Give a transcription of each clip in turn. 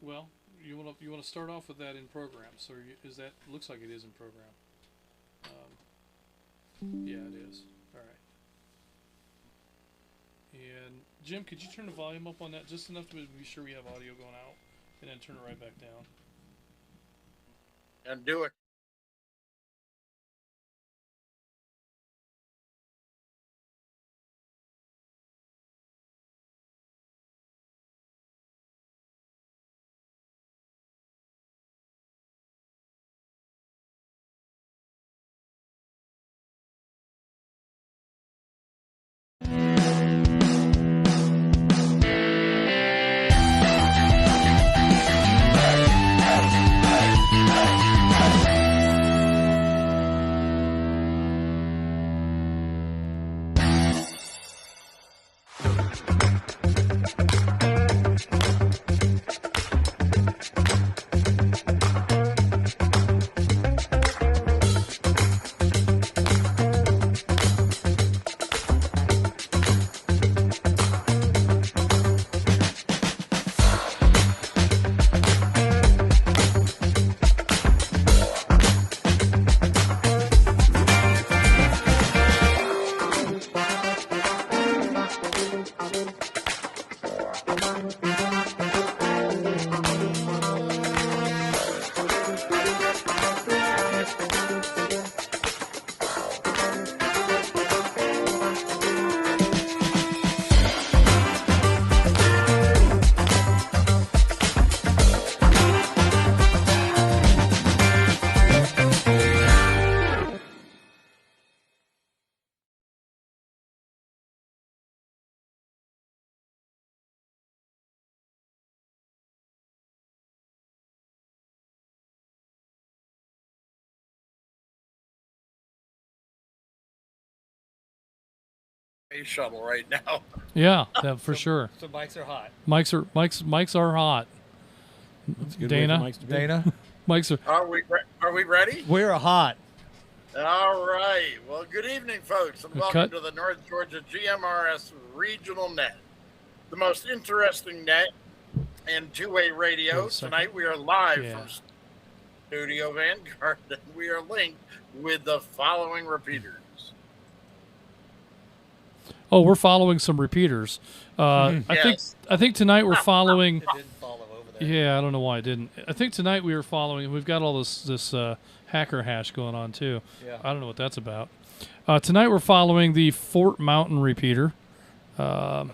Well, you want to start off with that in program. So is that looks like it is in program? Yeah, it is. All right. And Jim, could you turn the volume up on that just enough to be sure we have audio going out, and then turn it right back down? And do it. Space shuttle right now. Yeah, that for sure. So mics are hot. Mics are hot. Dana, Dana, mics are. Are we ready? we're hot. All right. Well, good evening, folks, and welcome to the North Georgia GMRS Regional Net, the most interesting net in two-way radio. Tonight we are live from Studio Vanguard, and we are linked with the following repeaters. Oh, we're following some repeaters. Yes. I think tonight we're following. It didn't follow over there. Yeah, I don't know why it didn't. I think tonight we are following. We've got all this hacker hash going on too. Yeah. I don't know what that's about. Tonight we're following the Fort Mountain repeater. Go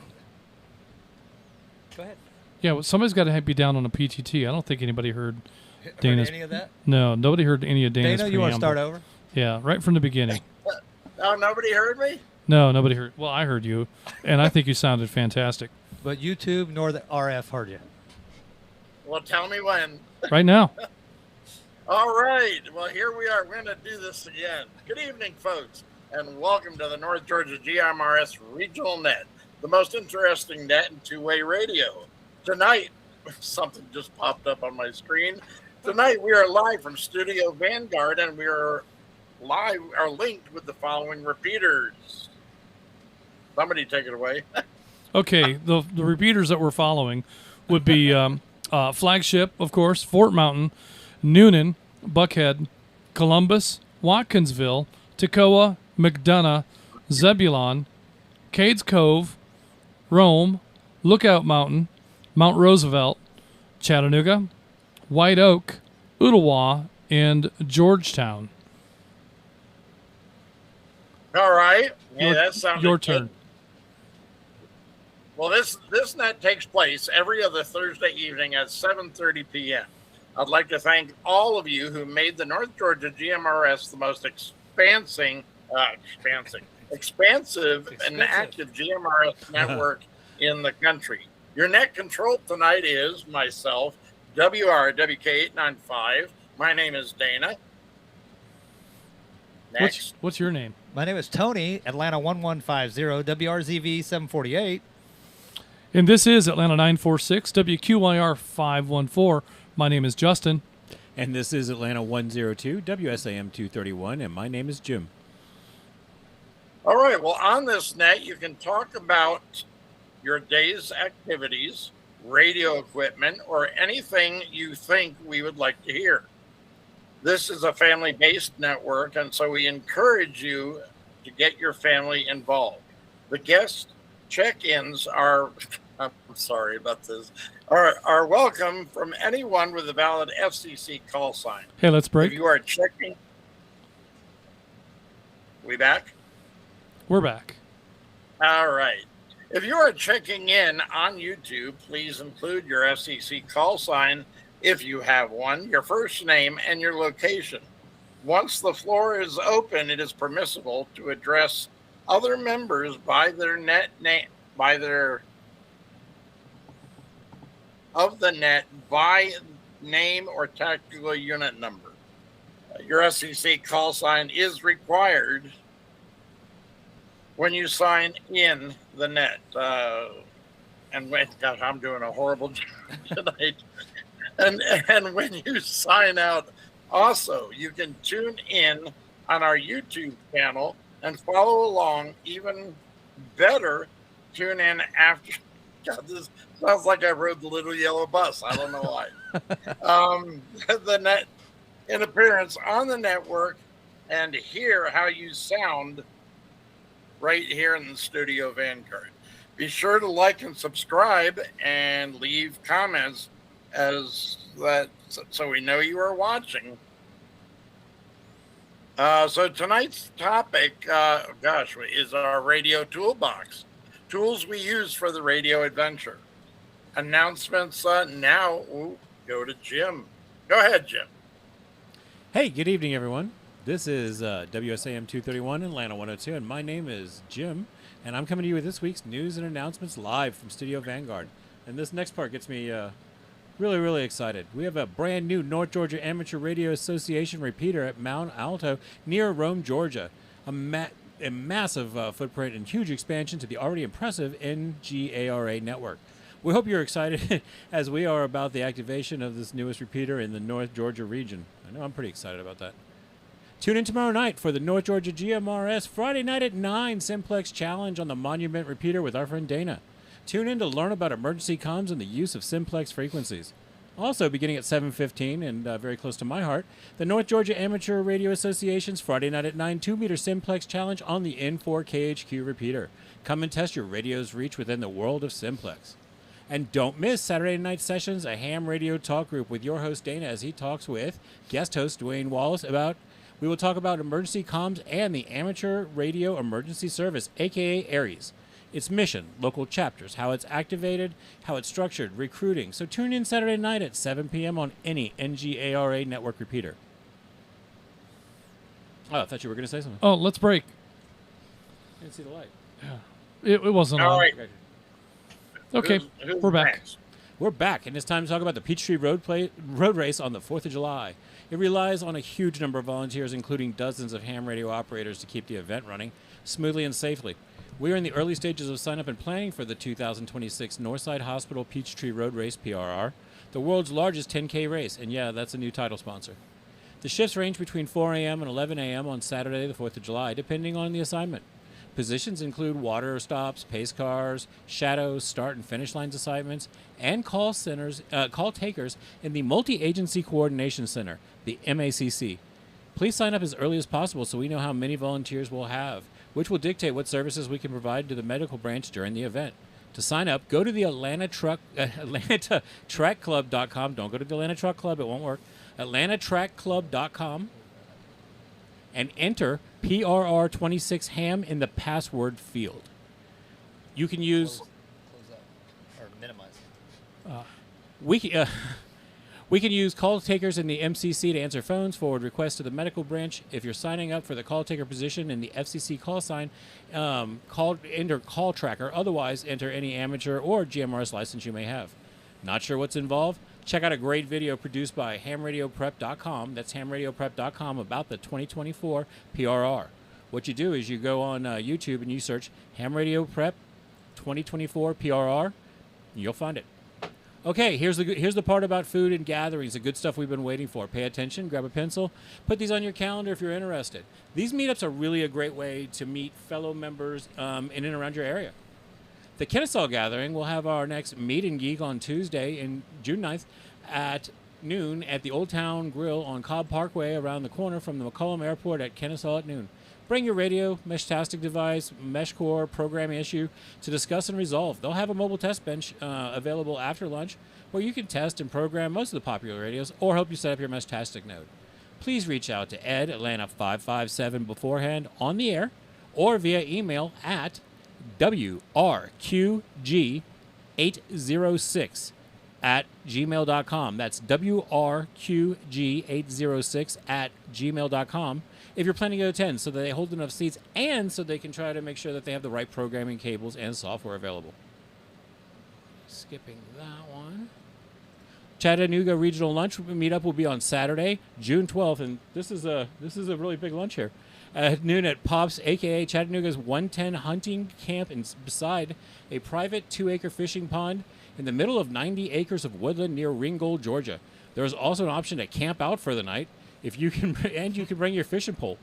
ahead. Yeah, well, somebody's got to be down on a PTT. I don't think anybody heard Dana's. Heard any of that? No, nobody heard any of Dana's. Dana, you want to preamble. start over? Yeah, right from the beginning. Oh, nobody heard me? No, nobody heard. Well, I heard you, and I think you sounded fantastic. But YouTube nor the RF heard you. Well, tell me when. Right now. All right. Well, here we are. We're going to do this again. Good evening, folks, and welcome to the North Georgia GMRS Regional Net, the most interesting net in two-way radio. Tonight, something just popped up on my screen. Tonight, we are live from Studio Vanguard, and we are linked with the following repeaters. Somebody take it away. Okay, the repeaters that we're following would be Flagship, of course, Fort Mountain, Noonan, Buckhead, Columbus, Watkinsville, Toccoa, McDonough, Zebulon, Cades Cove, Rome, Lookout Mountain, Mount Roosevelt, Chattanooga, White Oak, Ottawa, and Georgetown. All right. Yeah, that sounds your turn. Well, this net takes place every other Thursday evening at 7:30 p.m. I'd like to thank all of you who made the North Georgia GMRS the most expansive and active GMRS network in the country. Your net control tonight is myself, WRWK895. My name is Dana. Next. What's your name? My name is Tony, Atlanta 1150, WRZV 748. And this is Atlanta 946, WQYR 514. My name is Justin. And this is Atlanta 102, WSAM 231, and my name is Jim. All right. Well, on this net, you can talk about your day's activities. radio equipment, or anything you think we would like to hear. This is a family-based network, and so we encourage you to get your family involved. The guest check-ins are, I'm sorry about this, are welcome from anyone with a valid FCC call sign. Hey, let's break. If you are checking, we back? We're back. All right. If you are checking in on YouTube, please include your FCC call sign if you have one, your first name, and your location. Once the floor is open, it is permissible to address other members by their net name, by their of the net by name or tactical unit number. Your FCC call sign is required when you sign in the net. And when, gosh, I'm doing a horrible job tonight. And when you sign out, also, you can tune in on our YouTube channel and follow along. Even better, tune in after. God, this sounds like I rode the little yellow bus. I don't know why. The net in appearance on the network and hear how you sound right here in the studio Vanguard. Be sure to like and subscribe and leave comments as that so we know you are watching. So tonight's topic, is our radio toolbox. Tools we use for the radio adventure. Announcements now. Ooh, go to Jim. Go ahead, Jim. Hey, good evening, everyone. This is WSAM 231 Atlanta 102, and my name is Jim, and I'm coming to you with this week's news and announcements live from Studio Vanguard. And this next part gets me really, really excited. We have a brand new North Georgia Amateur Radio Association repeater at Mount Alto near Rome, Georgia. A massive footprint and huge expansion to the already impressive NGARA network. We hope you're excited as we are about the activation of this newest repeater in the North Georgia region. I know I'm pretty excited about that. Tune in tomorrow night for the North Georgia GMRS Friday night at 9 Simplex Challenge on the Monument repeater with our friend Dana. Tune in to learn about emergency comms and the use of simplex frequencies. Also, beginning at 7:15 and very close to my heart, the North Georgia Amateur Radio Association's Friday night at 9 2-meter simplex challenge on the N4KHQ repeater. Come and test your radio's reach within the world of simplex. And don't miss Saturday night sessions, a ham radio talk group with your host Dana as he talks with guest host Dwayne Wallace we will talk about emergency comms and the Amateur Radio Emergency Service, aka ARES. Its mission, local chapters, how it's activated, how it's structured, recruiting. So tune in Saturday night at 7 p.m. on any NGARA network repeater. Oh, I thought you were going to say something. Oh, let's break. I didn't see the light. Yeah. It wasn't All on. right. Okay, Who's we're back. next? We're back, and it's time to talk about the Peachtree Road Race on the 4th of July. It relies on a huge number of volunteers, including dozens of ham radio operators, to keep the event running smoothly and safely. We are in the early stages of sign-up and planning for the 2026 Northside Hospital Peachtree Road Race, PRR, the world's largest 10K race, and yeah, that's a new title sponsor. The shifts range between 4 a.m. and 11 a.m. on Saturday, the 4th of July, depending on the assignment. Positions include water stops, pace cars, shadows, start and finish lines assignments, and call takers in the Multi-Agency Coordination Center, the MACC. Please sign up as early as possible so we know how many volunteers we'll have, which will dictate what services we can provide to the medical branch during the event. To sign up, go to the AtlantaTrackClub.com. Don't go to the Atlanta Truck Club, it won't work. AtlantaTrackClub.com and enter PRR26 ham in the password field. You can use... Close up or minimize. We can use call takers in the MCC to answer phones, forward requests to the medical branch. If you're signing up for the call taker position in the FCC call sign, enter call tracker. Otherwise, enter any amateur or GMRS license you may have. Not sure what's involved? Check out a great video produced by hamradioprep.com. That's hamradioprep.com about the 2024 PRR. What you do is you go on YouTube and you search Ham Radio Prep 2024 PRR, and you'll find it. Okay, here's the part about food and gatherings, the good stuff we've been waiting for. Pay attention, grab a pencil, put these on your calendar if you're interested. These meetups are really a great way to meet fellow members in and around your area. The Kennesaw Gathering will have our next Meet and Geek on Tuesday, in June 9th at noon at the Old Town Grill on Cobb Parkway around the corner from the McCollum Airport at Kennesaw at noon. Bring your radio, Meshtastic device, Mesh Core, programming issue to discuss and resolve. They'll have a mobile test bench available after lunch where you can test and program most of the popular radios or help you set up your Meshtastic node. Please reach out to Ed, Atlanta 557 beforehand on the air or via email at WRQG806 at gmail.com. That's WRQG806 at gmail.com if you're planning to attend, so that they hold enough seats and so they can try to make sure that they have the right programming cables and software available. Skipping that one. Chattanooga Regional Lunch Meetup will be on Saturday, June 12th, and this is a really big lunch here. At noon at Pops, a.k.a. Chattanooga's 110 Hunting Camp beside a private 2-acre fishing pond in the middle of 90 acres of woodland near Ringgold, Georgia. There is also an option to camp out for the night if you can, and you can bring your fishing pole.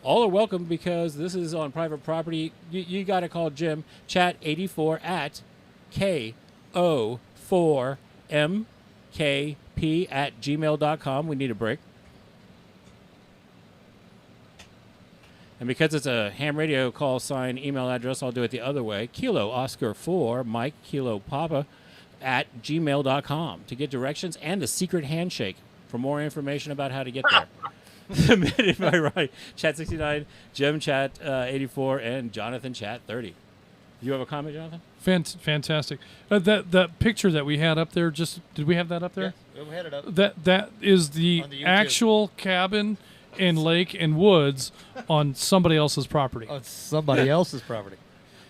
All are welcome because this is on private property. You got to call Jim, chat84 at KO4MKP@gmail.com. We need a break. And because it's a ham radio call sign email address, I'll do it the other way. Kilo Oscar 4 Mike Kilo Papa at gmail.com to get directions and the secret handshake for more information about how to get there. Submitted by Ryan, Chat69, Jim Chat 84, and Jonathan Chat 30. You have a comment, Jonathan? Fantastic. That picture that we had up there, did we have that up there? Yeah, we had it up. That is the actual cabin and lake and woods on somebody else's property. On somebody else's property.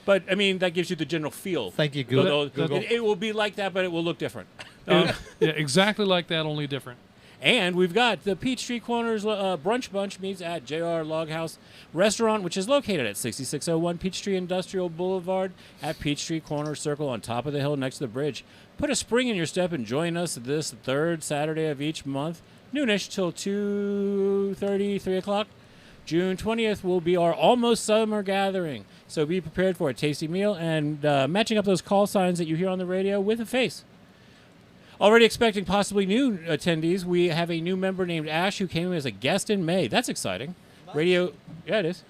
But, I mean, that gives you the general feel. Thank you, Google. It will be like that, but it will look different. Yeah, exactly like that, only different. And we've got the Peachtree Corners Brunch Bunch meets at JR Log House Restaurant, which is located at 6601 Peachtree Industrial Boulevard at Peachtree Corner Circle on top of the hill next to the bridge. Put a spring in your step and join us this third Saturday of each month, noonish till 2:30, 3 o'clock. June 20th will be our almost summer gathering, so be prepared for a tasty meal and matching up those call signs that you hear on the radio with a face. Already expecting possibly new attendees, we have a new member named Ash who came as a guest in May. That's exciting. Nice. Yeah, it is.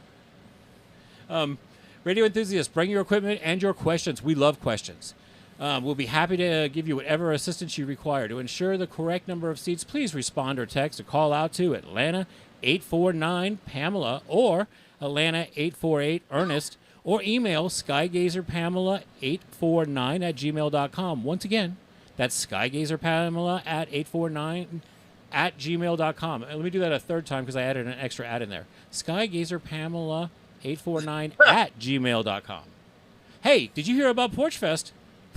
Radio enthusiasts, bring your equipment and your questions. We love questions. We'll be happy to give you whatever assistance you require. To ensure the correct number of seats, please respond or text or call out to Atlanta 849-PAMELA or Atlanta 848-ERNEST or email skygazerpamela849 at gmail.com. Once again, that's skygazerpamela at 849 at gmail.com. And let me do that a third time because I added an extra ad in there. skygazerpamela849 at gmail.com. Hey, did you hear about Porch Fest?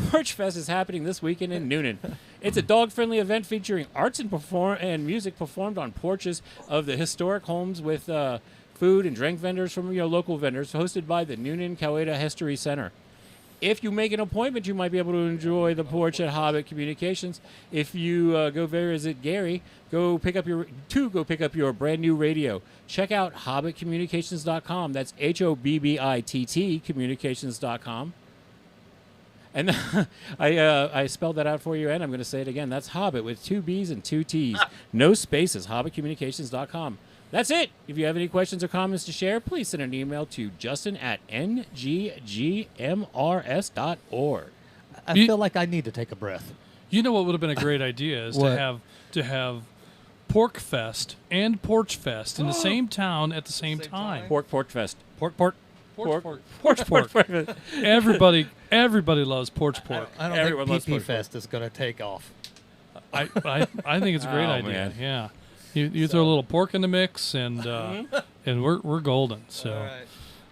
Porch Fest is happening this weekend in Noonan. It's a dog-friendly event featuring arts and music performed on porches of the historic homes with food and drink vendors from local vendors, hosted by the Noonan Coweta History Center. If you make an appointment, you might be able to enjoy the porch at Hobbit Communications. If you go visit Gary, go pick up your brand new radio. Check out hobbitcommunications.com. That's HOBBITT communications.com. And I spelled that out for you, and I'm going to say it again. That's Hobbit with 2 B's and 2 T's. No spaces, hobbitcommunications.com. That's it. If you have any questions or comments to share, please send an email to justin@nggmrs.org. I feel like I need to take a breath. You know what would have been a great idea is to have Pork Fest and Porch Fest in the same town at the same time. Porch Fest. Porch. Everybody loves porch pork. I don't think PP Fest is going to take off. I think it's a great idea. Man. Yeah. You throw a little pork in the mix, and we're golden. So,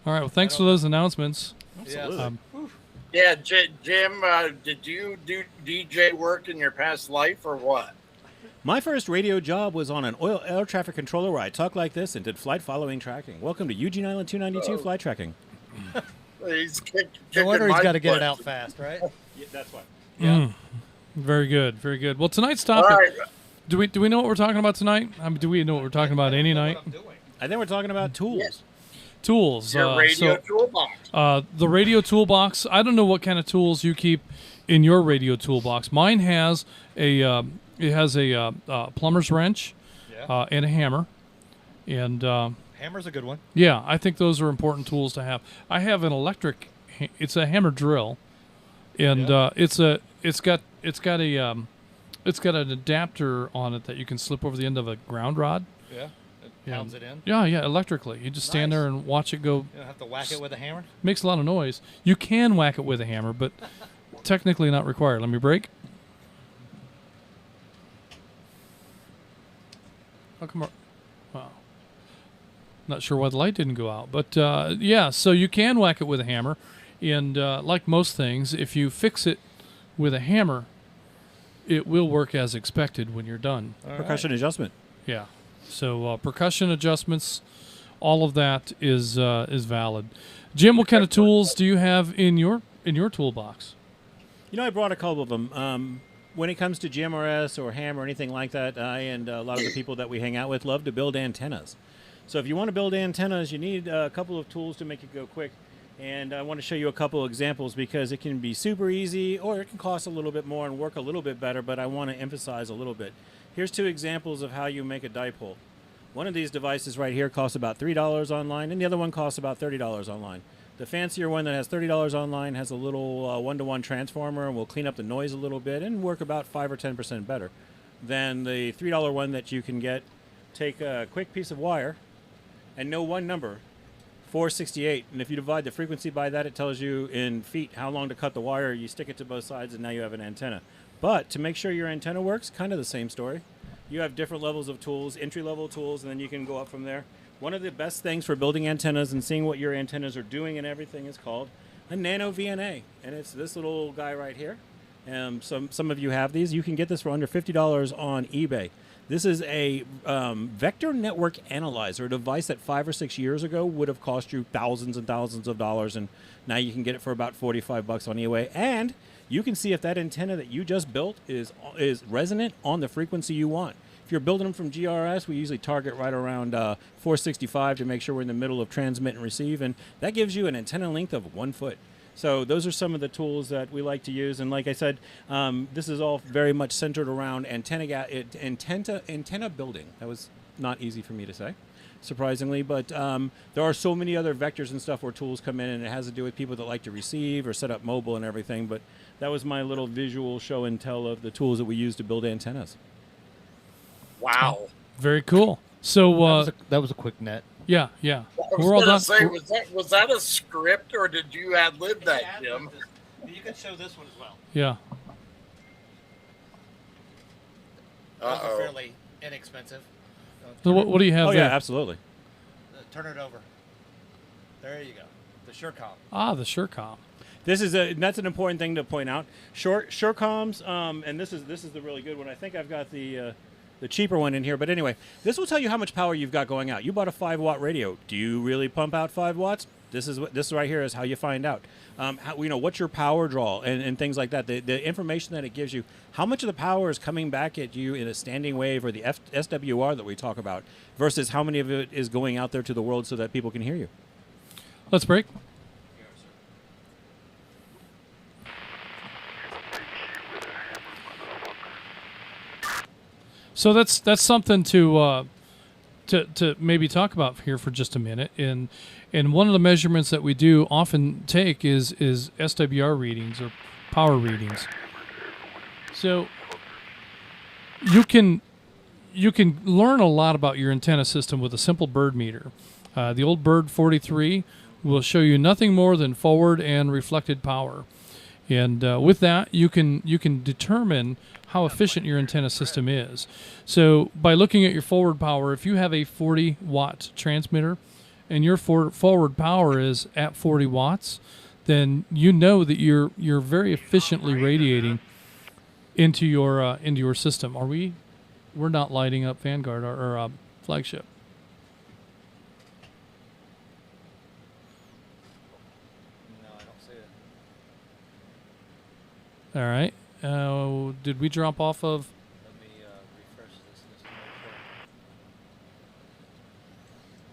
all right. Well, thanks for those announcements. Absolutely. Jim, did you do DJ work in your past life or what? My first radio job was on an air traffic controller where I talked like this and did flight following tracking. Welcome to Eugene Island 292 flight tracking. No wonder he's got to get it out fast, right? Yeah, that's why. Yeah. Very good. Very good. Well, tonight's topic. All right. Do we know what we're talking about tonight? I mean, do we know what we're talking about any night? I think we're talking about tools. tools. Your radio toolbox. The radio toolbox. I don't know what kind of tools you keep in your radio toolbox. Mine has a plumber's wrench, and a hammer, and Hammer's a good one. yeah, I think those are important tools to have. I have an electric. It's a hammer drill, and it's got an adapter on it that you can slip over the end of a ground rod. Yeah. It pounds it in. Yeah, electrically. You just stand there and watch it go. You don't have to whack it with a hammer? Makes a lot of noise. You can whack it with a hammer, but technically not required. Let me brake. How come? Wow. Not sure why the light didn't go out, but yeah. So you can whack it with a hammer, and like most things, if you fix it with a hammer, it will work as expected when you're done. Percussion adjustment. Yeah. So percussion adjustments, all of that is valid. Jim, what kind of tools do you have in your toolbox? You know, I brought a couple of them. When it comes to GMRS or ham or anything like that, I and a lot of the people that we hang out with love to build antennas. So if you want to build antennas, you need a couple of tools to make it go quick. And I want to show you a couple of examples because it can be super easy or it can cost a little bit more and work a little bit better, but I want to emphasize a little bit. Here's two examples of how you make a dipole. One of these devices right here costs about $3 online, and the other one costs about $30 online. The fancier one that has $30 online has a little one-to-one transformer and will clean up the noise a little bit and work about 5 or 10% better than the $3 one that you can get. Take a quick piece of wire and know one number, 468, and if you divide the frequency by that, it tells you in feet how long to cut the wire. You stick it to both sides, and now you have an antenna. But to make sure your antenna works, kind of the same story. You have different levels of tools, entry-level tools, and then you can go up from there. One of the best things for building antennas and seeing what your antennas are doing and everything is called a nano VNA, and it's this little guy right here. Some of you have these. You can get this for under $50 on eBay. This is a vector network analyzer, a device that 5 or 6 years ago would have cost you thousands and thousands of dollars, and now you can get it for about 45 bucks on eBay. And you can see if that antenna that you just built is resonant on the frequency you want. If you're building them from GRS, we usually target right around 465 to make sure we're in the middle of transmit and receive, and that gives you an antenna length of 1 foot. So those are some of the tools that we like to use, and like I said, this is all very much centered around antenna building. That was not easy for me to say, surprisingly, but there are so many other vectors and stuff where tools come in, and it has to do with people that like to receive or set up mobile and everything, but that was my little visual show and tell of the tools that we use to build antennas. Wow. Very cool. So that was a quick net. Yeah. I We're all done. was going to say, was that a script or did you ad-lib that, Jim? You can show this one as well. Yeah. Those are fairly inexpensive. So what do you have Oh there? yeah, absolutely. Turn it over. There you go. The SureCom. Ah, the SureCom. That's an important thing to point out. SureComs, and this is the really good one. I think I've got the cheaper one in here, but anyway, this will tell you how much power you've got going out. You bought a 5-watt radio. Do you really pump out 5 watts? This right here is how you find out. What's your power draw and things like that. The information that it gives you, how much of the power is coming back at you in a standing wave or the SWR that we talk about, versus how many of it is going out there to the world so that people can hear you. Let's break. So that's something to maybe talk about here for just a minute. And one of the measurements that we do often take is SWR readings or power readings. So you can learn a lot about your antenna system with a simple bird meter. The old Bird 43 will show you nothing more than forward and reflected power. And with that, you can determine how efficient your antenna system is. So by looking at your forward power, if you have a 40-watt transmitter and your forward power is at 40 watts, then you know that you're very efficiently radiating into your system. We're not lighting up Vanguard or flagship. No, I don't see it. All right. Did we drop off of? Let me refresh this to make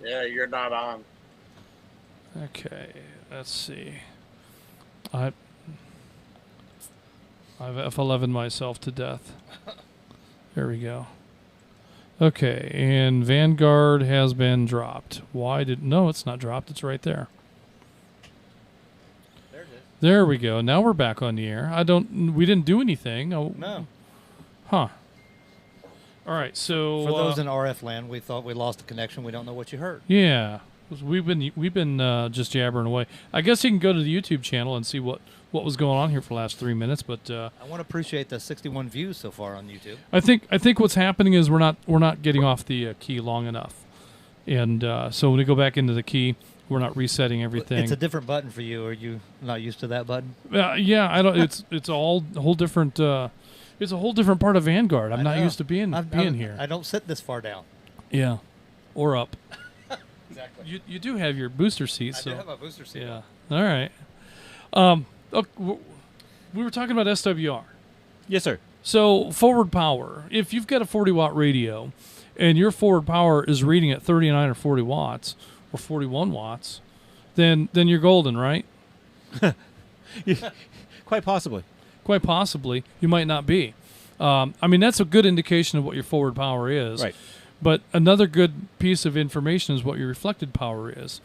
sure. Yeah, you're not on. Okay, let's see. I've F11 myself to death. There we go. Okay, and Vanguard has been dropped. No, it's not dropped. It's right there. There it is. There we go. Now we're back on the air. We didn't do anything. Oh, No. huh. All right, so For those in RF land, we thought we lost the connection. We don't know what you heard. yeah, we've been just jabbering away. I guess you can go to the YouTube channel and see what was going on here for the last 3 minutes. But I want to appreciate the 61 views so far on YouTube. I think what's happening is we're not getting off the key long enough, and so when we go back into the key, we're not resetting everything. It's a different button for you. Are you not used to that button? Yeah, I don't. It's all a whole different. It's a whole different part of Vanguard. I'm not know. used to being here. I don't sit this far down. Yeah, or up. Exactly. You do have your booster seat. I So do have a booster seat. yeah. All right. Okay, we were talking about SWR. Yes, sir. So forward power. If you've got a 40-watt radio, and your forward power is reading at 39 or 40 watts or 41 watts, then you're golden, right? Quite possibly. Quite possibly, you might not be. I mean, that's a good indication of what your forward power is. Right. But another good piece of information is what your reflected power is.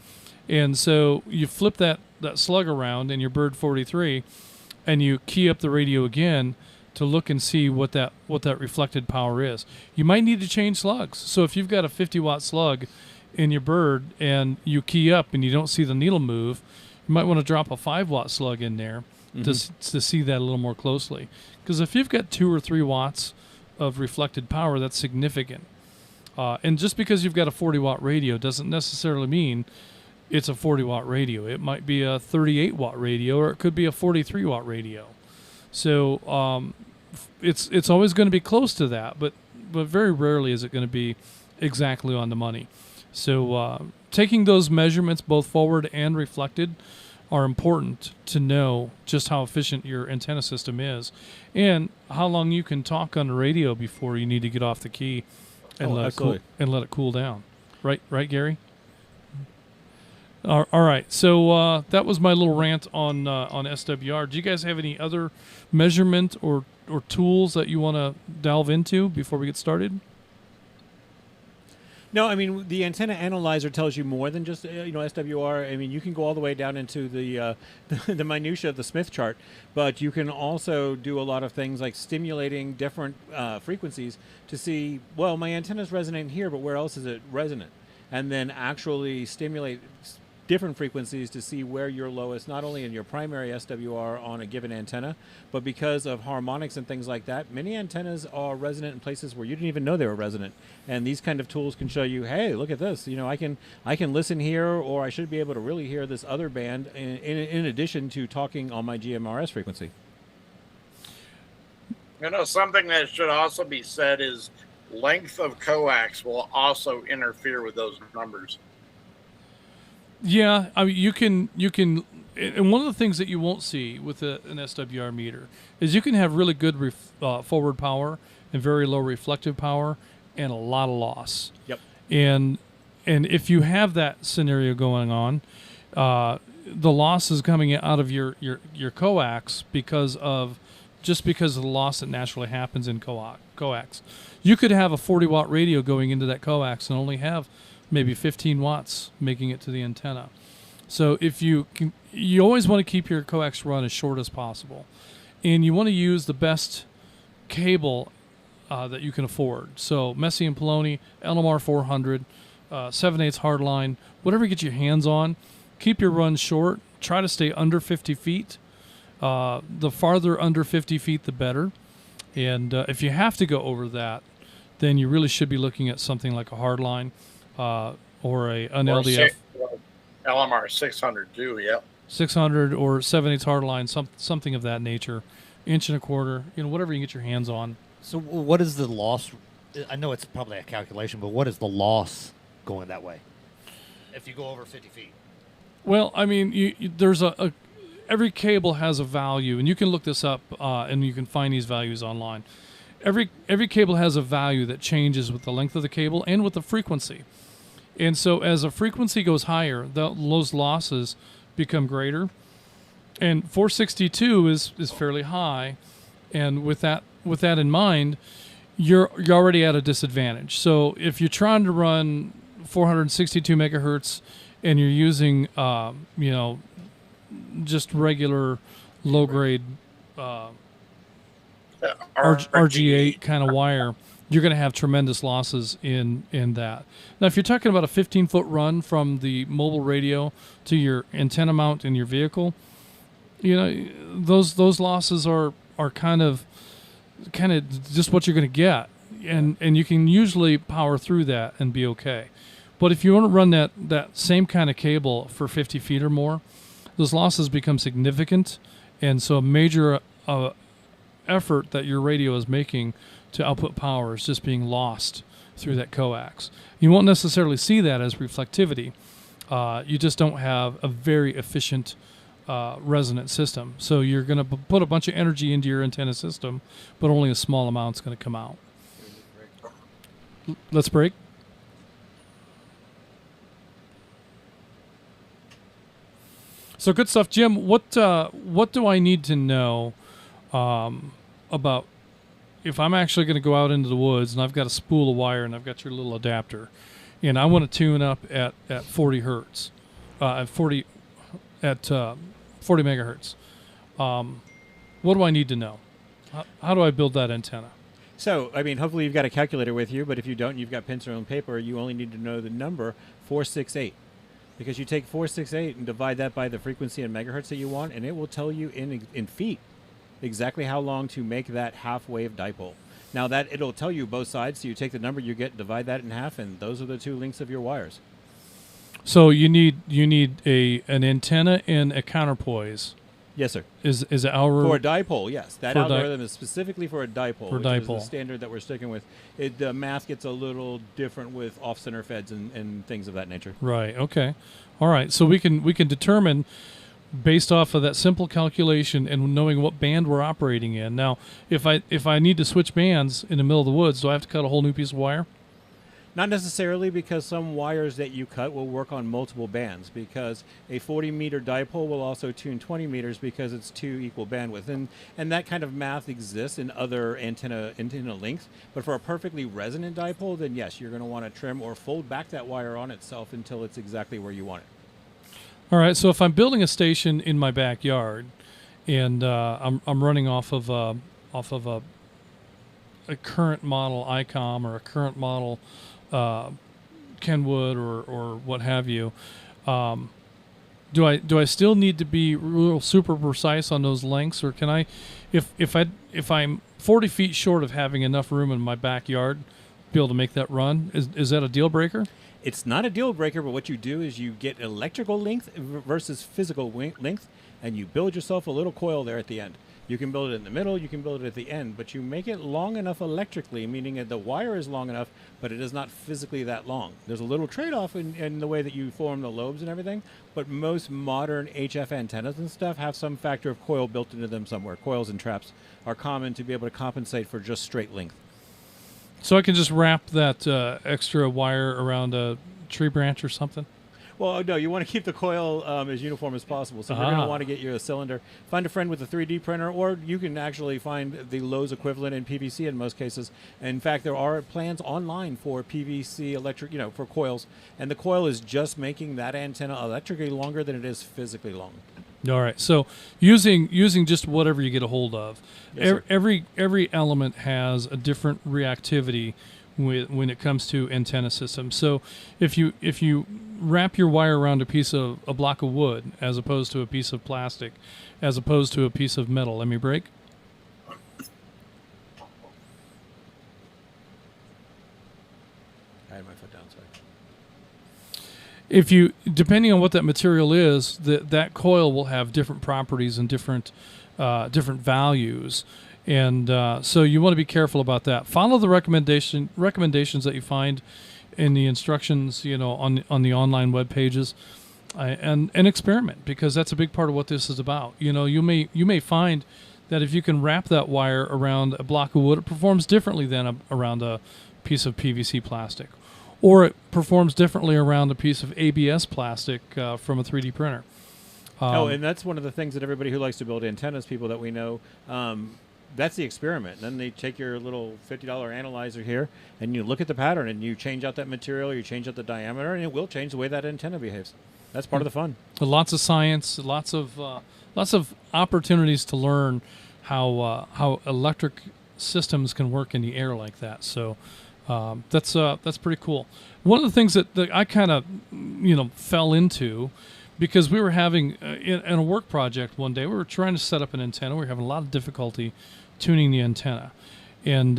And so you flip that slug around in your Bird 43, and you key up the radio again to look and see what that reflected power is. You might need to change slugs. So if you've got a 50-watt slug in your Bird and you key up and you don't see the needle move, you might want to drop a 5-watt slug in there to see that a little more closely. Because if you've got 2 or 3 watts of reflected power, that's significant. And just because you've got a 40-watt radio doesn't necessarily mean it's a 40-watt radio. It might be a 38-watt radio, or it could be a 43-watt radio. So it's always going to be close to that, but very rarely is it going to be exactly on the money. So taking those measurements, both forward and reflected, are important to know just how efficient your antenna system is and how long you can talk on the radio before you need to get off the key and let it cool down. Right, Gary? All right. So that was my little rant on SWR. Do you guys have any other measurement or tools that you want to delve into before we get started? No, I mean, the antenna analyzer tells you more than just SWR. I mean, you can go all the way down into the minutia of the Smith chart, but you can also do a lot of things like stimulating different frequencies to see, well, my antenna is resonant here, but where else is it resonant? And then actually stimulate different frequencies to see where you're lowest, not only in your primary SWR on a given antenna, but because of harmonics and things like that, many antennas are resonant in places where you didn't even know they were resonant. And these kind of tools can show you, hey, look at this. I can listen here, or I should be able to really hear this other band in addition to talking on my GMRS frequency. Something that should also be said is length of coax will also interfere with those numbers. Yeah, I mean, you can, and one of the things that you won't see with an SWR meter is you can have really good forward power and very low reflective power and a lot of loss. Yep. And if you have that scenario going on, the loss is coming out of your coax because of the loss that naturally happens in coax. You could have a 40-watt radio going into that coax and only have maybe 15 watts making it to the antenna. So if you always want to keep your coax run as short as possible, and you want to use the best cable that you can afford. So Messi and Poloni, LMR 400, 7/8 hardline, whatever you get your hands on, keep your run short. Try to stay under 50 feet. The farther under 50 feet, the better. And if you have to go over that, then you really should be looking at something like a hardline. Or an LDF. LMR 600 too, yep. 600 or 7/8 hardline, something of that nature. 1.25 inch, whatever you can get your hands on. So what is the loss? I know it's probably a calculation, but what is the loss going that way if you go over 50 feet? Well, I mean, there's every cable has a value, and you can look this up, and you can find these values online. Every cable has a value that changes with the length of the cable and with the frequency. And so as a frequency goes higher, those losses become greater. And 462 is fairly high, and with that in mind, you're already at a disadvantage. So if you're trying to run 462 megahertz and you're using just regular low grade RG8 kind of wire, you're going to have tremendous losses in that. Now, if you're talking about a 15-foot run from the mobile radio to your antenna mount in your vehicle, those losses are kind of just what you're going to get, and you can usually power through that and be okay. But if you want to run that same kind of cable for 50 feet or more, those losses become significant, and so a major effort that your radio is making to output power is just being lost through that coax. You won't necessarily see that as reflectivity. You just don't have a very efficient resonant system. So you're going to put a bunch of energy into your antenna system, but only a small amount's going to come out. Let's break. So good stuff, Jim. What do I need to know about if I'm actually going to go out into the woods and I've got a spool of wire and I've got your little adapter, and I want to tune up at 40 hertz, at 40 megahertz? What do I need to know? How do I build that antenna? So, I mean, hopefully you've got a calculator with you, but if you don't, you've got pencil and paper. You only need to know the number 468. Because you take 468 and divide that by the frequency in megahertz that you want, and it will tell you in feet exactly how long to make that half-wave dipole. Now, that it'll tell you both sides, so you take the number you get, divide that in half, and those are the two lengths of your wires. So you need an antenna and a counterpoise. Yes, sir. Is it our for a dipole? Yes, that algorithm is specifically for a dipole. For which dipole. is the standard that we're sticking with. The math gets a little different with off-center feds and things of that nature. Right. Okay. All right. So we can determine based off of that simple calculation and knowing what band we're operating in. Now, if I need to switch bands in the middle of the woods, do I have to cut a whole new piece of wire? Not necessarily, because some wires that you cut will work on multiple bands, because a 40-meter dipole will also tune 20 meters because it's two equal bandwidth. And that kind of math exists in other antenna lengths. But for a perfectly resonant dipole, then yes, you're going to want to trim or fold back that wire on itself until it's exactly where you want it. All right. So if I'm building a station in my backyard, and I'm running off of a current model ICOM or a current model Kenwood or what have you, do I still need to be real super precise on those lengths, or can I, if I'm 40 feet short of having enough room in my backyard, be able to make that run? Is that a deal breaker? It's not a deal breaker, but what you do is you get electrical length versus physical length, and you build yourself a little coil there at the end. You can build it in the middle, you can build it at the end, but you make it long enough electrically, meaning that the wire is long enough, but it is not physically that long. There's a little trade-off in the way that you form the lobes and everything, but most modern HF antennas and stuff have some factor of coil built into them somewhere. Coils and traps are common to be able to compensate for just straight length. So I can just wrap that extra wire around a tree branch or something? Well, no, you want to keep the coil as uniform as possible. So you're going to want to get you a cylinder. Find a friend with a 3D printer, or you can actually find the Lowe's equivalent in PVC in most cases. In fact, there are plans online for PVC electric, for coils. And the coil is just making that antenna electrically longer than it is physically long. All right. So using just whatever you get a hold of. Yes, every element has a different reactivity when it comes to antenna systems. So if you wrap your wire around a block of wood as opposed to a piece of plastic, as opposed to a piece of metal, let me break. I had my foot down, sorry. If you, depending on what that material is, that coil will have different properties and different values. And so you want to be careful about that. Follow the recommendations that you find in the instructions, on the online web pages, and experiment, because that's a big part of what this is about. You may find that if you can wrap that wire around a block of wood, it performs differently than around a piece of PVC plastic. or it performs differently around a piece of ABS plastic from a 3D printer. And that's one of the things that everybody who likes to build antennas, people that we know, that's the experiment. And then they take your little $50 analyzer here, and you look at the pattern, and you change out that material, you change out the diameter, and it will change the way that antenna behaves. That's part of the fun. Lots of science, lots of opportunities to learn how electric systems can work in the air like that. So that's pretty cool. One of the things that I kind of fell into, because we were having in a work project one day, we were trying to set up an antenna. We were having a lot of difficulty tuning the antenna, and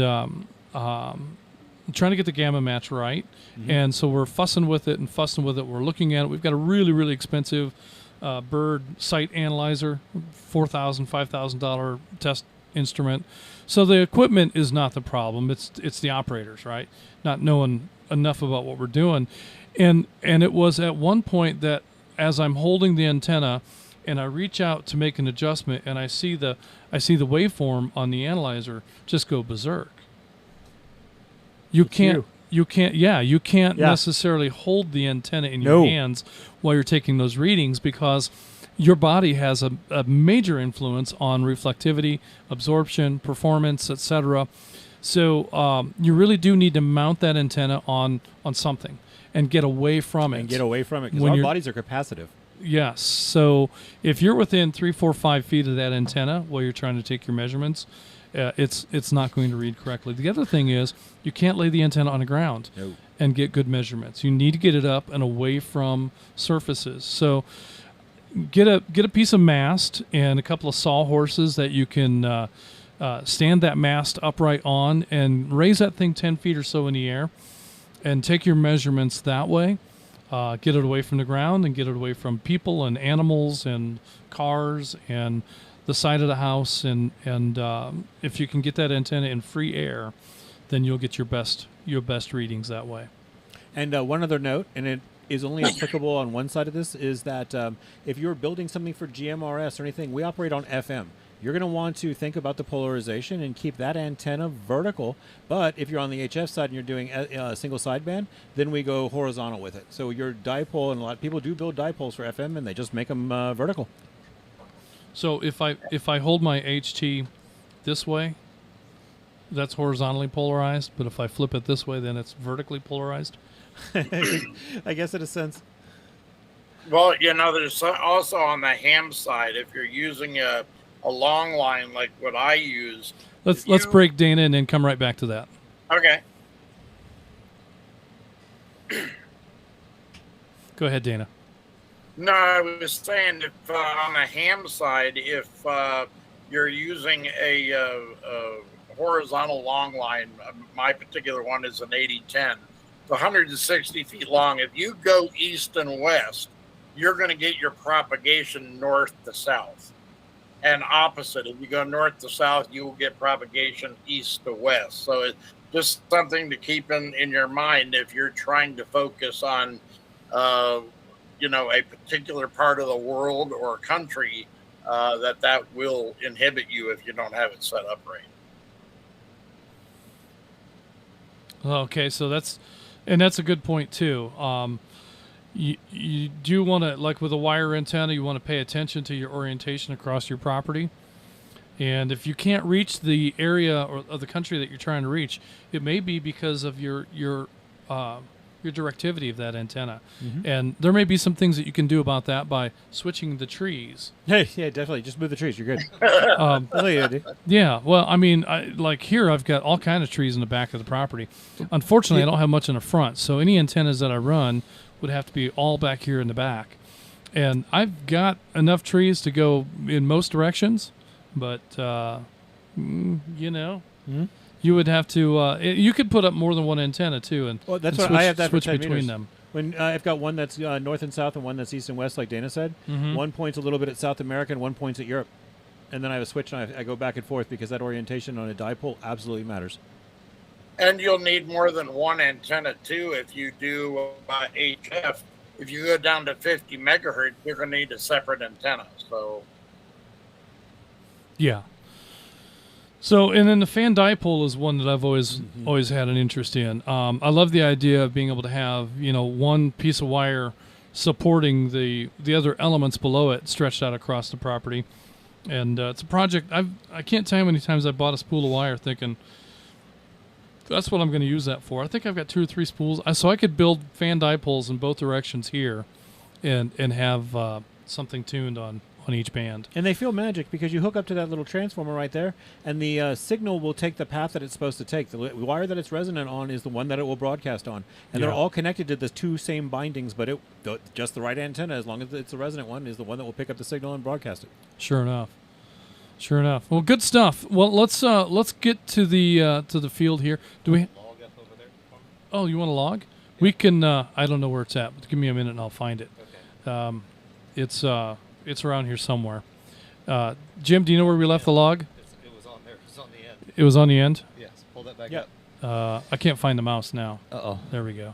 trying to get the gamma match right. Mm-hmm. And so we're fussing with it. We're looking at it. We've got a really, really expensive bird site analyzer, $4,000, $5,000 test instrument. So the equipment is not the problem. It's the operators, right? Not knowing enough about what we're doing. And it was at one point that as I'm holding the antenna and I reach out to make an adjustment, and I see the waveform on the analyzer just go berserk. You can't necessarily hold the antenna in your hands while you're taking those readings, because your body has a major influence on reflectivity, absorption, performance, etc. So you really do need to mount that antenna on something and get away from it. Because our bodies are capacitive. Yes. So if you're within 3, 4, 5 feet of that antenna while you're trying to take your measurements, it's not going to read correctly. The other thing is you can't lay the antenna on the ground and get good measurements. You need to get it up and away from surfaces. So get a piece of mast and a couple of sawhorses that you can stand that mast upright on, and raise that thing 10 feet or so in the air, and take your measurements that way. Get it away from the ground and get it away from people and animals and cars and the side of the house. And if you can get that antenna in free air, then you'll get your best readings that way. And one other note, and it is only applicable on one side of this, is that if you're building something for GMRS or anything, we operate on FM. You're going to want to think about the polarization and keep that antenna vertical. But if you're on the HF side and you're doing a single sideband, then we go horizontal with it. So your dipole, and a lot of people do build dipoles for FM, and they just make them vertical. So if I hold my HT this way, that's horizontally polarized. But if I flip it this way, then it's vertically polarized. I guess in a sense. Well, there's also on the ham side, if you're using a long line like what I use. Let's break Dana and then come right back to that. Okay. Go ahead, Dana. No, I was saying if on the ham side, if you're using a horizontal long line, my particular one is an 8010, it's 160 feet long. If you go east and west, you're going to get your propagation north to south. And opposite, if you go north to south, you will get propagation east to west. So it's just something to keep in your mind if you're trying to focus on, a particular part of the world or country, that will inhibit you if you don't have it set up right. Okay, so that's a good point too. You do want to, like with a wire antenna, you want to pay attention to your orientation across your property. And if you can't reach the area or of the country that you're trying to reach, it may be because of your directivity of that antenna. Mm-hmm. And there may be some things that you can do about that by switching the trees. Hey, yeah, definitely. Just move the trees. You're good. Yeah. Well, I mean, like here, I've got all kind of trees in the back of the property. Unfortunately, I don't have much in the front. So any antennas that I run would have to be all back here in the back. And I've got enough trees to go in most directions, but, Mm-hmm. you would have to, you could put up more than one antenna too, and that's and what I have that switch for 10 between meters. them. When I've got one that's north and south and one that's east and west, like Dana said. Mm-hmm. One points a little bit at South America and one points at Europe. And then I have a switch and I go back and forth because that orientation on a dipole absolutely matters. And you'll need more than one antenna too if you do HF. If you go down to 50 megahertz, you're going to need a separate antenna. So, yeah. So, and then the fan dipole is one that I've always had an interest in. I love the idea of being able to have one piece of wire supporting the other elements below it stretched out across the property. And it's a project I can't tell you how many times I bought a spool of wire thinking that's what I'm going to use that for. I think I've got 2 or 3 spools, so I could build fan dipoles in both directions here, and have something tuned on each band. And they feel magic because you hook up to that little transformer right there, and the signal will take the path that it's supposed to take. The wire that it's resonant on is the one that it will broadcast on. And they're all connected to the 2 same bindings, but just the right antenna, as long as it's a resonant one, is the one that will pick up the signal and broadcast it. Sure enough. Well, good stuff. Well, let's get to the field here. Do we? Log up over there. Oh, you want a log? Yeah. We can. I don't know where it's at, but give me a minute and I'll find it. Okay. It's around here somewhere. Jim, do you know where we left the log? It was on there. It was on the end. It was on the end? Yes. Pull that back Yep. up. I can't find the mouse now. Uh-oh. There we go.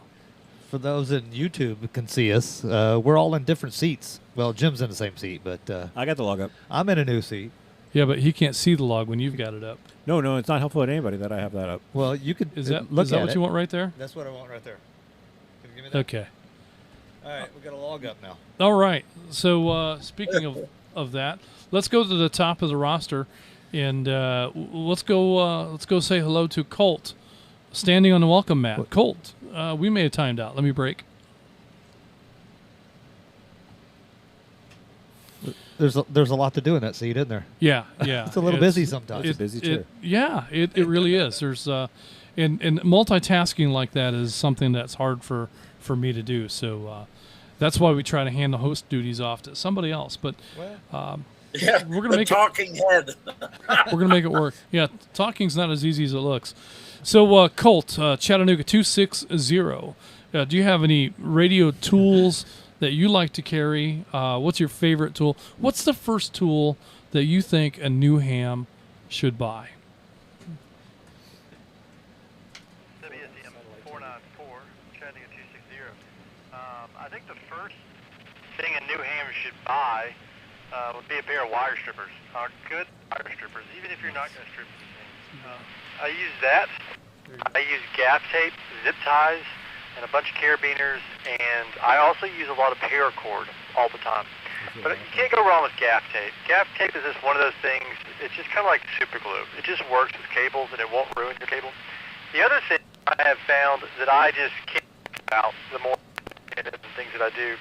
For those in YouTube who can see us, we're all in different seats. Well, Jim's in the same seat, but I got the log up. I'm in a new seat. Yeah, but he can't see the log when you've got it up. No, it's not helpful to anybody that I have that up. Well, you could Is that look at what it. you want right there? That's what I want right there. Can you give me that? Okay. All right, we got a log up now. All right. So speaking of that, let's go to the top of the roster, and let's go say hello to Colt, standing on the welcome mat. What? Colt, we may have timed out. Let me break. There's a lot to do in that seat, isn't there? Yeah. It's a little busy sometimes. It's a busy chair. It really is. There's and multitasking like that is something that's hard for me to do. So that's why we try to hand the host duties off to somebody else. But we're gonna make talking head. we're gonna make it work. Yeah, talking's not as easy as it looks. So Colt, Chattanooga 260. Do you have any radio tools that you like to carry? What's your favorite tool? What's the first tool that you think a new ham should buy? WSM 494, Chattanooga 260. I think the first thing a new ham should buy would be a pair of wire strippers. Good wire strippers, even if you're not going to strip things. I use that. I use gaff tape, zip ties, and a bunch of carabiners, and I also use a lot of paracord all the time. But you can't go wrong with gaff tape. Gaff tape is just one of those things, it's just kind of like super glue. It just works with cables, and it won't ruin your cable. The other thing I have found that I just can't think about the more things that I do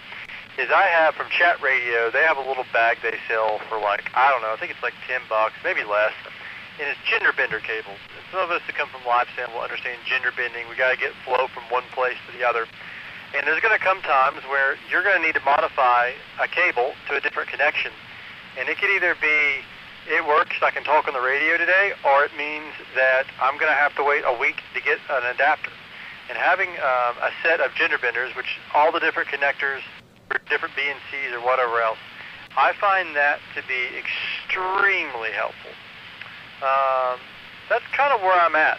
is I have from Chat Radio, they have a little bag they sell for I think it's like $10, maybe less. And it's gender bender cables. And some of us that come from LIvestream will understand gender bending. We got to get flow from one place to the other. And there's going to come times where you're going to need to modify a cable to a different connection. And it could either be, it works, I can talk on the radio today, or it means that I'm going to have to wait a week to get an adapter. And having a set of gender benders, which all the different connectors, different BNCs or whatever else, I find that to be extremely helpful. That's kind of where I'm at.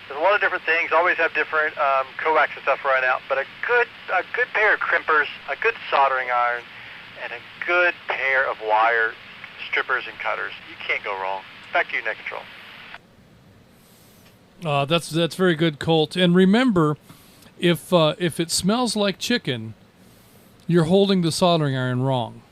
There's a lot of different things. Always have different coax and stuff running out. But a good pair of crimpers, a good soldering iron, and a good pair of wire strippers and cutters. You can't go wrong. Back to you, Net Control. That's very good, Colt. And remember, if it smells like chicken, you're holding the soldering iron wrong.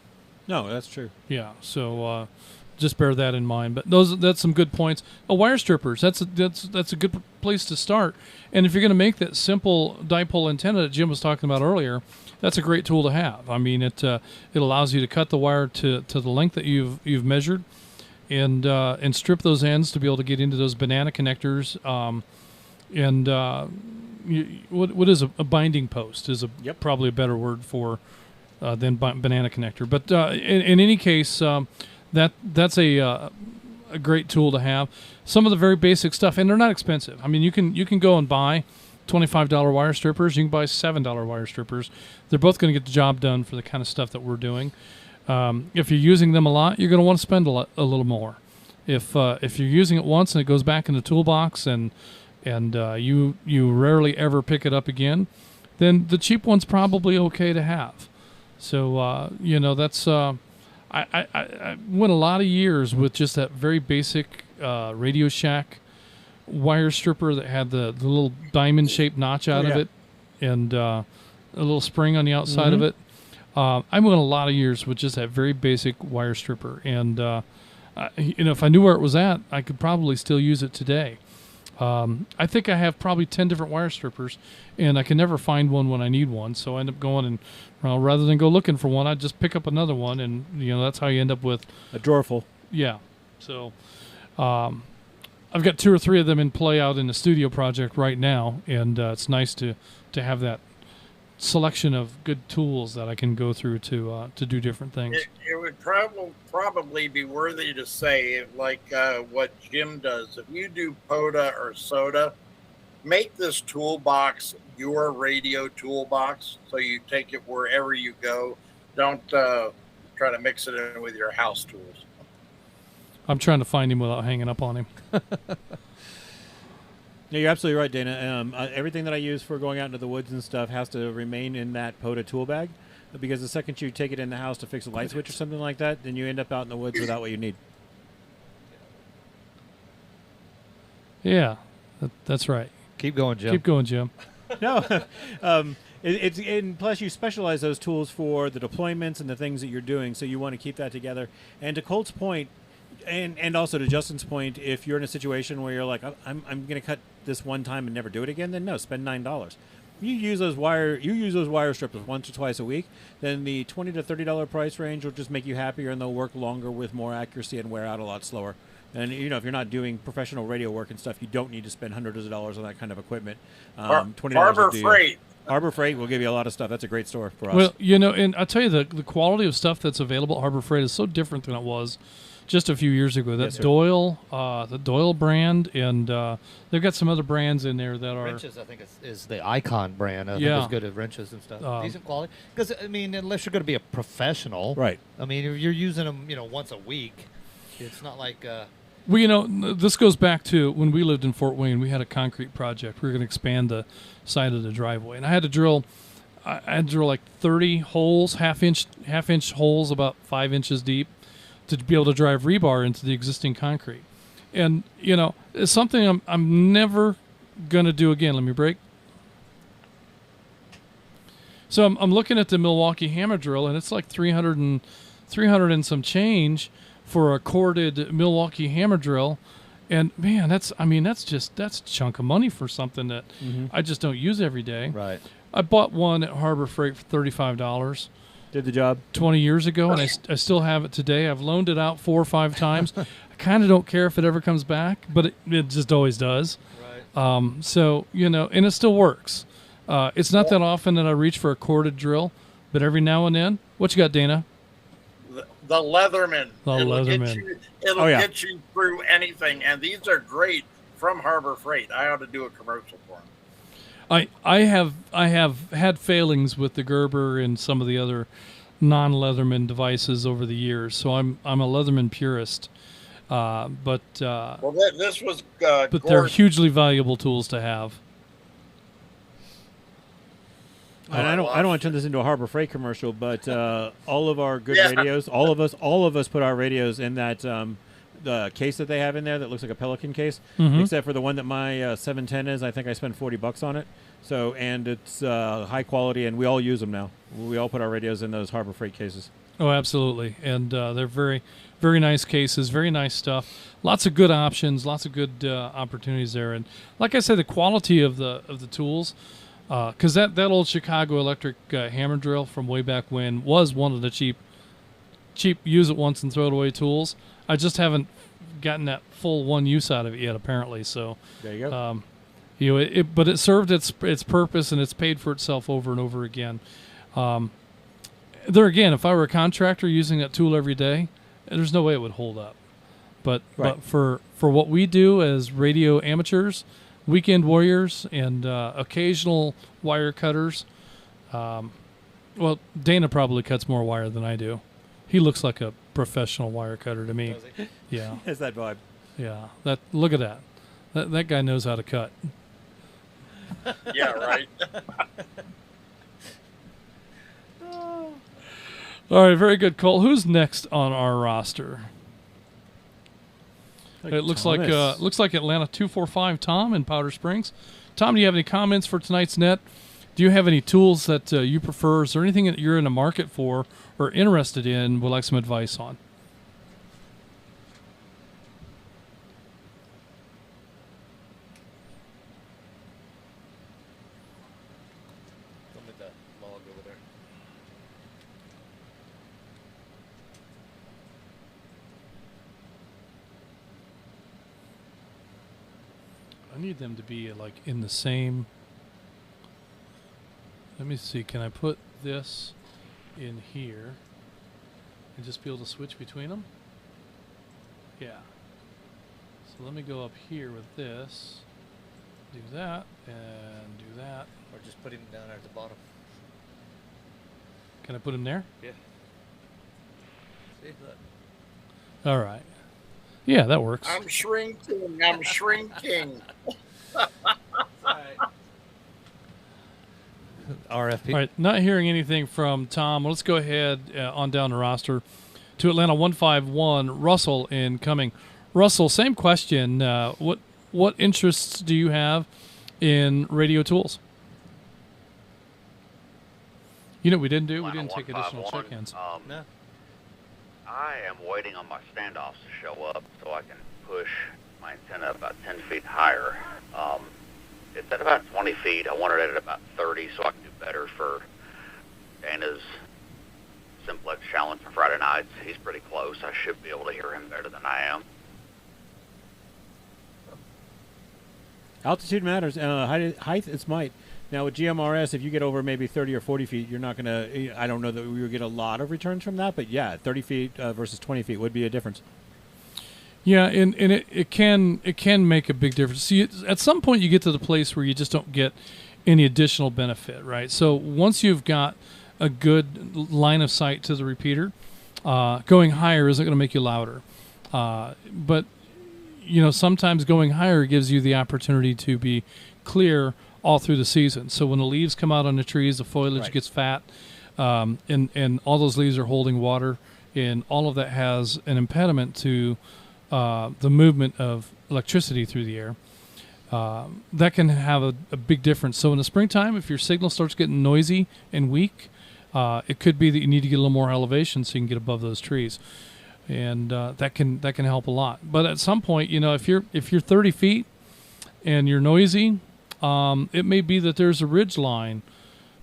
No, that's true. Yeah. So. Just bear that in mind. But that's some good points. Wire strippers, that's a good place to start. And if you're going to make that simple dipole antenna that Jim was talking about earlier, that's a great tool to have. I mean, it allows you to cut the wire to the length that you've measured, and strip those ends to be able to get into those banana connectors. What is a binding post is probably a better word for than banana connector. But in any case. That's a great tool to have. Some of the very basic stuff, and they're not expensive. I mean, you can go and buy $25 wire strippers. You can buy $7 wire strippers. They're both going to get the job done for the kind of stuff that we're doing. If you're using them a lot, you're going to want to spend a little more. If you're using it once and it goes back in the toolbox and you rarely ever pick it up again, then the cheap one's probably okay to have. So that's. I went a lot of years with just that very basic Radio Shack wire stripper that had the little diamond shaped notch out of it, and a little spring on the outside of it. I went a lot of years with just that very basic wire stripper, and if I knew where it was at, I could probably still use it today. I think I have probably 10 different wire strippers, and I can never find one when I need one. So I end up going and, rather than go looking for one, I just pick up another one, and that's how you end up with a drawer full. Yeah. So I've got 2 or 3 of them in play out in the studio project right now, and it's nice to have that selection of good tools that I can go through to do different things. It would probably be worthy to say, like what Jim does. If you do POTA or SOTA, make this toolbox your radio toolbox, so you take it wherever you go. Don't try to mix it in with your house tools. I'm trying to find him without hanging up on him. Yeah, you're absolutely right, Dana. Everything that I use for going out into the woods and stuff has to remain in that POTA tool bag, because the second you take it in the house to fix a light switch or something like that, then you end up out in the woods without what you need. Yeah, that's right. Keep going, Jim. Keep going, Jim. No, and plus you specialize those tools for the deployments and the things that you're doing, so you want to keep that together. And to Colt's point, and also to Justin's point, if you're in a situation where you're like, I'm going to cut this one time and never do it again, then no, spend $9. You use those wire strippers once or twice a week, then the $20 to $30 price range will just make you happier, and they'll work longer with more accuracy and wear out a lot slower. And if you're not doing professional radio work and stuff, you don't need to spend hundreds of dollars on that kind of equipment. $20 Harbor Freight. Harbor Freight will give you a lot of stuff. That's a great store for us. Well, and I'll tell you, the quality of stuff that's available at Harbor Freight is so different than it was just a few years ago. That Doyle, the Doyle brand, and they've got some other brands in there that are... Wrenches, I think, is the Icon brand. I think it's good at wrenches and stuff. Decent quality. Because, unless you're going to be a professional. Right. If you're using them, once a week, it's not like... Well, this goes back to when we lived in Fort Wayne. We had a concrete project. We were going to expand the side of the driveway, and I had to drill like 30 holes, half inch holes, about 5 inches deep, to be able to drive rebar into the existing concrete. And it's something I'm never going to do again. Let me break. So I'm looking at the Milwaukee hammer drill, and it's like 300 and some change for a corded Milwaukee hammer drill. And man, that's a chunk of money for something that I just don't use every day. Right. I bought one at Harbor Freight for $35. Did the job 20 years ago, and I still have it today. I've loaned it out 4 or 5 times. I kind of don't care if it ever comes back, but it just always does. Right. So, and it still works. It's not that often that I reach for a corded drill, but every now and then. What you got, Dana? The Leatherman. It'll get you through anything, and these are great from Harbor Freight. I ought to do a commercial for them. I have had failings with the Gerber and some of the other non-Leatherman devices over the years, so I'm a Leatherman purist. But this was but they're hugely valuable tools to have. And I don't want to turn this into a Harbor Freight commercial, but all of our good radios, all of us put our radios in that the case that they have in there that looks like a Pelican case, except for the one that my 710 is. I think I spent $40 on it. So, and it's high quality, and we all use them now. We all put our radios in those Harbor Freight cases. Oh, absolutely, and they're very, very nice cases, very nice stuff. Lots of good options, lots of good opportunities there, and like I said, the quality of the tools. Because that old Chicago Electric hammer drill from way back when was one of the cheap use it once and throw it away tools. I just haven't gotten that full one use out of it yet, apparently. So there you go. But it served its purpose, and it's paid for itself over and over again. There again, if I were a contractor using that tool every day, there's no way it would hold up. But for what we do as radio amateurs, weekend warriors, and occasional wire cutters. Well, Dana probably cuts more wire than I do. He looks like a professional wire cutter to me. Does he? Yeah. It's that vibe. Yeah. Look at that. That guy knows how to cut. Yeah, right. All right, very good, Cole. Who's next on our roster? It looks like Atlanta 245 Tom in Powder Springs. Tom, do you have any comments for tonight's net? Do you have any tools that you prefer? Is there anything that you're in the market for or interested in? Would like some advice on? I need them to be like in the same. Let me see. Can I put this in here and just be able to switch between them? Yeah. So let me go up here with this. Do that and do that. Or just put him down at the bottom. Can I put him there? Yeah. See, look. All right. Yeah, that works. I'm shrinking. I'm shrinking. RFP. All right, not hearing anything from Tom. Let's go ahead on down the roster to Atlanta 151. Russell incoming. Russell, same question. What interests do you have in radio tools? You know, we didn't take additional check-ins. No. I am waiting on my standoffs to show up so I can push my antenna about 10 feet higher. It's at about 20 feet. I wanted it at about 30 so I can do better for Dana's Simplex Challenge for Friday nights. He's pretty close. I should be able to hear him better than I am. Altitude matters. Height is might. Now with GMRS, if you get over maybe 30 or 40 feet, you're not going to, I don't know that we would get a lot of returns from that, but yeah, 30 feet versus 20 feet would be a difference. Yeah, and it can make a big difference. See, at some point you get to the place where you just don't get any additional benefit, right? So once you've got a good line of sight to the repeater, going higher isn't going to make you louder. But, you know, sometimes going higher gives you the opportunity to be clear all through the season. So when the leaves come out on the trees, the foliage gets fat, and all those leaves are holding water, and all of that has an impediment to the movement of electricity through the air. That can have a big difference. So in the springtime, if your signal starts getting noisy and weak, it could be that you need to get a little more elevation so you can get above those trees, and that can help a lot. But at some point, you know, if you're 30 feet and you're noisy, it may be that there's a ridge line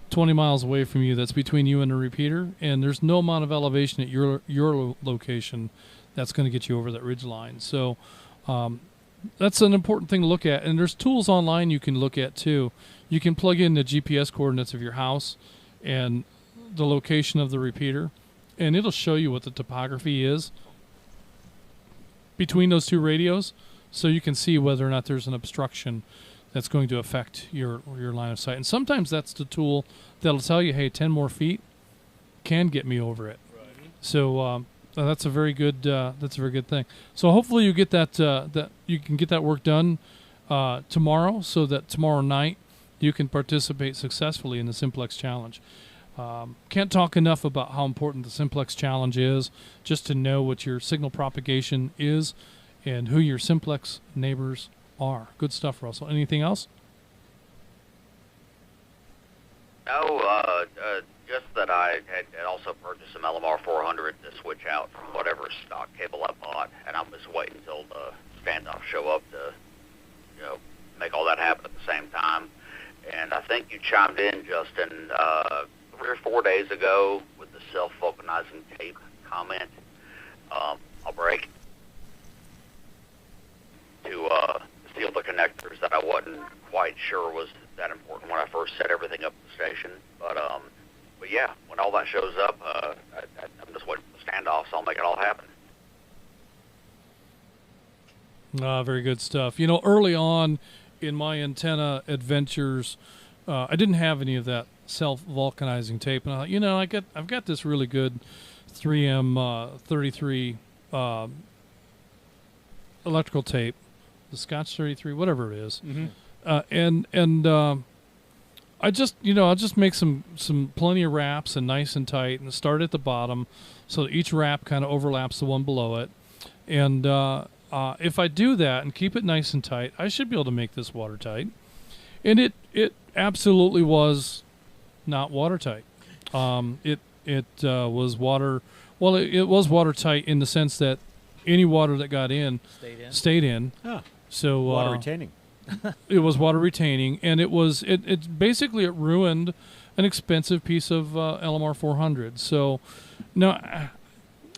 20 miles away from you that's between you and the repeater, and there's no amount of elevation at your location that's going to get you over that ridge line. So that's an important thing to look at. And there's tools online you can look at too. You can plug in the GPS coordinates of your house and the location of the repeater, and it'll show you what the topography is between those two radios, so you can see whether or not there's an obstruction that's going to affect your line of sight. And sometimes that's the tool that'll tell you, hey, 10 more feet can get me over it. Right. So that's a very good thing. So hopefully you get that you can get that work done tomorrow, so that tomorrow night you can participate successfully in the Simplex Challenge. Can't talk enough about how important the Simplex Challenge is, just to know what your signal propagation is and who your Simplex neighbors are. Good stuff, Russell. Anything else? No, just that I had also purchased some LMR 400 to switch out from whatever stock cable I bought, and I'm just waiting until the standoffs show up to, you know, make all that happen at the same time. And I think you chimed in, Justin, 3 or 4 days ago with the self-vulcanizing tape comment. I'll break to seal the connectors that I wasn't quite sure was that important when I first set everything up at the station. But yeah, when all that shows up, I'm just waiting for the standoff, so I'll make it all happen. Very good stuff. You know, early on in my antenna adventures, I didn't have any of that self-vulcanizing tape, and I thought, you know, I've got this really good 3M 33 electrical tape, the Scotch 33, whatever it is. Mm-hmm. I'll just make some plenty of wraps and nice and tight, and start at the bottom so that each wrap kind of overlaps the one below it. And if I do that and keep it nice and tight, I should be able to make this watertight. And it absolutely was not watertight. It was water. Well, it was watertight in the sense that any water that got in stayed in. Oh, So water retaining. it was water retaining, and it basically it ruined an expensive piece of LMR 400. So now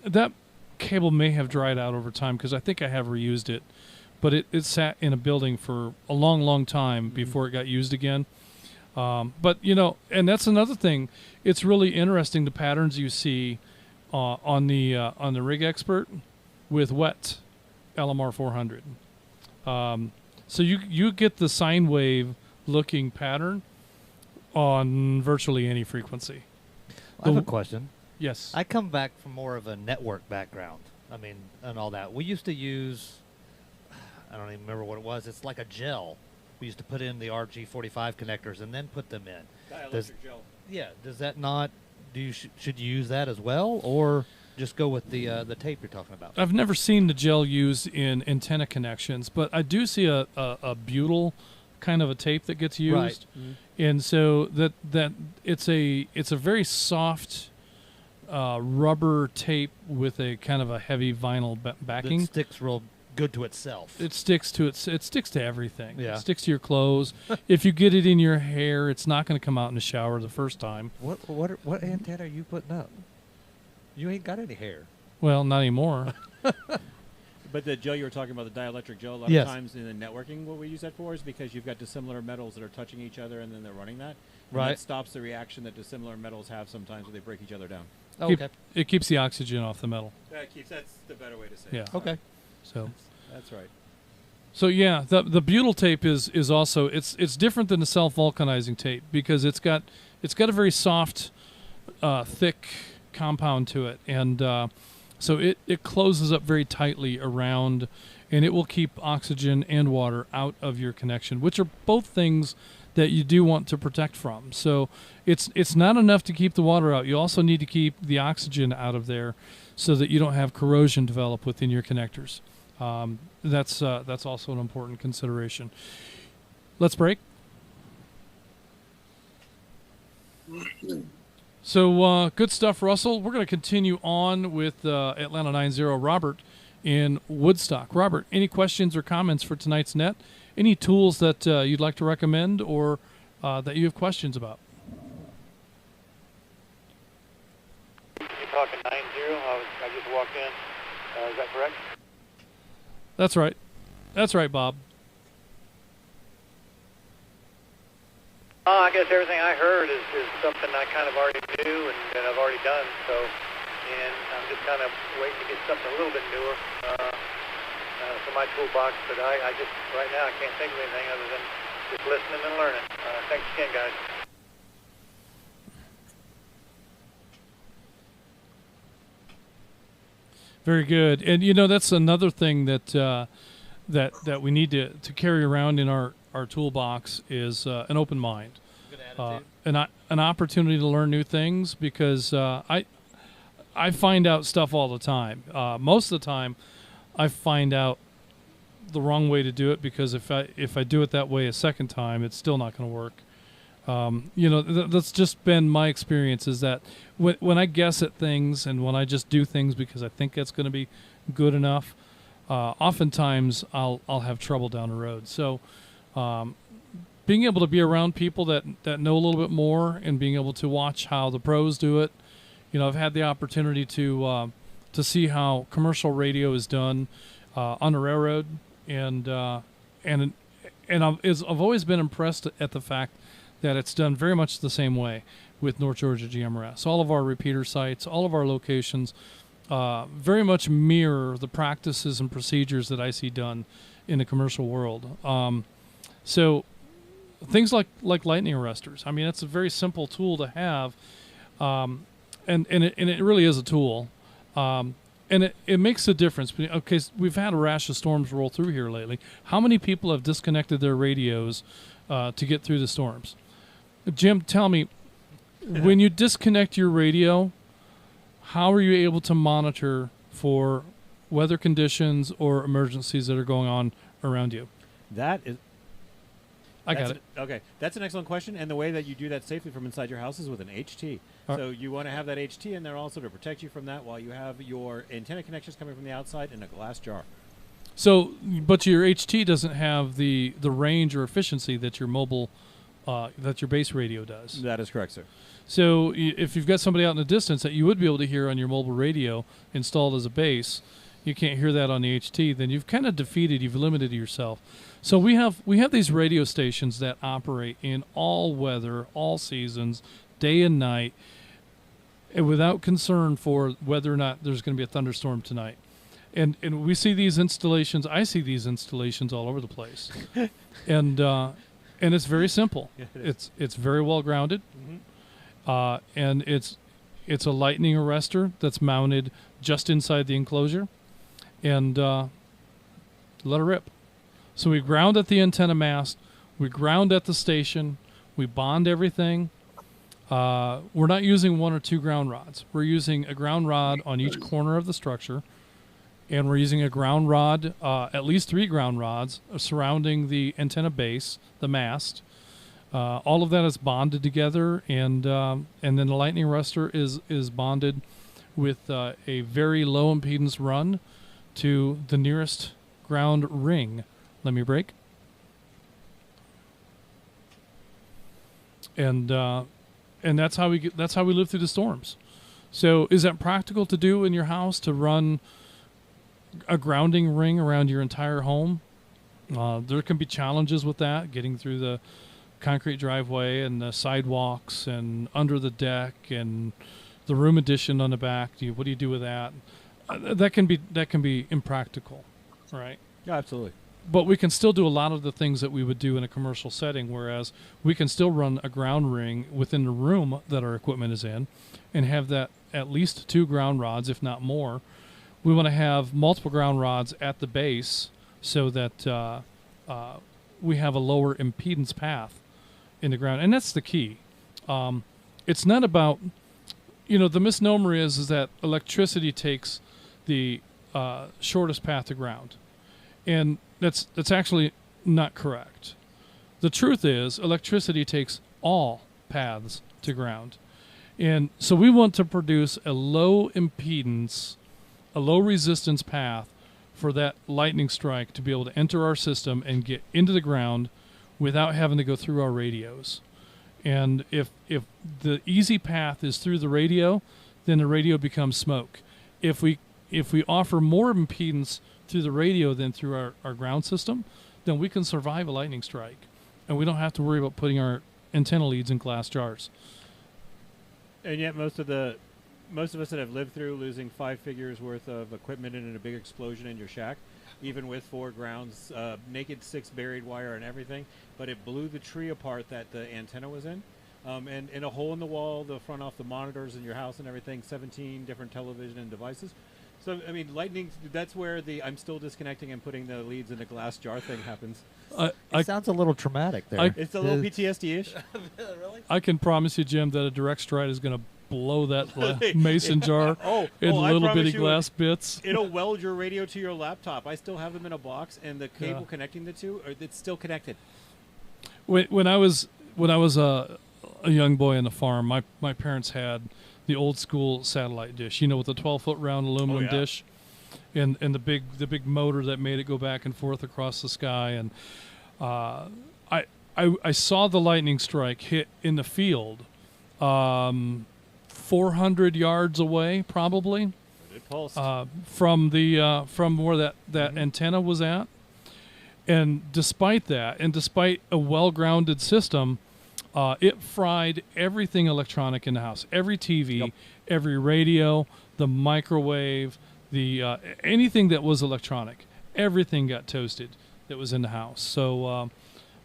that cable may have dried out over time because I think I have reused it, but it sat in a building for a long time before it got used again. But and that's another thing. It's really interesting the patterns you see on the Rig Expert with wet LMR 400. So you get the sine wave looking pattern on virtually any frequency. I have a question. Yes. I come back from more of a network background. I mean, and all that. We used to use, I don't even remember what it was. It's like a gel. We used to put in the RG45 connectors and then put them in. Dielectric gel. Yeah. Does that not? Should you use that as well, or just go with the tape you're talking about? I've never seen the gel used in antenna connections, but I do see a butyl kind of a tape that gets used, Right. and so that it's a very soft rubber tape with a kind of a heavy vinyl backing. That sticks real good to itself. It sticks to it sticks to everything. Yeah. It sticks to your clothes. If you get it in your hair, it's not going to come out in the shower the first time. What antenna are you putting up? You ain't got any hair. Well, not anymore. But the gel you were talking about, the dielectric gel, a lot Yes. of times in the networking, what we use that for is because you've got dissimilar metals that are touching each other, and then they're running that. And Right. that stops the reaction that dissimilar metals have sometimes when they break each other down. Oh, Keep- okay. It keeps the oxygen off the metal. That's the better way to say Yeah. it. Okay. So. That's right. So yeah, the butyl tape is also it's different than the self vulcanizing tape because it's got a very soft, thick compound to it, and so it closes up very tightly around, and it will keep oxygen and water out of your connection, which are both things that you do want to protect from. So it's not enough to keep the water out. You also need to keep the oxygen out of there, so that you don't have corrosion develop within your connectors. That's also an important consideration. Let's break. So good stuff, Russell. We're going to continue on with Atlanta 90 Robert in Woodstock. Robert, any questions or comments for tonight's net? Any tools that you'd like to recommend or that you have questions about? You're talking 90. I just walked in. Is that correct? That's right. That's right, Bob. I guess everything I heard is something I kind of already knew and I've already done. So, and I'm just kind of waiting to get something a little bit newer for my toolbox. But I just right now I can't think of anything other than just listening and learning. Thanks again, guys. Very good. And that's another thing that that we need to carry around in our toolbox is an open mind, Good attitude. an opportunity to learn new things, because I find out stuff all the time. Most of the time, I find out the wrong way to do it, because if I do it that way a second time, it's still not going to work. That's just been my experience, is that when I guess at things and when I just do things because I think it's going to be good enough, oftentimes I'll have trouble down the road. So being able to be around people that know a little bit more and being able to watch how the pros do it, I've had the opportunity to see how commercial radio is done on the railroad, and I've always been impressed at the fact that it's done very much the same way with North Georgia GMRS. All of our repeater sites, all of our locations, very much mirror the practices and procedures that I see done in the commercial world. So things like lightning arresters. I mean, it's a very simple tool to have, and it really is a tool, and it makes a difference. Okay, we've had a rash of storms roll through here lately. How many people have disconnected their radios to get through the storms? Jim, tell me, when you disconnect your radio, how are you able to monitor for weather conditions or emergencies that are going on around you. That is. I got it. Okay, that's an excellent question, and the way that you do that safely from inside your house is with an HT. So you want to have that HT in there also to protect you from that while you have your antenna connections coming from the outside in a glass jar. So, but your HT doesn't have the range or efficiency that your mobile, that your base radio does. That is correct, sir. So if you've got somebody out in the distance that you would be able to hear on your mobile radio installed as a base, you can't hear that on the HT, then you've kind of you've limited yourself. So we have these radio stations that operate in all weather, all seasons, day and night, and without concern for whether or not there's going to be a thunderstorm tonight. And we see these installations. I see these installations all over the place, and it's very simple. Yeah, It's very well grounded, and it's a lightning arrestor that's mounted just inside the enclosure, and let it rip. So we ground at the antenna mast, we ground at the station, we bond everything. We're not using 1 or 2 ground rods. We're using a ground rod on each corner of the structure, and we're using a ground rod, at least 3 ground rods surrounding the antenna base, the mast. All of that is bonded together, and then the lightning arrestor is bonded with a very low impedance run to the nearest ground ring. Let me break. And that's how we live through the storms. So is that practical to do in your house, to run a grounding ring around your entire home? There can be challenges with that, getting through the concrete driveway and the sidewalks and under the deck and the room addition on the back. What do you do with that? That can be impractical, right? Yeah, absolutely. But we can still do a lot of the things that we would do in a commercial setting, whereas we can still run a ground ring within the room that our equipment is in and have that at least 2 ground rods, if not more. We want to have multiple ground rods at the base so that we have a lower impedance path in the ground. And that's the key. It's not about, the misnomer is that electricity takes the shortest path to ground. And that's actually not correct. The truth is electricity takes all paths to ground. And so we want to produce a low impedance, a low resistance path for that lightning strike to be able to enter our system and get into the ground without having to go through our radios. And if the easy path is through the radio, then the radio becomes smoke. If we offer more impedance through the radio than through our ground system, then we can survive a lightning strike. And we don't have to worry about putting our antenna leads in glass jars. And yet most of us that have lived through losing 5 figures worth of equipment in a big explosion in your shack, even with 4 grounds, naked 6 buried wire and everything, but it blew the tree apart that the antenna was in. And in a hole in the wall, the front off the monitors in your house and everything, 17 different television and devices. So, I mean, lightning, that's where the I'm still disconnecting and putting the leads in a glass jar thing happens. It sounds a little traumatic there. It's a little PTSD-ish. Really? I can promise you, Jim, that a direct strike is going to blow that mason jar in little bitty glass bits. It'll weld your radio to your laptop. I still have them in a box, and the cable connecting the two, it's still connected. When I was a young boy on the farm, my parents had the old school satellite dish, with the 12-foot round aluminum dish, and the big motor that made it go back and forth across the sky. And I saw the lightning strike hit in the field, 400 yards away, probably, It pulsed. from where that antenna was at. And despite that, and despite a well-grounded system, it fried everything electronic in the house. Every TV, every radio, the microwave, the anything that was electronic. Everything got toasted that was in the house. So,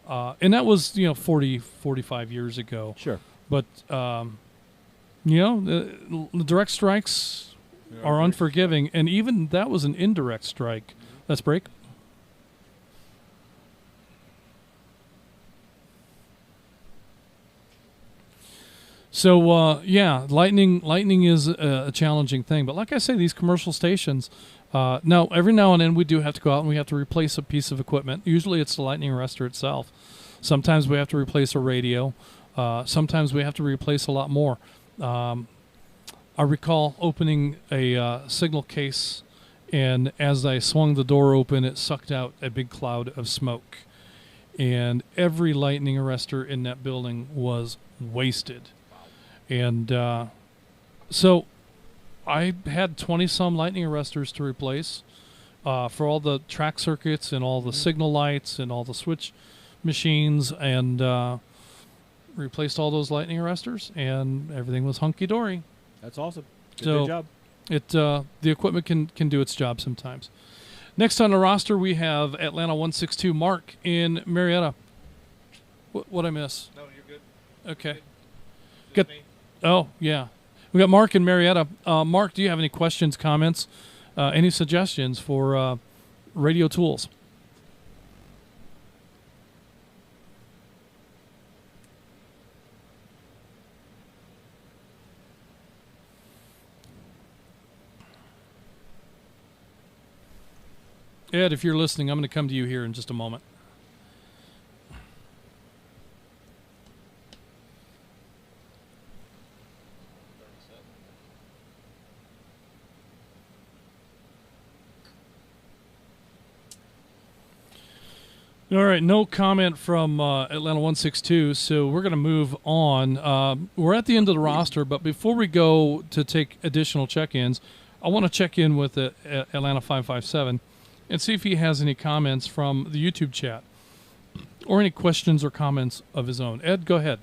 and that was 40, 45 years ago. Sure. But the direct strikes are unforgiving, and even that was an indirect strike. Let's break. So lightning is a challenging thing. But like I say, these commercial stations, Now, every now and then we do have to go out and we have to replace a piece of equipment. Usually it's the lightning arrestor itself. Sometimes we have to replace a radio. Sometimes we have to replace a lot more. I recall opening a signal case, and as I swung the door open, it sucked out a big cloud of smoke. And every lightning arrestor in that building was wasted. And so I had 20-some lightning arrestors to replace for all the track circuits and all the signal lights and all the switch machines, and replaced all those lightning arrestors, and everything was hunky-dory. That's awesome. So, Good job. The equipment can do its job sometimes. Next on the roster, we have Atlanta 162 Mark in Marietta. What I miss? No, you're good. Okay. Good. Oh, yeah. We got Mark in Marietta. Mark, do you have any questions, comments, any suggestions for radio tools? Ed, if you're listening, I'm going to come to you here in just a moment. All right, no comment from Atlanta 162, so we're going to move on. We're at the end of the roster, but before we go to take additional check-ins, I want to check in with Atlanta 557 and see if he has any comments from the YouTube chat or any questions or comments of his own. Ed, go ahead.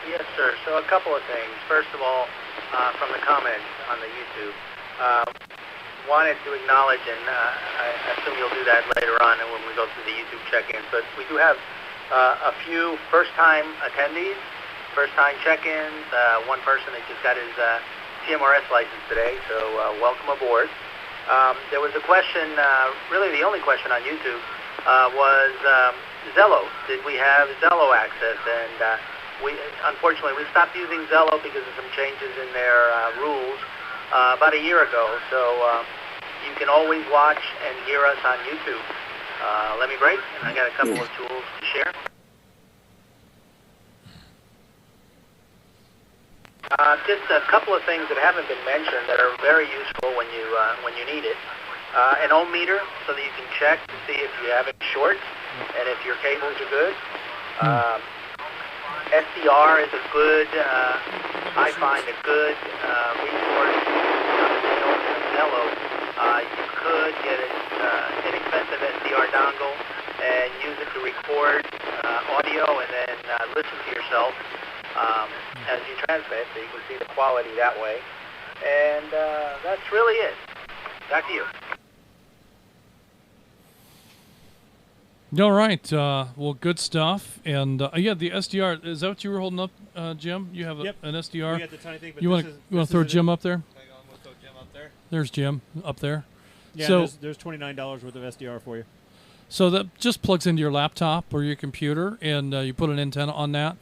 Yes, sir. So a couple of things. First of all, from the comments on the YouTube, wanted to acknowledge, and I assume you'll do that later on when we go through the YouTube check-ins, but we do have a few first-time attendees, first-time check-ins, one person that just got his GMRS license today, so welcome aboard. There was a question, really the only question on YouTube, was Zello. Did we have Zello access? And unfortunately, we stopped using Zello because of some changes in their rules about a year ago. So you can always watch and hear us on YouTube. Let me break, and I got a couple of tools to share. Just a couple of things that haven't been mentioned that are very useful when you need it. An ohm meter, so that you can check to see if you have any shorts and if your cables are good. SDR is a good, I find a good resource. Zello, you could get an inexpensive SDR dongle and use it to record audio and then listen to yourself as you transmit, so you can see the quality that way. And that's really it. Back to you. All right. Well, good stuff. And yeah, the SDR, is that what you were holding up, Jim? You have an SDR? We got the tiny thing, but you want to throw Jim up there? Hang on, we'll throw Jim up there. There's Jim up there. Yeah, so, there's $29 worth of SDR for you. So that just plugs into your laptop or your computer, and you put an antenna on that.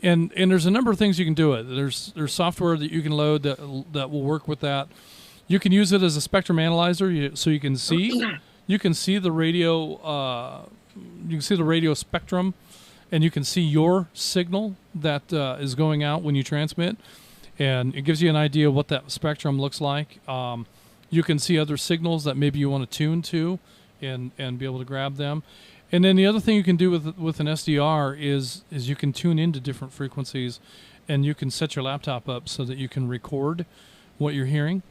And there's a number of things you can do with it. There's software that you can load that will work with that. You can use it as a spectrum analyzer, so you can see the radio. You can see the radio spectrum, and you can see your signal that is going out when you transmit, and it gives you an idea of what that spectrum looks like. You can see other signals that maybe you want to tune to, and be able to grab them. And then the other thing you can do with an SDR is you can tune into different frequencies, and you can set your laptop up so that you can record what you're hearing,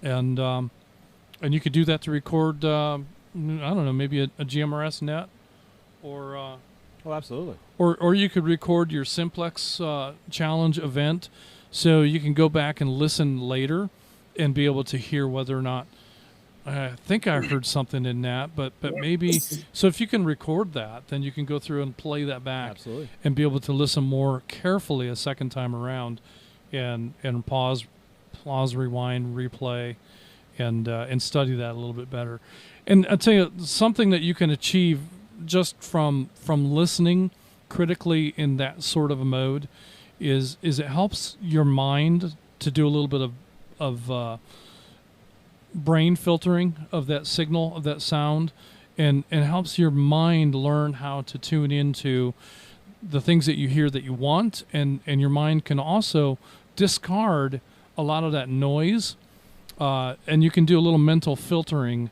and you could do that to record I don't know, maybe a GMRS net, or Oh, absolutely. or you could record your Simplex challenge event, so you can go back and listen later and be able to hear whether or not. I think I heard something in that, but maybe. So if you can record that, then you can go through and play that back. Absolutely. And be able to listen more carefully a second time around, and pause, rewind, replay, and study that a little bit better. And I'll tell you something that you can achieve just from listening critically in that sort of a mode is it helps your mind to do a little bit of brain filtering of that signal, of that sound, and helps your mind learn how to tune into the things that you hear that you want, and your mind can also discard a lot of that noise, and you can do a little mental filtering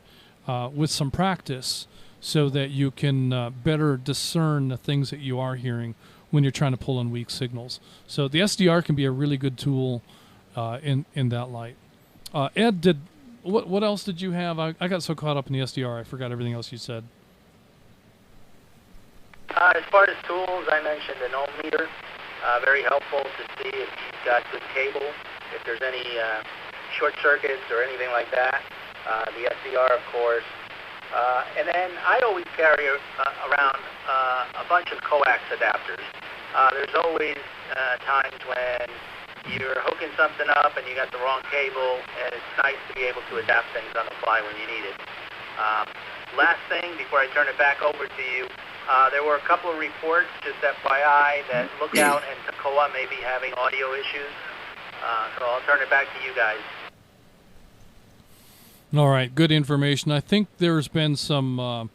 with some practice so that you can better discern the things that you are hearing when you're trying to pull in weak signals. So the SDR can be a really good tool in that light. Ed, what else did you have? I got so caught up in the SDR, I forgot everything else you said. As far as tools, I mentioned an ohm meter. Very helpful to see if you've got good cable, if there's any short circuits or anything like that. The SDR, of course. And then I always carry around a bunch of coax adapters. There's always times when you're hooking something up and you got the wrong cable, and it's nice to be able to adapt things on the fly when you need it. Last thing, before I turn it back over to you, there were a couple of reports, just FYI, that Lookout and Toccoa may be having audio issues. So I'll turn it back to you guys. All right, good information. I think there's been some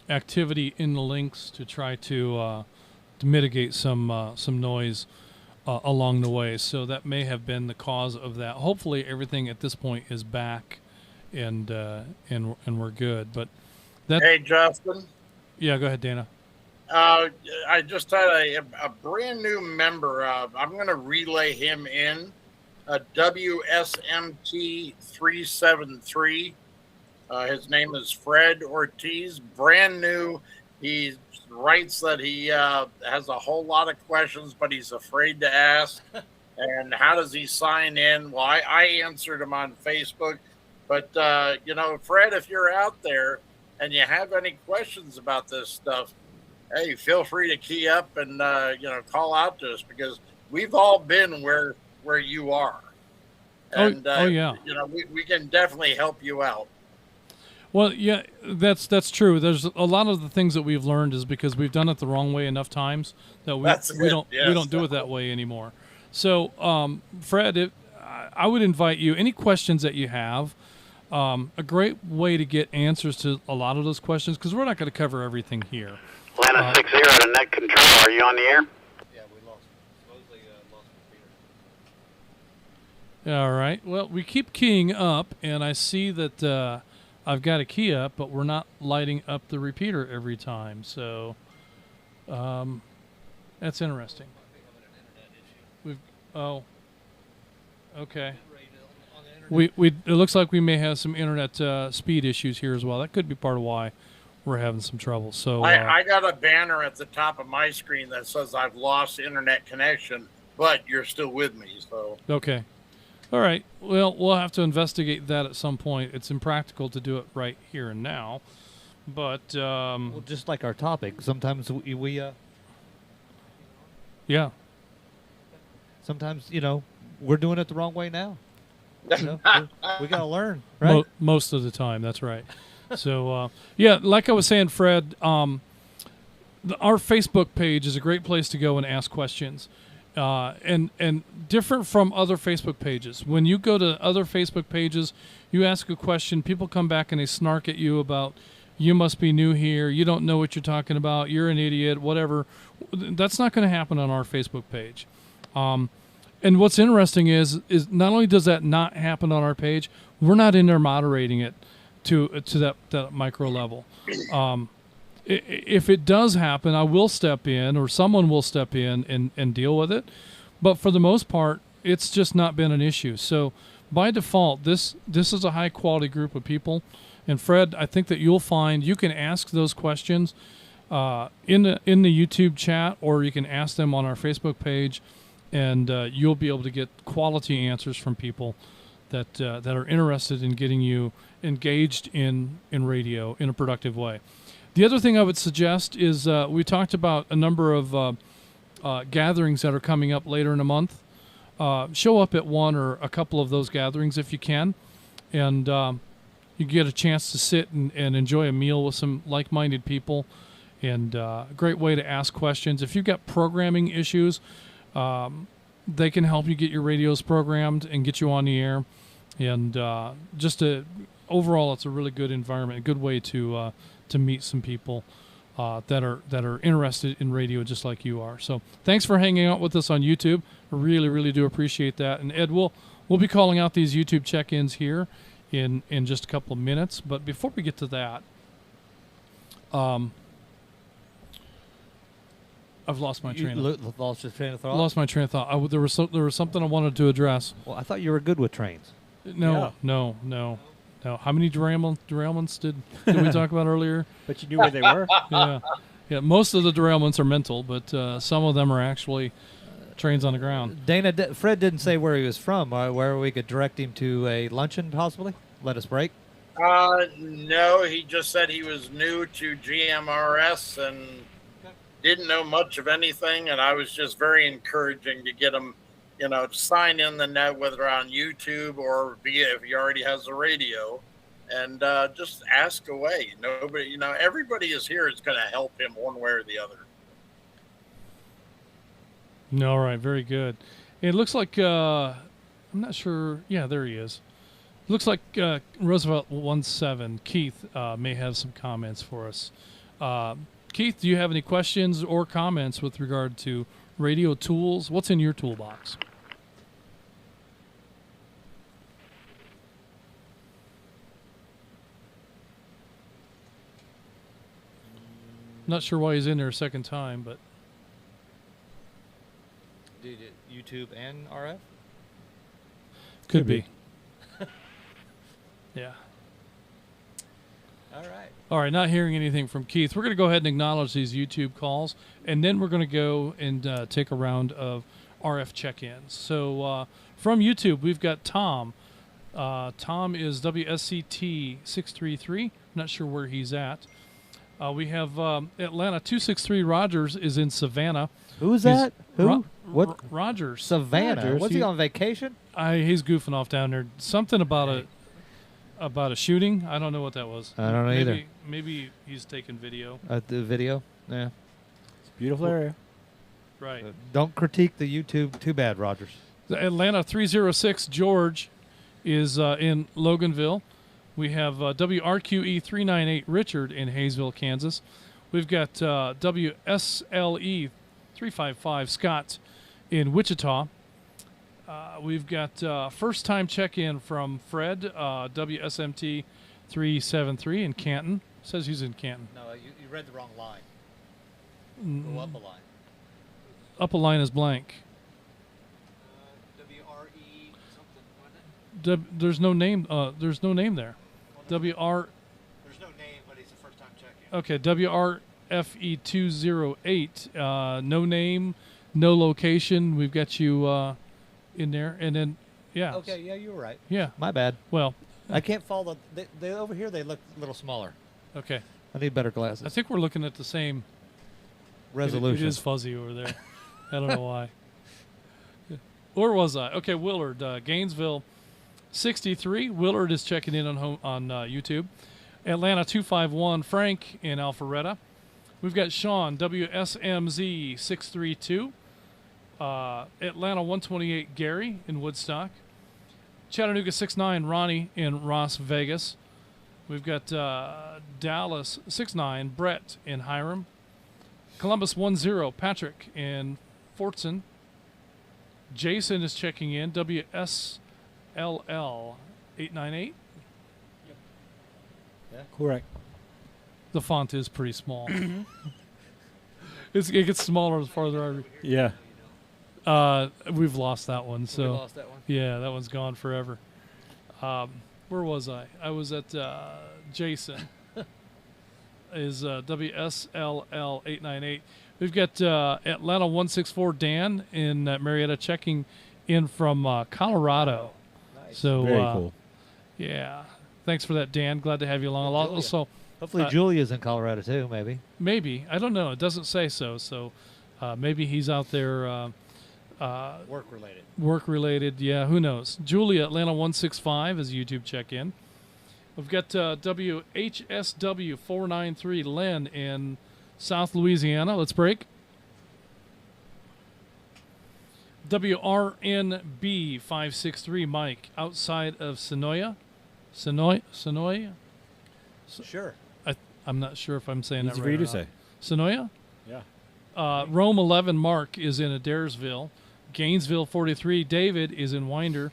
activity in the links to try to mitigate some noise along the way. So that may have been the cause of that. Hopefully, everything at this point is back, and we're good. But that. Hey, Justin. Yeah, go ahead, Dana. I just had a brand new member. I'm going to relay him in. WSMT373. His name is Fred Ortiz. Brand new. He writes that he has a whole lot of questions, but he's afraid to ask. And how does he sign in? Well, I answered him on Facebook. But, Fred, if you're out there and you have any questions about this stuff, hey, feel free to key up and, call out to us, because we've all been where you are. And, yeah. We can definitely help you out. Well, yeah, that's true. There's a lot of the things that we've learned is because we've done it the wrong way enough times that we don't do it that way anymore. So, Fred, I would invite you, any questions that you have, a great way to get answers to a lot of those questions, because we're not going to cover everything here. Atlanta 60 to net control. Are you on the air? Yeah, we supposedly lost the repeater. All right. Well, we keep keying up, and I see that I've got a key up, but we're not lighting up the repeater every time. So that's interesting. Okay. It looks like we may have some internet speed issues here as well. That could be part of why we're having some trouble. So I got a banner at the top of my screen that says I've lost internet connection, but you're still with me. So okay. All right. Well, we'll have to investigate that at some point. It's impractical to do it right here and now, but well, just like our topic, sometimes we yeah. Sometimes we're doing it the wrong way now. We got to learn, right? Most of the time, that's right. So yeah, like I was saying, Fred, our Facebook page is a great place to go and ask questions. And different from other Facebook pages. When you go to other Facebook pages, you ask a question, people come back and they snark at you about, you must be new here, you don't know what you're talking about, you're an idiot, whatever. That's not going to happen on our Facebook page. And what's interesting is not only does that not happen on our page, we're not in there moderating it to that micro level. If it does happen, I will step in, or someone will step in and deal with it. But for the most part, it's just not been an issue. So by default, this is a high quality group of people. And Fred, I think that you'll find you can ask those questions in the YouTube chat, or you can ask them on our Facebook page, and you'll be able to get quality answers from people that are interested in getting you engaged in radio in a productive way. The other thing I would suggest is we talked about a number of gatherings that are coming up later in the month. Show up at one or a couple of those gatherings if you can, and you get a chance to sit and enjoy a meal with some like-minded people, and a great way to ask questions. If you've got programming issues, they can help you get your radios programmed and get you on the air. and overall, it's a really good environment, a good way to meet some people that are interested in radio just like you are. So thanks for hanging out with us on YouTube. I really, really do appreciate that. And Ed, we'll be calling out these YouTube check-ins here in just a couple of minutes. But before we get to that, I've lost my train. Lost your train of thought. Lost my train of thought. There was something I wanted to address. Well, I thought you were good with trains. No. How many derailments did we talk about earlier? But you knew where they were. Yeah. Most of the derailments are mental, but some of them are actually trains on the ground. Dana, Fred didn't say where he was from. Where we could direct him to a luncheon, possibly. Let us break. No, he just said he was new to GMRS and didn't know much of anything, and I was just very encouraging to get him, to sign in the net, whether on YouTube or via if he already has a radio, and just ask away. Nobody, everybody is here is going to help him one way or the other. All right, very good. It looks like I'm not sure. Yeah, there he is. Looks like Roosevelt 17 Keith may have some comments for us. Keith, do you have any questions or comments with regard to radio tools? What's in your toolbox? Not sure why he's in there a second time, but Did YouTube and RF? could be. Yeah. All right, not hearing anything from Keith. We're going to go ahead and acknowledge these YouTube calls, and then we're going to go and take a round of RF check-ins. So from YouTube, we've got Tom. Tom is WSCT633. I'm not sure where he's at. We have Atlanta 263 Rogers is in Savannah. Who's that? Who? What? Rogers. Savannah. Rogers. Was he on vacation? He's goofing off down there. Something about a shooting. I don't know what that was. I don't know either. Maybe he's taking video. The video? Yeah. It's a beautiful area. Right. Don't critique the YouTube too bad, Rogers. The Atlanta 306 George is in Loganville. We have WRQE 398 Richard in Hayesville, Kansas. We've got WSLE 355 Scott in Wichita. We've got first-time check-in from Fred, WSMT 373 in Canton. Says he's in Canton. No, you read the wrong line. Go up a line. Up a line is blank. WRE something, wasn't it? There's no name. There's no name there. WR. There's no name, but it's a first-time check-in. Okay, WRFE 208. No name, no location. We've got you in there, and then yeah. Okay, yeah, you were right. Yeah. My bad. Well, I can't follow. They over here. They look a little smaller. okay. I need better glasses. I think we're looking at the same Resolution. It is fuzzy over there. I don't know why. Or was I? Okay, Willard, Gainesville 63. Willard is checking in on YouTube. Atlanta 251, Frank in Alpharetta. We've got Sean, WSMZ 632. Atlanta 128, Gary in Woodstock. Chattanooga 69, Ronnie in Las Vegas. We've got Dallas 69, Brett in Hiram. Columbus 10, Patrick in Fortson. Jason is checking in, WSLL 898. Yeah. Correct. The font is pretty small. It gets smaller the farther I Yeah. we've lost that one. So We lost that one. yeah, that one's gone forever. Where was I? I was at Jason. Is WSLL 898. We've got Atlanta 164 Dan in Marietta checking in from Colorado. Nice. So Very cool. yeah, thanks for that, Dan. Glad to have you along. Julia. Also, Hopefully Julia's in Colorado too. Maybe I don't know. It doesn't say so. So maybe he's out there. work related. Work related, yeah, who knows. Julia, Atlanta 165 is YouTube check-in. We've got WHSW 493 Len in South Louisiana. Let's break. WRNB 563 Mike outside of Sonoya. Sonoya? Sure. I'm not sure if I'm saying Easy that for right. you to or not. say. Sonoya? Yeah. Rome 11 Mark is in Adairsville. Gainesville 43 David is in Winder.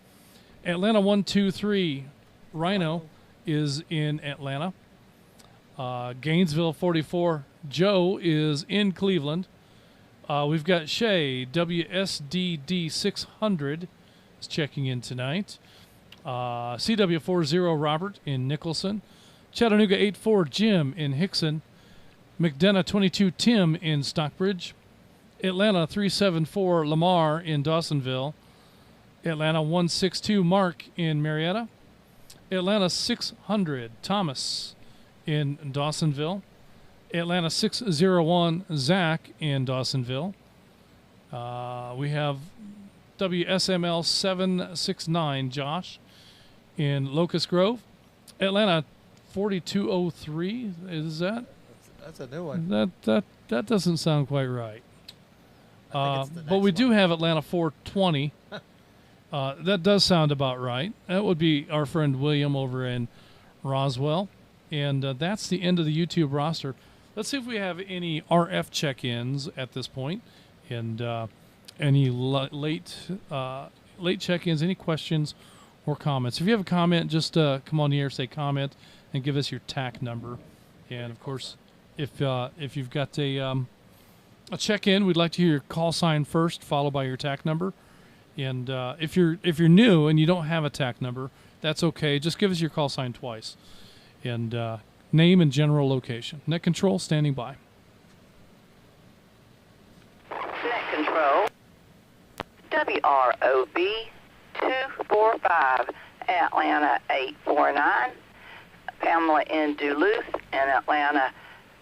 Atlanta 123 Rhino is in Atlanta. Gainesville 44 Joe is in Cleveland. We've got Shay WSDD 600 is checking in tonight. CW40 Robert in Nicholson. Chattanooga 84 Jim in Hickson. McDonough 22 Tim in Stockbridge. Atlanta 374 Lamar in Dawsonville. Atlanta 162 Mark in Marietta. Atlanta 600 Thomas in Dawsonville. Atlanta 601 Zach in Dawsonville. We have WSML 769 Josh in Locust Grove. Atlanta 4203 is that? That's a new one. That doesn't sound quite right. I think it's the But we next do one. have Atlanta 420. That does sound about right. That would be our friend William over in Roswell. And that's the end of the YouTube roster. Let's see if we have any RF check-ins at this point, and any late check-ins, any questions or comments. If you have a comment, just come on the air, say comment, and give us your TAC number. And of course, if you've got a check-in, we'd like to hear your call sign first, followed by your TAC number. And if you're new and you don't have a TAC number, that's okay. Just give us your call sign twice. And name and general location. Net control standing by. Net control. WROB 245 Atlanta 849. Pamela in Duluth and Atlanta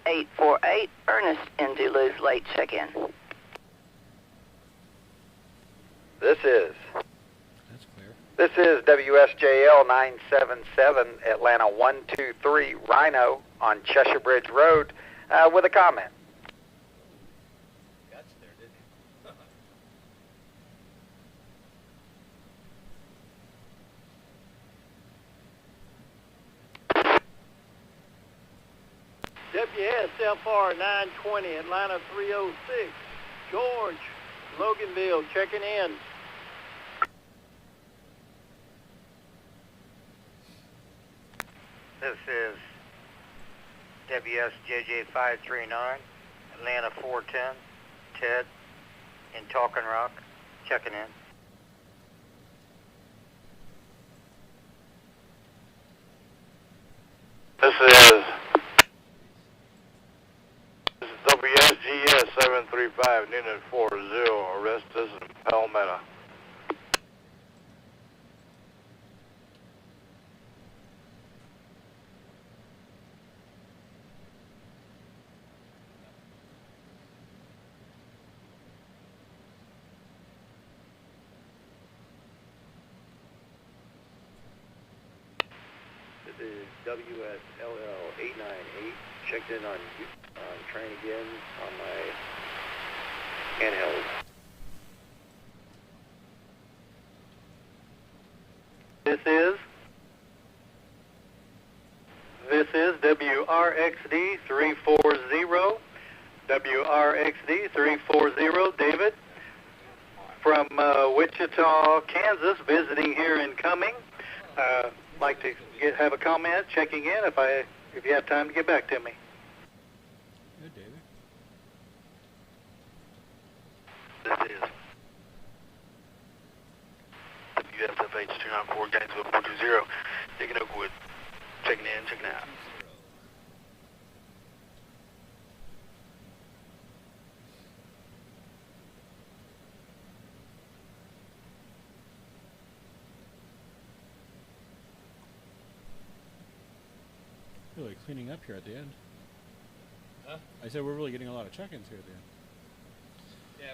848. Ernest in Duluth, late check-in. This is That's clear. This is WSJL 977 Atlanta 123 Rhino on Cheshire Bridge Road with a comment. Got you there, didn't WSFR 920 Atlanta 306. George, Loganville, checking in. This is WSJJ 539, Atlanta 410, Ted in Talking Rock, checking in. This is WSGS 735, Unit 40, arrest us in Palmetto. This is WSLL 898, checked in on trying again on my handheld. This is WRXD 340, WRXD 340, David from Wichita, Kansas, visiting here in Cumming. Like to have a comment, checking in if you have time to get back to me. Good, David. This is WSFH 294, Gainesville 420, taking Oakwood, checking in, checking out. Really cleaning up here at the end. Huh? I said we're really getting a lot of check-ins here at the end. Yeah,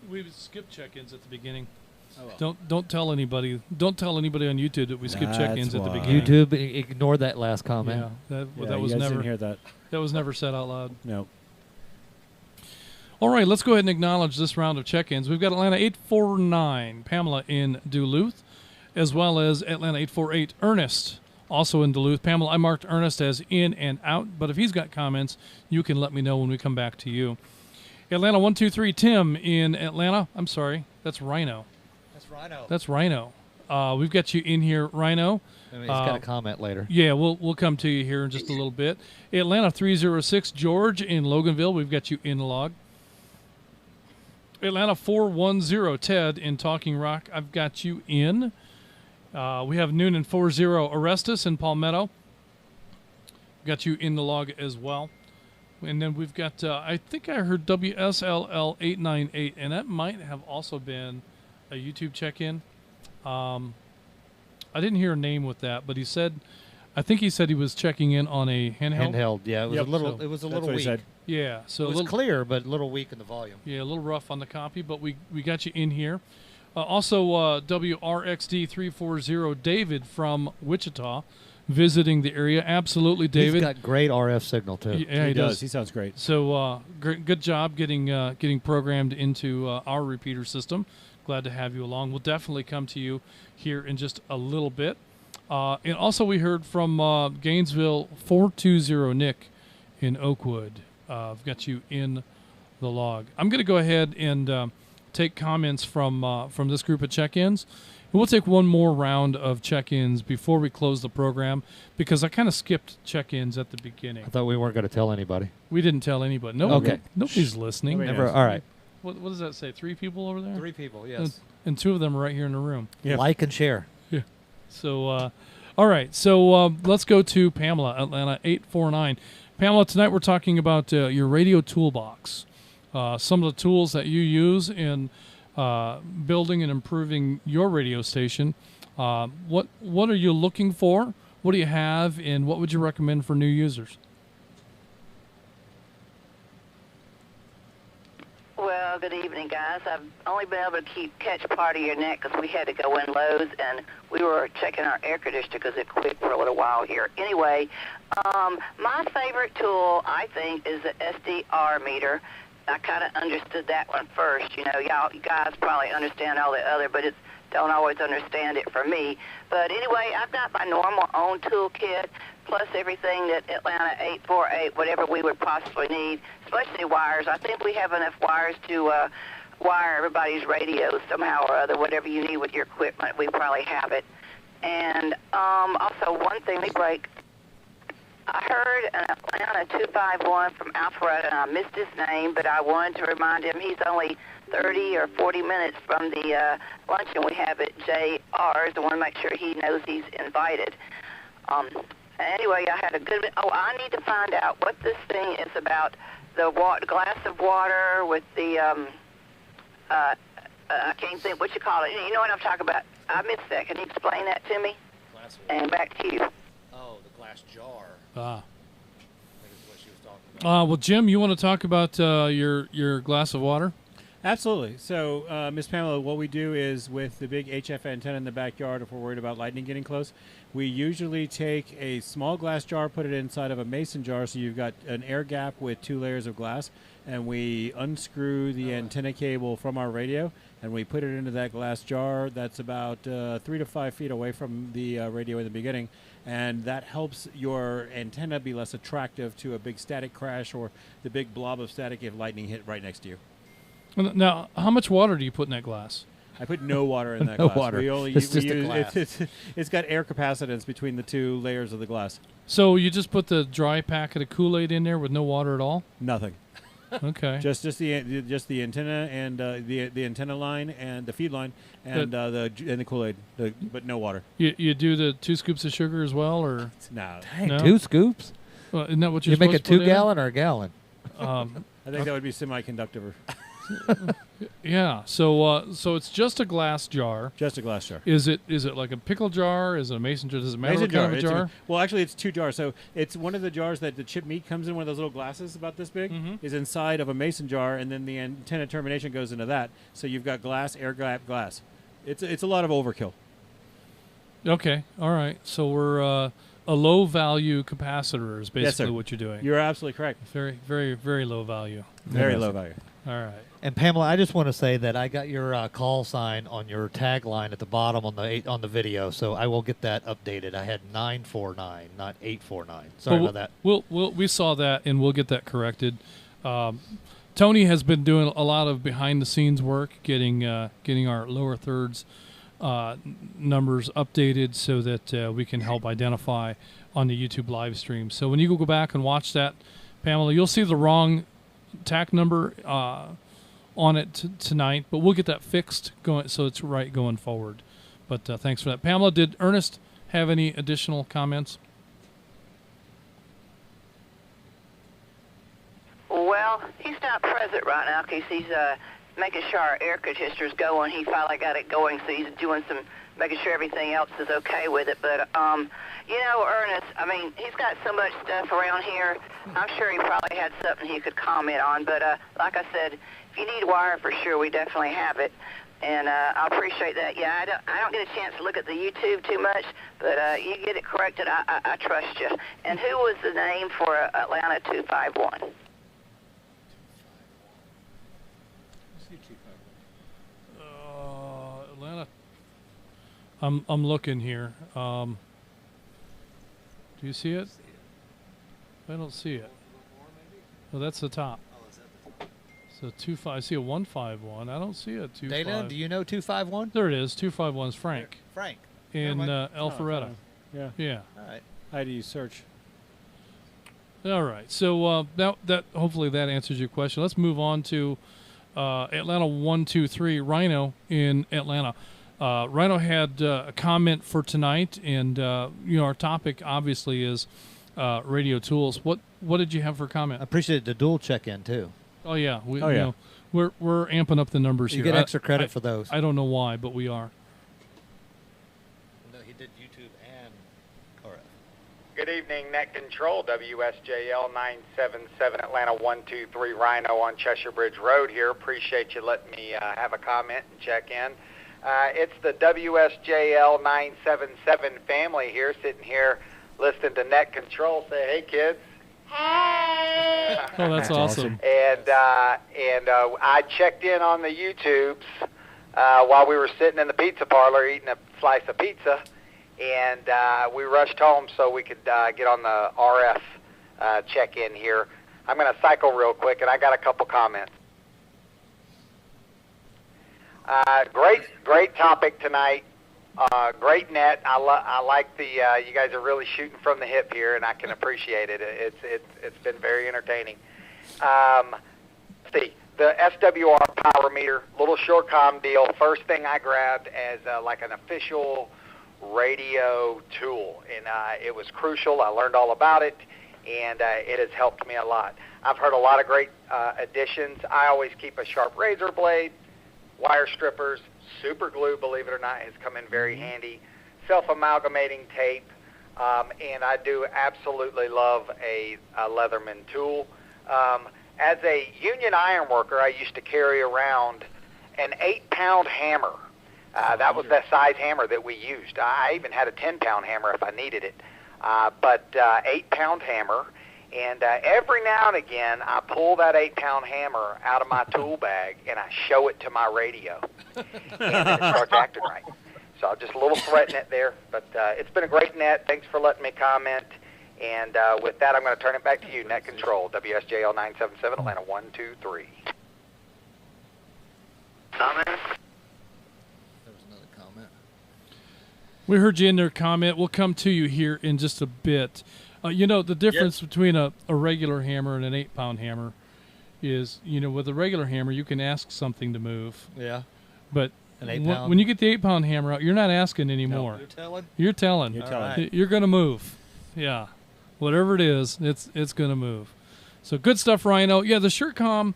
we skipped check-ins at the beginning. Oh, well. Don't tell anybody. Don't tell anybody on YouTube that we skipped That's check-ins at the why. beginning. YouTube, ignore that last comment. Yeah, Yeah, that was you guys never didn't hear that. that was never said out loud. No. All right, let's go ahead and acknowledge this round of check-ins. We've got Atlanta 849, Pamela in Duluth, as well as Atlanta 848, Ernest, also in Duluth. Pamela, I marked Ernest as in and out, but if he's got comments, you can let me know when we come back to you. Atlanta 123, Tim in Atlanta. I'm sorry, that's Rhino. That's Rhino. That's Rhino. We've got you in here, Rhino. I mean, he's got a comment later. Yeah, we'll come to you here in just a little bit. Atlanta 306, George in Loganville. We've got you in the log. Atlanta 410, Ted in Talking Rock. I've got you in. We have Noonan 40, Orestes in Palmetto. Got you in the log as well. And then we've got, I think I heard WSLL 898, and that might have also been a YouTube check-in. I didn't hear a name with that, but he said, I think he said he was checking in on a handheld. Handheld, yeah. It was Yep. a little. So it was a that's little what he weak. said. Yeah, so It was clear, but a little weak in the volume. yeah, a little rough on the copy, but we got you in here. Also, WRXD 340, David from Wichita, visiting the area. Absolutely, David. He's got great RF signal too. Yeah, he does. He sounds great. So good job getting programmed into our repeater system. Glad to have you along. We'll definitely come to you here in just a little bit. And also we heard from Gainesville 420, Nick in Oakwood. I've got you in the log. I'm going to go ahead and take comments from this group of check-ins. And we'll take one more round of check-ins before we close the program because I kind of skipped check-ins at the beginning. I thought we weren't going to tell anybody. We didn't tell anybody. No, Okay. Nobody's listening. Nobody Never. knows. All right. What does that say? 3 people over there? 3 people. Yes. And 2 of them are right here in the room. Yep. Like and share. So, all right. So let's go to Pamela, Atlanta 849. Pamela, tonight we're talking about your radio toolbox. Some of the tools that you use in building and improving your radio station. What are you looking for? What do you have, and what would you recommend for new users? Well, good evening, guys. I've only been able to catch part of your net because we had to go in Lowe's, and we were checking our air conditioner because it quit for a little while here. Anyway, my favorite tool, I think, is the SDR meter. I kind of understood that one first. You know, you guys probably understand all the other, but don't always understand it for me. But anyway, I've got my normal own toolkit, plus everything that Atlanta 848, whatever we would possibly need, especially wires. I think we have enough wires to wire everybody's radios somehow or other. Whatever you need with your equipment, we probably have it. And also one thing, we break. I heard an Atlanta 251 from Alpharetta, and I missed his name, but I wanted to remind him he's only 30 or 40 minutes from the luncheon we have at JR's. I want to make sure he knows he's invited. Anyway, I had a good... Oh, I need to find out what this thing is about. The glass of water with the... I can't think what you call it. You know what I'm talking about. I missed that. Can you explain that to me? Glass of And back to you. Oh, the glass jar. Ah. I think is what she was talking about. Well, Jim, you want to talk about your glass of water? Absolutely. So, Miss Pamela, what we do is with the big HF antenna in the backyard, if we're worried about lightning getting close, we usually take a small glass jar, put it inside of a mason jar, so you've got an air gap with 2 layers of glass, and we unscrew the antenna cable from our radio, and we put it into that glass jar that's about 3 to 5 feet away from the radio in the beginning, and that helps your antenna be less attractive to a big static crash or the big blob of static if lightning hit right next to you. Now, how much water do you put in that glass? I put no water in that No glass. water. We only It's we just a use, glass. It's got air capacitance between the 2 layers of the glass. So you just put the dry packet of Kool-Aid in there with no water at all? Nothing. Okay. Just the antenna and the antenna line and the feed line and the Kool-Aid, but no water. You do the 2 scoops of sugar as well, or No. Dang, No? 2 scoops? isn't that what you're You make a supposed to put 2 in? gallon or a gallon? I think that would be semiconductor. Yeah. So it's just a glass jar. Just a glass jar. Is it like a pickle jar? Is it a mason jar? Does it matter Mason what kind of a It's jar? well, actually, it's 2 jars. So it's one of the jars that the chip meat comes in, one of those little glasses about this big, is inside of a mason jar, and then the antenna termination goes into that. So you've got glass, air gap, glass. It's a lot of overkill. Okay. All right. So we're a low value capacitor is basically Yes, sir. what you're doing. You're absolutely correct. Very, very, very low value. Very low value. All right. And Pamela, I just want to say that I got your call sign on your tagline at the bottom on the video, so I will get that updated. I had 949, not 849. Sorry about that. We saw that, and we'll get that corrected. Tony has been doing a lot of behind-the-scenes work, getting our lower thirds numbers updated so that we can help identify on the YouTube live stream. So when you go back and watch that, Pamela, you'll see the wrong TAC number on it tonight, but we'll get that fixed going so it's right going forward. But thanks for that. Pamela, did Ernest have any additional comments? Well, he's not present right now because he's making sure our air conditioner's going. He finally got it going, so he's doing some, making sure everything else is okay with it. But, you know, Ernest, I mean, he's got so much stuff around here. I'm sure he probably had something he could comment on. But like I said, if you need wire for sure, we definitely have it. And I appreciate that. Yeah, I don't get a chance to look at the YouTube too much, but you get it corrected. I trust you. And who was the name for Atlanta 251? Atlanta. I'm looking here. Do you see it? I don't see it. Oh, that's the top. So 25. I see a 151. I don't see a 25. Dana, do you know 251? There it is. 251 is Frank. Frank. In Alpharetta. Yeah. Yeah. All right. I had to use search. All right. So that hopefully that answers your question. Let's move on to Atlanta 123 Rhino in Atlanta. Rhino had a comment for tonight, and you know, our topic obviously is radio tools. What did you have for comment? I appreciate the dual check-in too. Oh yeah, you yeah. know, we're amping up the numbers You here. get extra credit for those. I don't know why, but we are. No, he did YouTube and RF. Good evening, Net Control, WSJL 977 Atlanta 123 Rhino on Cheshire Bridge Road here. Appreciate you letting me have a comment and check in. It's the WSJL 977 family here, sitting here listening to Net Control. Say, hey, kids. Hey! Oh, that's awesome. And I checked in on the YouTubes while we were sitting in the pizza parlor eating a slice of pizza, and we rushed home so we could get on the RF check-in here. I'm going to cycle real quick, and I got a couple comments. Great topic tonight. Great net. I like the you guys are really shooting from the hip here, and I can appreciate it. It's been very entertaining. Let's see, the SWR power meter, little short comm deal. First thing I grabbed as like an official radio tool, and it was crucial. I learned all about it, and it has helped me a lot. I've heard a lot of great additions. I always keep a sharp razor blade, wire strippers. Super glue, believe it or not, has come in very handy. Self-amalgamating tape, and I do absolutely love a Leatherman tool. As a union iron worker, I used to carry around an 8-pound hammer. That was that size hammer that we used. I even had a 10-pound hammer if I needed it, but 8-pound hammer. And every now and again, I pull that 8-pound hammer out of my tool bag and I show it to my radio, and then it starts acting right. So just a little threat net there, but it's been a great net. Thanks for letting me comment. And with that, I'm going to turn it back to you, Net Control, WSJL 977, Atlanta 123. Comment? There was another comment. We heard you in their comment. We'll come to you here in just a bit. You know, the difference between a regular hammer and an 8-pound hammer is, you know, with a regular hammer, you can ask something to move. Yeah. But An 8-pound? when you get the 8-pound hammer out, you're not asking anymore. No, you're telling? You're telling. You're telling. Right. You're going to move. Yeah. Whatever it is, it's going to move. So good stuff, Rhino. Yeah, the SureCom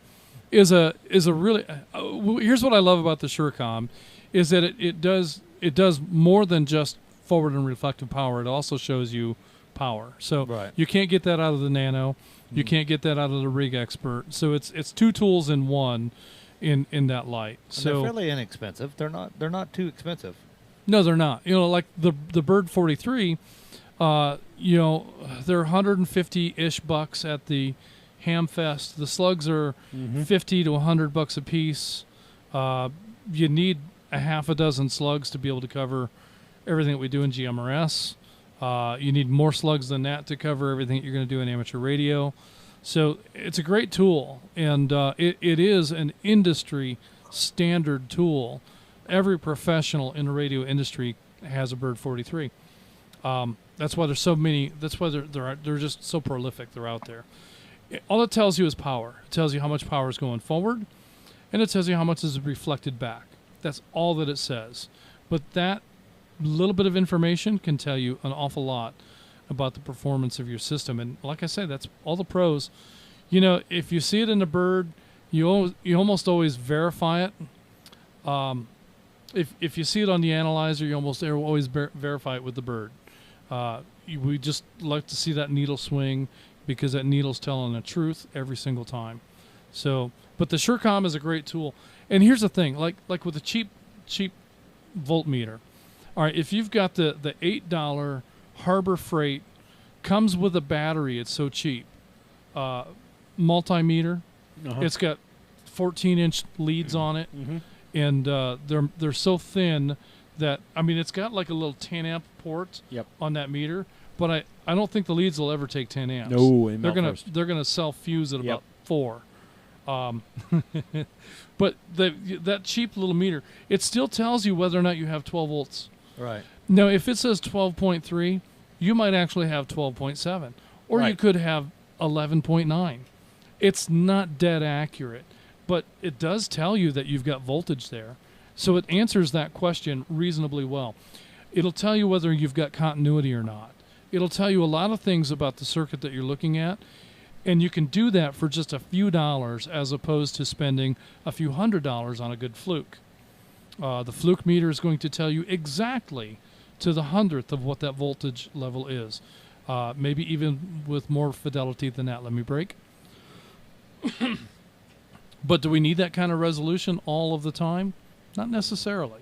is a really here's what I love about the SureCom is that it does more than just forward and reflective power. It also shows you power. So Right. you can't get that out of the Nano. You can't get that out of the Rig Expert. So it's two tools in one in that light. And So they're fairly inexpensive. They're not too expensive. no, they're not. You know, like the Bird 43, you know, they're $150-ish at the Hamfest. The slugs are $50 to $100 a piece. You need a half a dozen slugs to be able to cover everything that we do in GMRS. You need more slugs than that to cover everything that you're going to do in amateur radio. So it's a great tool, and it is an industry standard tool. Every professional in the radio industry has a Bird 43. That's why there's so many. That's why they're just so prolific. They're out there. All it tells you is power. It tells you how much power is going forward, and it tells you how much is reflected back. That's all that it says. But that little bit of information can tell you an awful lot about the performance of your system. And like I said, that's all the pros. You know, if you see it in the Bird, you almost always verify it. If you see it on the analyzer, you almost always verify it with the Bird. We just like to see that needle swing because that needle's telling the truth every single time. So, but the SureCom is a great tool. And here's the thing, like with a cheap voltmeter. All right, if you've got the $8 Harbor Freight, comes with a battery, it's so cheap. Multimeter, it's got 14-inch leads on it, and they're so thin that, I mean, it's got like a little 10 amp port on that meter, but I don't think the leads will ever take 10 amps. No, they're gonna self-fuse at about 4. But that cheap little meter, it still tells you whether or not you have 12 volts. Right. Now, if it says 12.3, you might actually have 12.7, or you could have 11.9. It's not dead accurate, but it does tell you that you've got voltage there. So it answers that question reasonably well. It'll tell you whether you've got continuity or not. It'll tell you a lot of things about the circuit that you're looking at, and you can do that for just a few dollars as opposed to spending a few $100s on a good fluke. The fluke meter is going to tell you exactly to the 100th of what that voltage level is. Maybe even with more fidelity than that. Let me break. But do we need that kind of resolution all of the time? Not necessarily.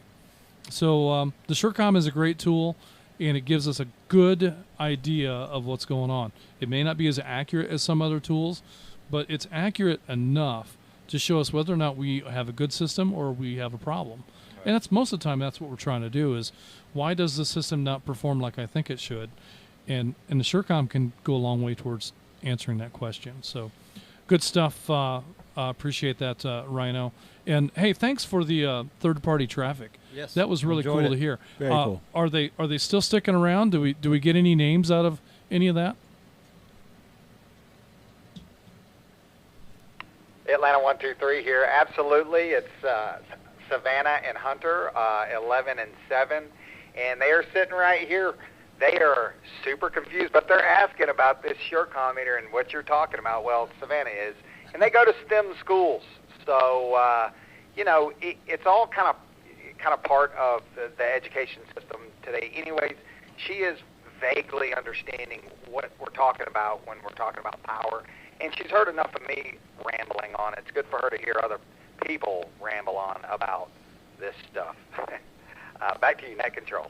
So the SureCom is a great tool, and it gives us a good idea of what's going on. It may not be as accurate as some other tools, but it's accurate enough to show us whether or not we have a good system or we have a problem. Right. And that's most of the time that's what we're trying to do is, why does the system not perform like I think it should? And the SureCom can go a long way towards answering that question. So good stuff. Appreciate that, Rhino. And hey, thanks for the third-party traffic. Yes, that was really cool to hear. Very cool. Are they still sticking around? Do we get any names out of any of that? Atlanta 123 here. Absolutely, it's Savannah and Hunter, 11 and 7, and they are sitting right here. They are super confused, but they're asking about this SureCom meter and what you're talking about. Well, Savannah is, and they go to STEM schools, so you know it's all kind of part of the education system today. Anyways, she is vaguely understanding what we're talking about when we're talking about power, and she's heard enough of me rambling on. It's good for her to hear other people ramble on about this stuff. Back to you, Net Control.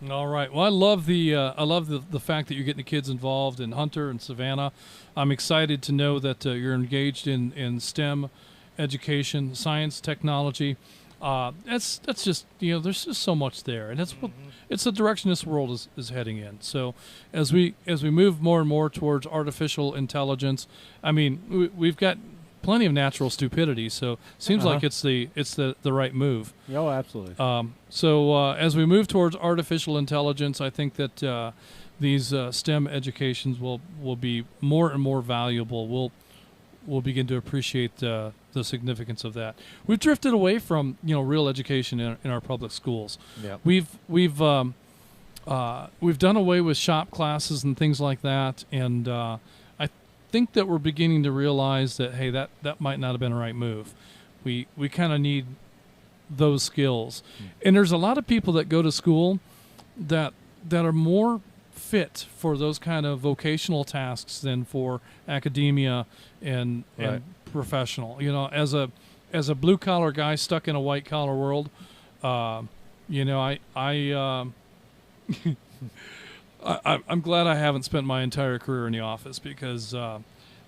All right. Well, I love the fact that you're getting the kids involved in Hunter and Savannah. I'm excited to know that you're engaged in STEM education, science, technology. That's just, you know, there's just so much there, and that's what it's the direction this world is heading in. So as we move more and more towards artificial intelligence, I mean, we've got plenty of natural stupidity, so it seems like it's the right move. Oh, absolutely. So as we move towards artificial intelligence, I think that these STEM educations will be more and more valuable. We'll begin to appreciate the significance of that. We've drifted away from real education in our public schools. Yep. We've done away with shop classes and things like that, and I think that we're beginning to realize that, hey, that might not have been a right move. We kind of need those skills. And there's a lot of people that go to school that are more fit for those kind of vocational tasks than for academia and professional. As a blue collar guy stuck in a white collar world, I'm glad I haven't spent my entire career in the office, because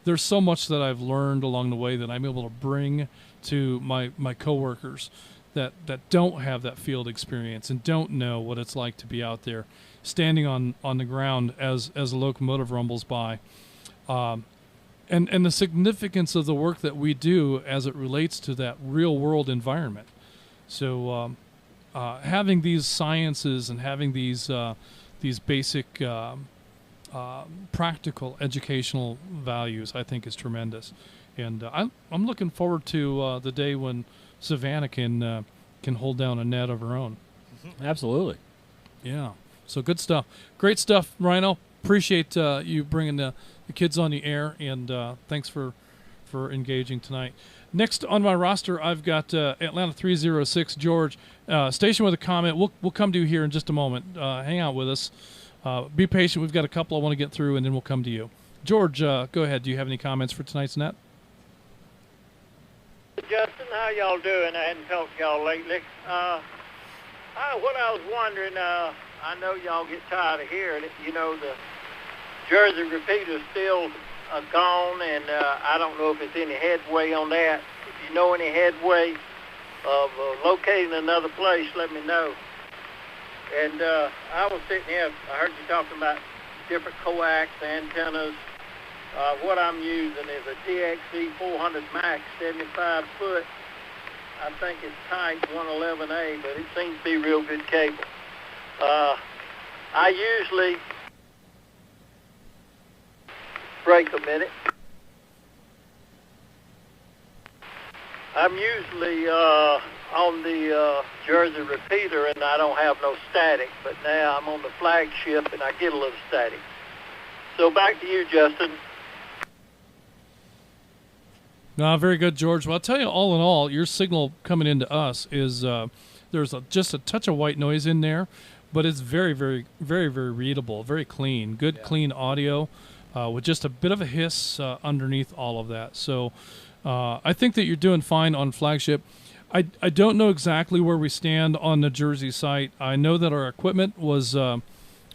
there's so much that I've learned along the way that I'm able to bring to my coworkers that don't have that field experience and don't know what it's like to be out there standing on the ground as a locomotive rumbles by. And the significance of the work that we do as it relates to that real world environment. So having these sciences and having these basic practical educational values, I think, is tremendous. And I'm looking forward to the day when Savannah can hold down a net of her own. Absolutely. Yeah. So good stuff. Great stuff, Rhino. Appreciate you bringing the kids on the air, and thanks for engaging tonight. Next on my roster, I've got Atlanta 306 George. Station with a comment. We'll come to you here in just a moment. Hang out with us. Be patient. We've got a couple I want to get through, and then we'll come to you. George, go ahead. Do you have any comments for tonight's net? Justin, how y'all doing? I hadn't talked to y'all lately. What I was wondering, I know y'all get tired of hearing it. You know, the Jersey repeater's still gone, and I don't know if it's any headway on that. If you know any headway of locating another place, let me know. And I was sitting here, I heard you talking about different coax antennas. What I'm using is a DXE 400 Max 75 foot. I think it's type 111A, but it seems to be real good cable. I usually break a minute. I'm usually on the Jersey repeater, and I don't have no static, but now I'm on the flagship, and I get a little static. So back to you, Justin. No, very good, George. Well, I'll tell you, all in all, your signal coming into us is there's just a touch of white noise in there, but it's very, very, very, very readable, very clean, good, clean audio with just a bit of a hiss underneath all of that. So I think that you're doing fine on flagship. I don't know exactly where we stand on the Jersey site. I know that our equipment was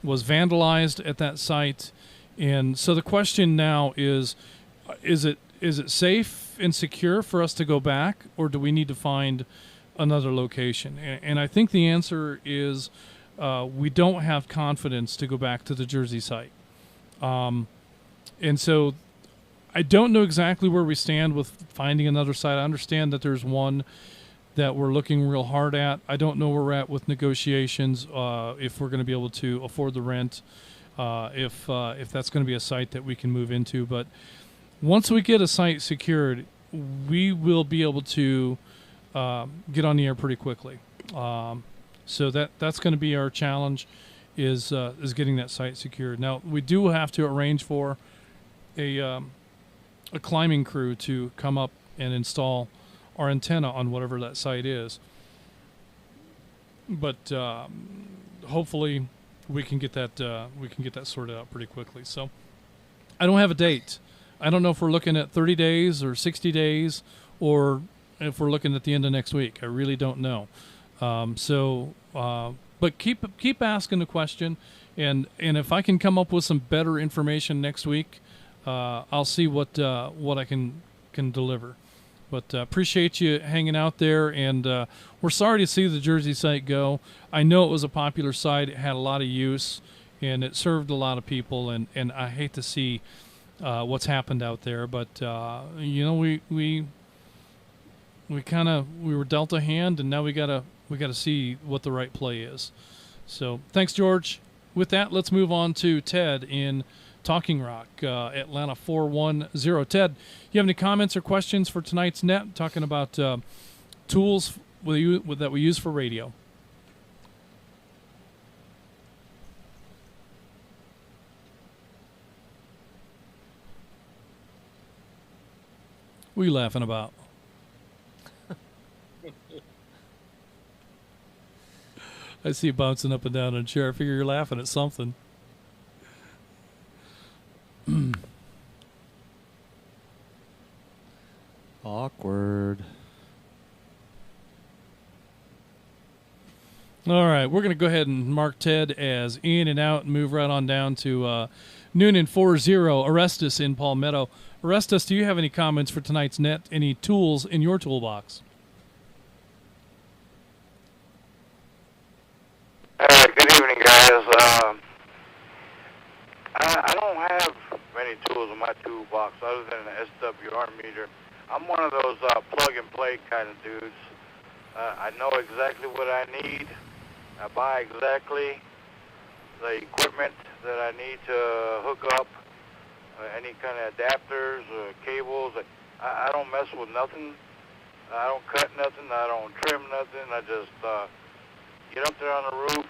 vandalized at that site, and so the question now is it safe and secure for us to go back, or do we need to find another location? And I think the answer is we don't have confidence to go back to the Jersey site. And so I don't know exactly where we stand with finding another site. I understand that there's one that we're looking real hard at. I don't know where we're at with negotiations, if we're going to be able to afford the rent, if that's going to be a site that we can move into. But once we get a site secured, we will be able to get on the air pretty quickly. So that's going to be our challenge, is getting that site secured. Now, we do have to arrange for a climbing crew to come up and install our antenna on whatever that site is. But hopefully we can get that sorted out pretty quickly. So I don't have a date. I don't know if we're looking at 30 days or 60 days, or if we're looking at the end of next week. I really don't know. But keep asking the question, and if I can come up with some better information next week, I'll see what I can deliver. But appreciate you hanging out there, and we're sorry to see the Jersey site go. I know it was a popular site; it had a lot of use, and it served a lot of people. And I hate to see what's happened out there, but we were dealt a hand, and now we gotta see what the right play is. So thanks, George. With that, let's move on to Ted in Talking Rock, Atlanta 410. Ted, you have any comments or questions for tonight's net, talking about tools that we use for radio? What are you laughing about? I see you bouncing up and down in a chair. I figure you're laughing at something. Awkward. All right, we're going to go ahead and mark Ted as in and out and move right on down to Noonan 40, Orestes in Palmetto. Orestes, do you have any comments for tonight's net? Any tools in your toolbox? Good evening, guys. I don't have many tools in my toolbox other than an SWR meter. I'm one of those plug-and-play kind of dudes. I know exactly what I need. I buy exactly the equipment that I need to hook up, any kind of adapters or cables. I don't mess with nothing. I don't cut nothing. I don't trim nothing. I just get up there on the roof,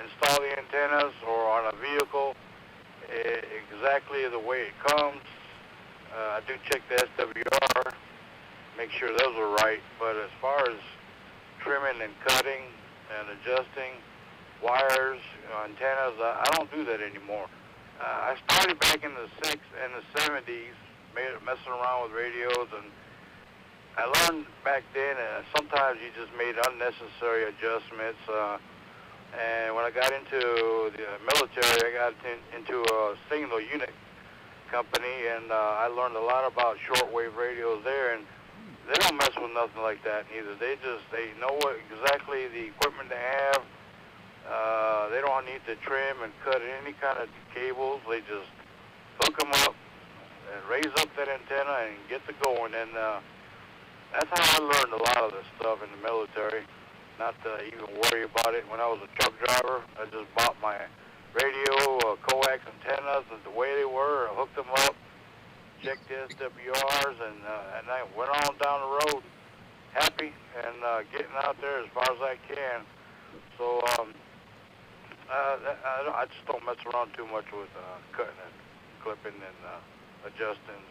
install the antennas or on a vehicle exactly the way it comes. I do check the SWR, make sure those are right, but as far as trimming and cutting and adjusting wires, antennas, I don't do that anymore. I started back in the 70s, messing around with radios, and I learned back then sometimes you just made unnecessary adjustments. And when I got into the military, I got into a signal unit company, and I learned a lot about shortwave radios there, and they don't mess with nothing like that either. They know what exactly the equipment they have. They don't need to trim and cut any kind of cables. They just hook them up and raise up that antenna and get to going. And that's how I learned a lot of this stuff in the military. Not to even worry about it. When I was a truck driver, I just bought my radio, coax antennas the way they were, hooked them up, checked the SWRs, and I went on down the road happy and getting out there as far as I can. So I just don't mess around too much with cutting and clipping and adjusting.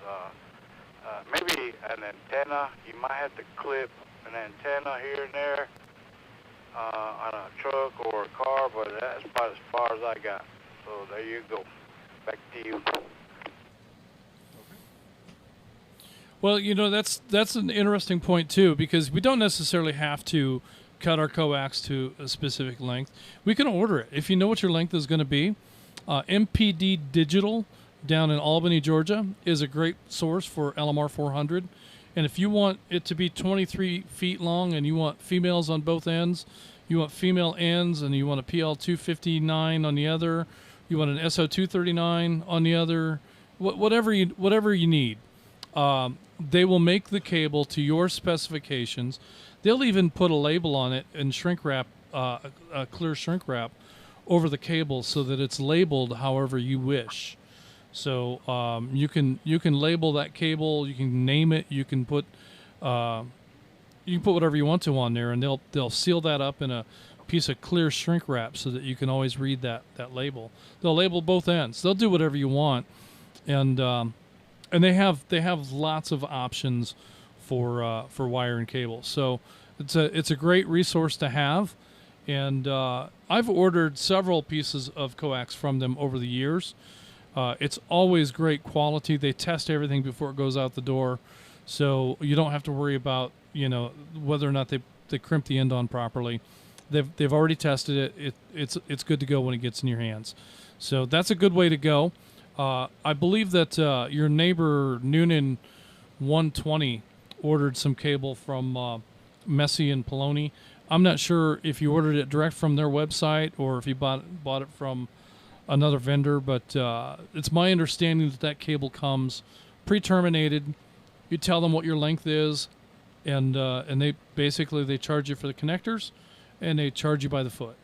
Maybe an antenna, you might have to clip an antenna here and there on a truck or a car, but that's about as far as I got. So there you go. Back to you. Well, that's an interesting point too, because we don't necessarily have to cut our coax to a specific length. We can order it if you know what your length is going to be. MPD Digital down in Albany, Georgia, is a great source for LMR 400. And if you want it to be 23 feet long and you want females on both ends, you want female ends, and you want a PL259 on the other, you want an SO239 on the other, whatever you need, they will make the cable to your specifications. They'll even put a label on it and shrink wrap, a clear shrink wrap over the cable so that it's labeled however you wish. So you can label that cable, you can name it, you can put whatever you want to on there, and they'll seal that up in a piece of clear shrink wrap so that you can always read that label. They'll label both ends. They'll do whatever you want, and they have lots of options for wire and cable. So it's a great resource to have, and I've ordered several pieces of coax from them over the years. It's always great quality. They test everything before it goes out the door, so you don't have to worry about whether or not they crimp the end on properly. They've already tested it. It's good to go when it gets in your hands. So that's a good way to go. I believe that your neighbor Noonan 120 ordered some cable from Messi and Poloni. I'm not sure if you ordered it direct from their website or if you bought it from another vendor, but it's my understanding that cable comes pre-terminated. You tell them what your length is, and they basically charge you for the connectors, and they charge you by the foot.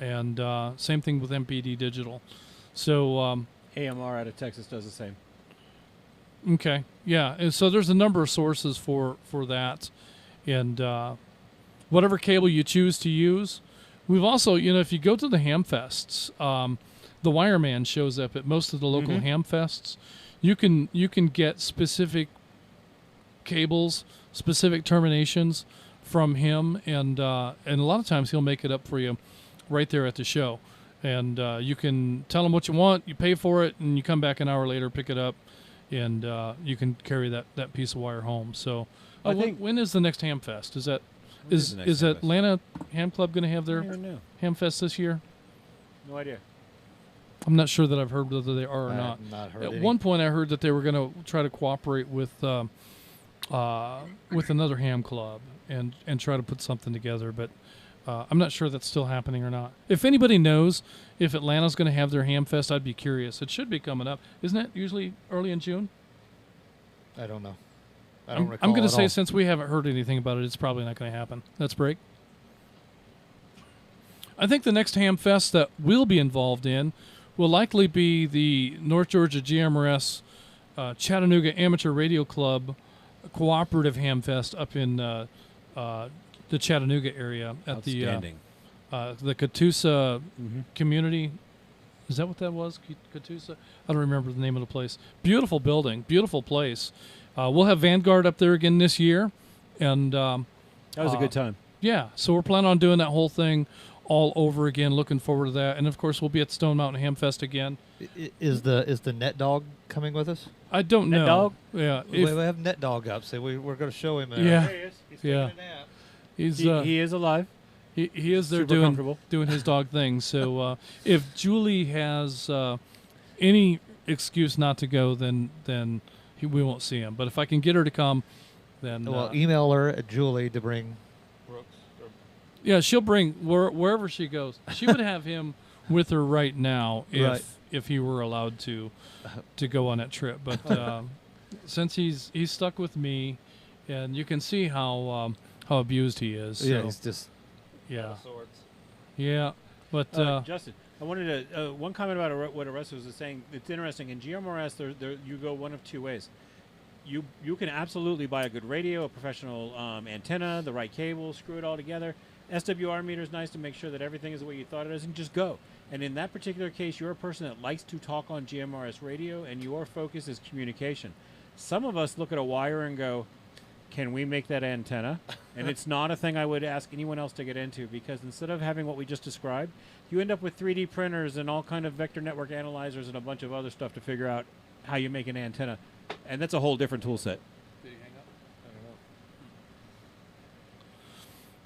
And same thing with MPD Digital. So AMR out of Texas does the same. Okay, yeah, and so there's a number of sources for that, and whatever cable you choose to use. We've also, if you go to the Hamfests, the Wireman shows up at most of the local Hamfests. You can get specific cables, specific terminations from him, and a lot of times he'll make it up for you right there at the show. And you can tell him what you want, you pay for it, and you come back an hour later, pick it up, and you can carry that piece of wire home. So I think when is the next Hamfest? Is that Is Atlanta Ham Club going to have I their don't even know. Ham Fest this year? No idea. I'm not sure that I've heard whether they are or I not. have not heard At any. one point, I heard that they were going to try to cooperate with another ham club and try to put something together, but I'm not sure that's still happening or not. If anybody knows if Atlanta's going to have their Ham Fest, I'd be curious. It should be coming up, isn't it? Usually early in June. I don't know. I don't recall. I'm going to at say all. since we haven't heard anything about it, it's probably not going to happen. Let's break. I think the next Ham Fest that we'll be involved in will likely be the North Georgia GMRS Chattanooga Amateur Radio Club Cooperative Ham Fest up in the Chattanooga area at the Catoosa Community. Is that what that was? Catoosa? I don't remember the name of the place. Beautiful building, beautiful place. We'll have Vanguard up there again this year, and that was a good time. Yeah, so we're planning on doing that whole thing all over again. Looking forward to that, and of course we'll be at Stone Mountain Ham Fest again. Is the Net Dog coming with us? I don't know. Dog? Yeah, we have Net Dog up, so we're going to show him. Yeah, There he is. He's yeah. taking a nap. He is alive. He is there Super doing his dog thing. So if Julie has any excuse not to go, then we won't see him. But if I can get her to come, then email her at Julie to bring Brooks. Yeah, she'll bring wherever she goes. She would have him with her right now if he were allowed to go on that trip. But since he's stuck with me, and you can see how abused he is. So, Yeah, he's just yeah, out of sorts. Yeah. But Justin, I wanted to one comment about what Arrestos was saying. It's interesting in GMRS. There you go one of two ways. You can absolutely buy a good radio, a professional antenna, the right cable, screw it all together. SWR meter is nice to make sure that everything is the way you thought it is, and just go. And in that particular case, you're a person that likes to talk on GMRS radio, and your focus is communication. Some of us look at a wire and go, can we make that antenna? And it's not a thing I would ask anyone else to get into, because instead of having what we just described, you end up with 3D printers and all kind of vector network analyzers and a bunch of other stuff to figure out how you make an antenna. And that's a whole different tool set. Did he hang up? I don't know.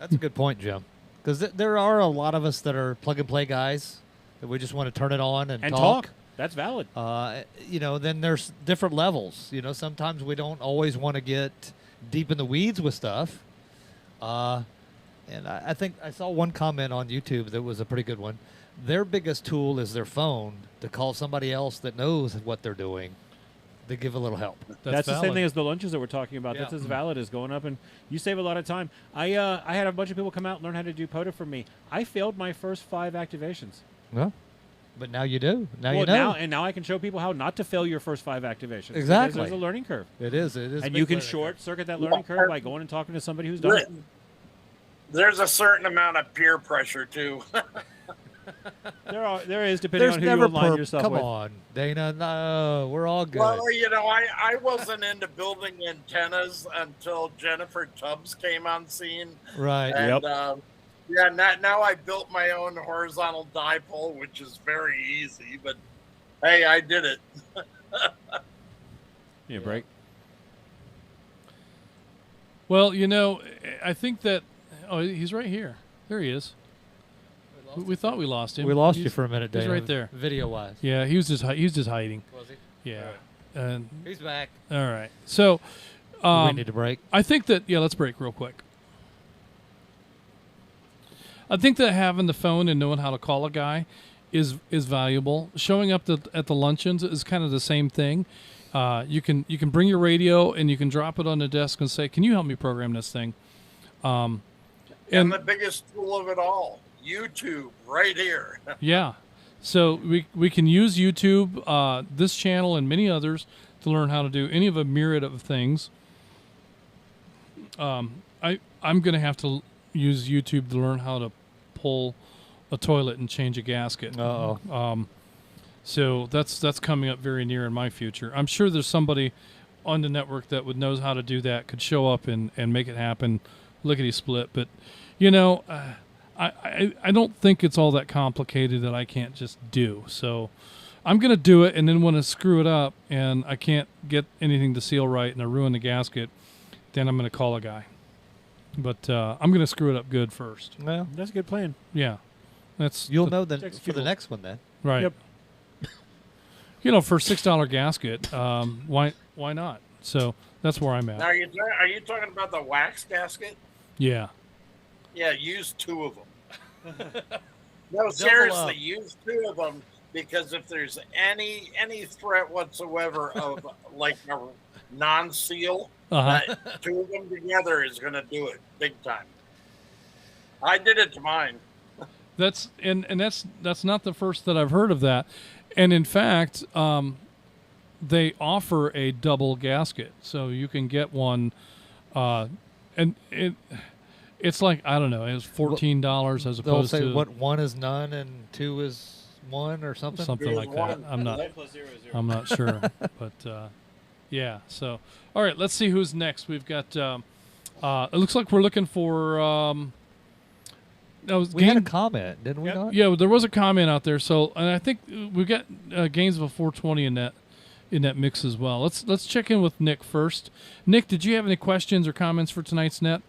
That's a good point, Jim. Because there are a lot of us that are plug-and-play guys that we just want to turn it on and talk. That's valid. Then there's different levels. Sometimes we don't always want to get deep in the weeds with stuff. And I think I saw one comment on YouTube that was a pretty good one. Their biggest tool is their phone to call somebody else that knows what they're doing. They give a little help. That's the same thing as the lunches that we're talking about. Yeah. That's as valid as going up, and you save a lot of time. I had a bunch of people come out and learn how to do POTA from me. I failed my first 5 activations. Well, but now you do. Now well, you know. Now I can show people how not to fail your first 5 activations. Exactly. Because there's a learning curve. It is. And you can short circuit that learning curve by going and talking to somebody who's done it. There's a certain amount of peer pressure too. There is, depending on who you align yourself Come with. on, Dana. No, we're all good. Well, I wasn't into building antennas until Jennifer Tubbs came on scene. Right. And, now I built my own horizontal dipole, which is very easy, but hey, I did it. Yeah, break. well, I think that he's right here. There he is. We thought we lost him. We lost you for a minute, Dana. He's right there, video-wise. Yeah, he was just hiding. Was he? Yeah. All And He's back. all right. So we need to break. I think that let's break real quick. I think that having the phone and knowing how to call a guy is valuable. Showing up at the luncheons is kind of the same thing. You can bring your radio and you can drop it on the desk and say, "Can you help me program this thing?" And the biggest tool of it all, YouTube, right here. Yeah. So we can use YouTube, this channel, and many others to learn how to do any of a myriad of things. I'm going to have to use YouTube to learn how to pull a toilet and change a gasket. Uh-oh. So that's coming up very near in my future. I'm sure there's somebody on the network that would knows how to do that, could show up and make it happen, lickety split. But I don't think it's all that complicated that I can't just do. So I'm going to do it, and then when I screw it up and I can't get anything to seal right and I ruin the gasket, then I'm going to call a guy. But I'm going to screw it up good first. Well, That's a good plan. Yeah. You'll know for executable. the next one then. Right. Yep. For a $6 gasket, why not? So that's where I'm at. Now, are you talking about the wax gasket? Yeah. Yeah, use 2 of them. No, seriously, use 2 of them, because if there's any threat whatsoever of like a non-seal, 2 of them together is going to do it big time. I did it to mine. That's not the first that I've heard of that. And in fact, they offer a double gasket, so you can get one, and it's like, I don't know, it was $14 as opposed They'll say to what 1 is none and 2 is 1 or something. Something like that. I'm not sure, but yeah. So all right, let's see who's next. We've got. It looks like we're looking for. We had a comment, didn't we not? Yeah, there was a comment out there. So, and I think we got Gainesville 420 in that mix as well. Let's check in with Nick first. Nick, did you have any questions or comments for tonight's net?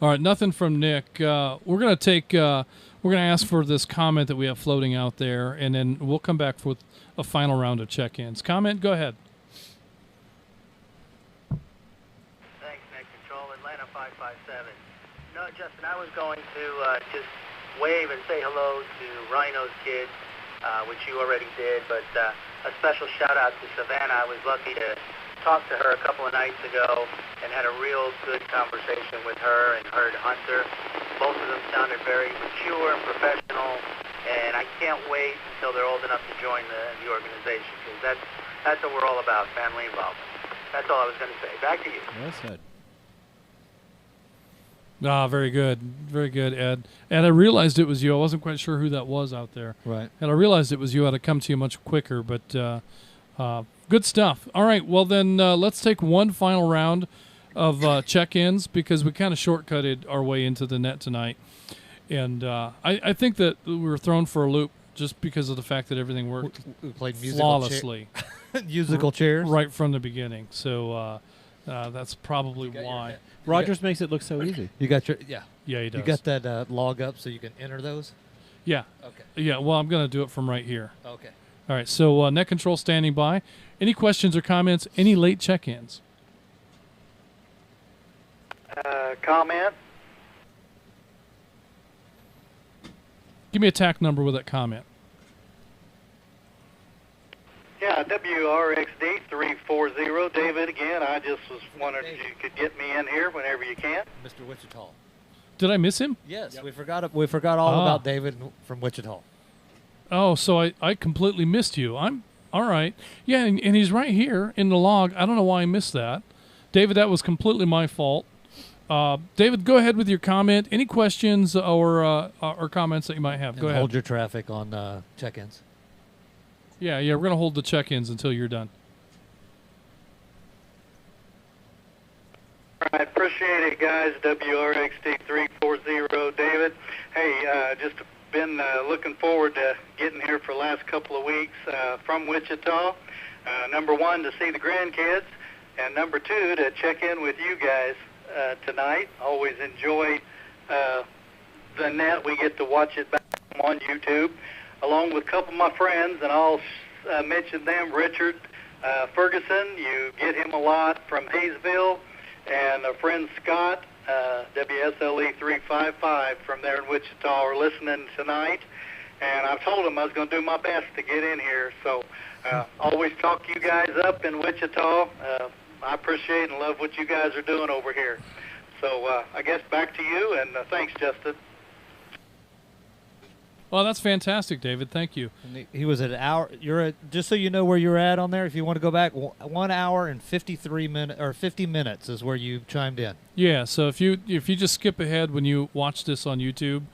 All right, nothing from Nick. We're gonna take. We're gonna ask for this comment that we have floating out there, and then we'll come back with a final round of check-ins. Comment, go ahead. Thanks, Net Control, Atlanta 557. No, Justin, I was going to just wave and say hello to Rhino's kids, which you already did, but a special shout-out to Savannah. I was lucky to talk to her a couple of nights ago and had a real good conversation with her and heard Hunter. Both of them sounded very mature and professional, and I can't wait until they're old enough to join the organization, because that's what we're all about, family involvement. That's all I was going to say. Back to you. Well said. Very good, Ed. And I realized it was you. I wasn't quite sure who that was out there. Right. And I realized it was you. I'd come to you much quicker, but good stuff. All right, well then let's take one final round of check-ins, because we kind of shortcutted our way into the net tonight. And I think that we were thrown for a loop just because of the fact that everything worked we played flawlessly. Musical chairs? Right from the beginning. So that's probably why. Rogers makes it look so easy. You got your Yeah, he does. You got that log up so you can enter those? Yeah. Okay. Yeah, well, I'm going to do it from right here. Okay. All right, so Net Control standing by. Any questions or comments? Any late check-ins? Comment? Give me a TAC number with that comment. Yeah, WRXD 340. David again. I just was wondering if you could get me in here whenever you can. Mr. Wichita. Did I miss him? Yes, we forgot all about David from Wichita. Oh, so I completely missed you. I'm all right. Yeah, and he's right here in the log. I don't know why I missed that. David, that was completely my fault. David, go ahead with your comment. Any questions or comments that you might have? Go ahead. Hold your traffic on check-ins. Yeah, we're going to hold the check-ins until you're done. I appreciate it, guys. WRXD 340. David, hey, just been looking forward to getting here for the last couple of weeks from Wichita. Number one, to see the grandkids, and number two, to check in with you guys tonight. Always enjoy the net. We get to watch it back on YouTube, along with a couple of my friends, and I'll mention them. Richard Ferguson, you get him a lot from Hayesville, and a friend Scott, WSLE 355 from there in Wichita, are listening tonight. And I've told them I was going to do my best to get in here. So always talk you guys up in Wichita. I appreciate and love what you guys are doing over here. So I guess back to you, and thanks, Justin. Well, that's fantastic, David. Thank you. And he was at an hour. You're at, just so you know where you're at on there. If you want to go back, 1 hour and 53 minutes or 50 minutes is where you chimed in. Yeah. So if you just skip ahead when you watch this on YouTube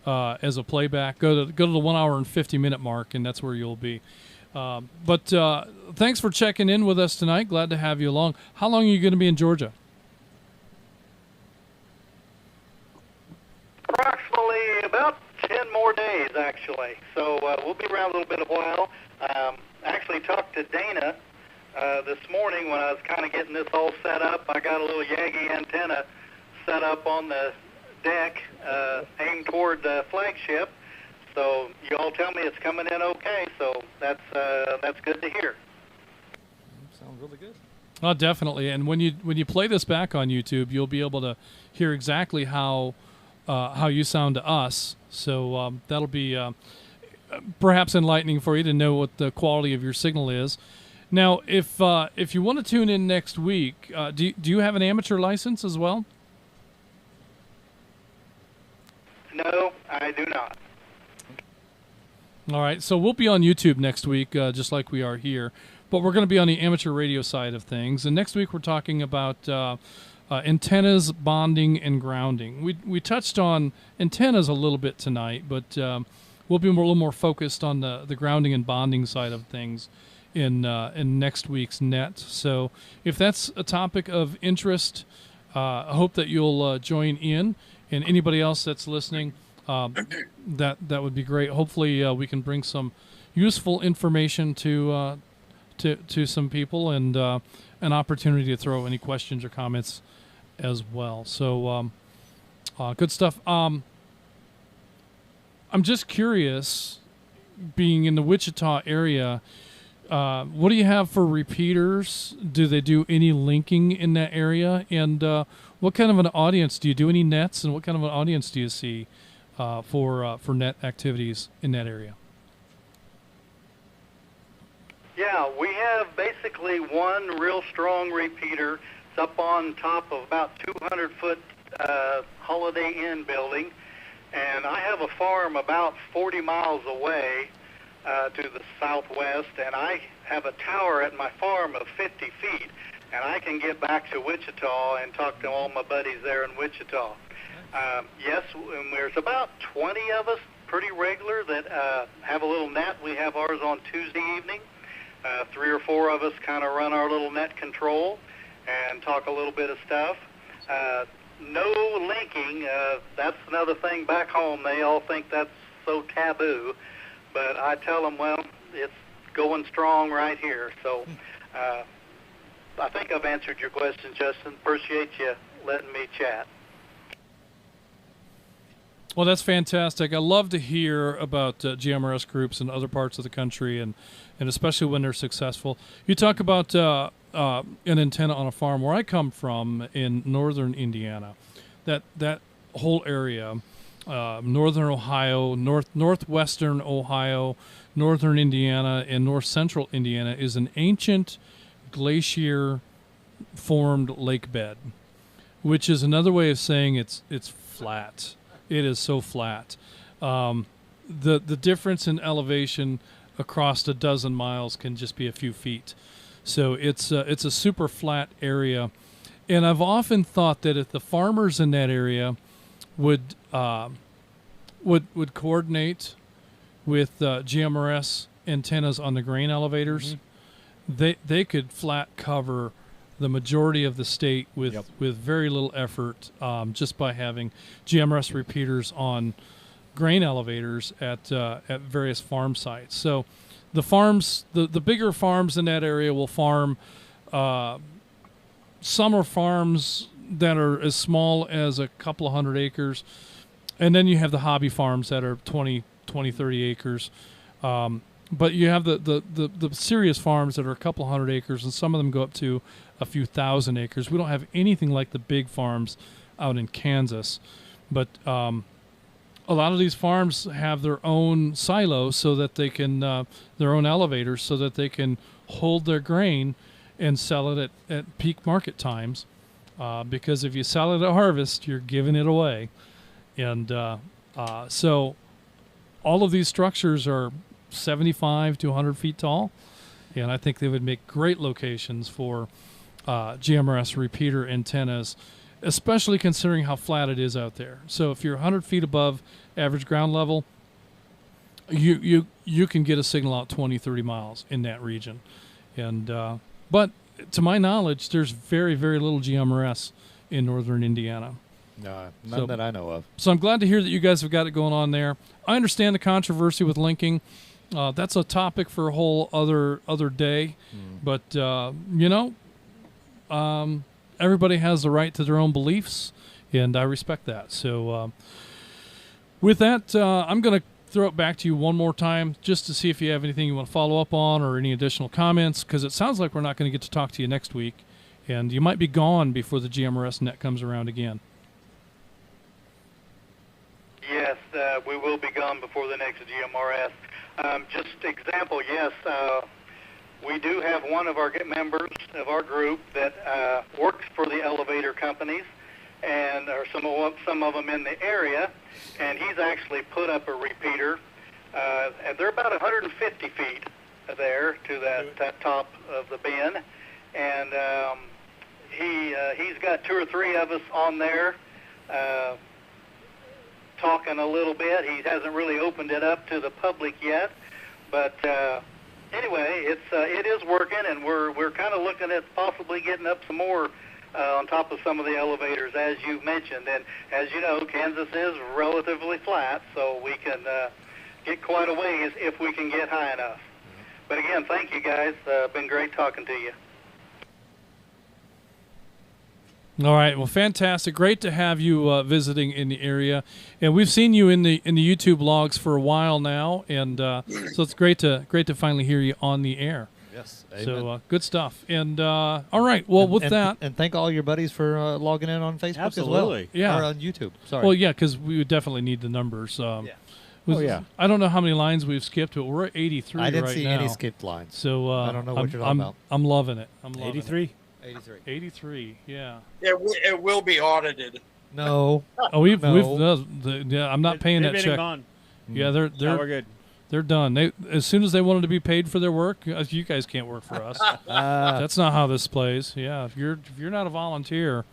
as a playback, go to the 1 hour and 50 minute mark, and that's where you'll be. But thanks for checking in with us tonight. Glad to have you along. How long are you going to be in Georgia? Approximately about 10 more more days, actually. So we'll be around a little bit of a while. Actually talked to Dana this morning when I was kind of getting this all set up. I got a little Yagi antenna set up on the deck, aimed toward the flagship. So you all tell me it's coming in okay. So that's good to hear. Sounds really good. Oh, definitely. And when you play this back on YouTube, you'll be able to hear exactly how you sound to us. So that'll be perhaps enlightening for you to know what the quality of your signal is. Now, if you want to tune in next week, do you have an amateur license as well? No, I do not. All right, so we'll be on YouTube next week, just like we are here, but we're going to be on the amateur radio side of things. And next week we're talking about antennas, bonding, and grounding. We touched on antennas a little bit tonight, but we'll be a little more focused on the grounding and bonding side of things in next week's net. So if that's a topic of interest, I hope that you'll join in. And anybody else that's listening, that would be great. Hopefully, we can bring some useful information to some people and an opportunity to throw any questions or comments as well. So, good stuff. I'm just curious, being in the Wichita area, what do you have for repeaters? Do they do any linking in that area? And what kind of an audience do you do? Any nets? And what kind of an audience do you see for net activities in that area? Yeah, we have basically one real strong repeater. It's up on top of about 200-foot Holiday Inn building. And I have a farm about 40 miles away to the southwest, and I have a tower at my farm of 50 feet. And I can get back to Wichita and talk to all my buddies there in Wichita. Yes, and there's about 20 of us, pretty regular, that have a little net. We have ours on Tuesday evening. 3 or 4 of us kind of run our little net control and talk a little bit of stuff. No linking. That's another thing back home. They all think that's so taboo. But I tell them, well, it's going strong right here. So I think I've answered your question, Justin. Appreciate you letting me chat. Well, that's fantastic. I love to hear about GMRS groups in other parts of the country, and especially when they're successful. You talk about an antenna on a farm where I come from in northern Indiana. That whole area, northern Ohio, northwestern Ohio, northern Indiana, and north central Indiana is an ancient glacier-formed lake bed, which is another way of saying it's flat. It is so flat. The difference in elevation across a dozen miles can just be a few feet. So it's a super flat area. And I've often thought that if the farmers in that area would coordinate with GMRS antennas on the grain elevators, they could flat cover the majority of the state with very little effort, just by having GMRS repeaters on grain elevators at various farm sites. So the farms, the bigger farms in that area will farm. Some are farms that are as small as a couple of 100 acres, and then you have the hobby farms that are 20, 30 acres. But you have the serious farms that are a couple 100 acres, and some of them go up to a few thousand acres. We don't have anything like the big farms out in Kansas, but a lot of these farms have their own silos so that they can their own elevators so that they can hold their grain and sell it at peak market times, because if you sell it at harvest, you're giving it away. And so all of these structures are 75 to 100 feet tall, and I think they would make great locations for GMRS repeater antennas, especially considering how flat it is out there. So if you're 100 feet above average ground level, you can get a signal out 20, 30 miles in that region. And but to my knowledge, there's very, very little GMRS in northern Indiana. No, none that I know of. So I'm glad to hear that you guys have got it going on there. I understand the controversy with linking. That's a topic for a whole other day. But, everybody has the right to their own beliefs, and I respect that. So with that, I'm going to throw it back to you one more time just to see if you have anything you want to follow up on or any additional comments, because it sounds like we're not going to get to talk to you next week, and you might be gone before the GMRS net comes around again. Yes, we will be gone before the next GMRS. Just example, yes, we do have one of our members of our group that works for the elevator companies, and or some of them in the area, and he's actually put up a repeater, and they're about 150 feet there to that top of the bin, and he's got 2 or 3 of us on there talking a little bit. He hasn't really opened it up to the public yet, but anyway, it is working, and we're kind of looking at possibly getting up some more on top of some of the elevators, as you mentioned. And as you know, Kansas is relatively flat, so we can get quite a ways if we can get high enough. But again, thank you guys. Been great talking to you. All right, well, fantastic. Great to have you visiting in the area, and we've seen you in the YouTube logs for a while now, and so it's great to finally hear you on the air. Yes, so good stuff. And all right, well, and thank all your buddies for logging in on Facebook as well. Yeah, or on YouTube. Sorry. Well, yeah, because we would definitely need the numbers. Yeah. I don't know how many lines we've skipped, but we're at 83 I didn't right see now. any skipped lines. So I don't know what you're talking about. I'm loving it. I'm loving 83? it. 83, yeah. It will be audited. No. I'm not paying that check. Gone. Yeah, they're we're good. They're done. As soon as they wanted to be paid for their work, you guys can't work for us. That's not how this plays. Yeah, if you're not a volunteer.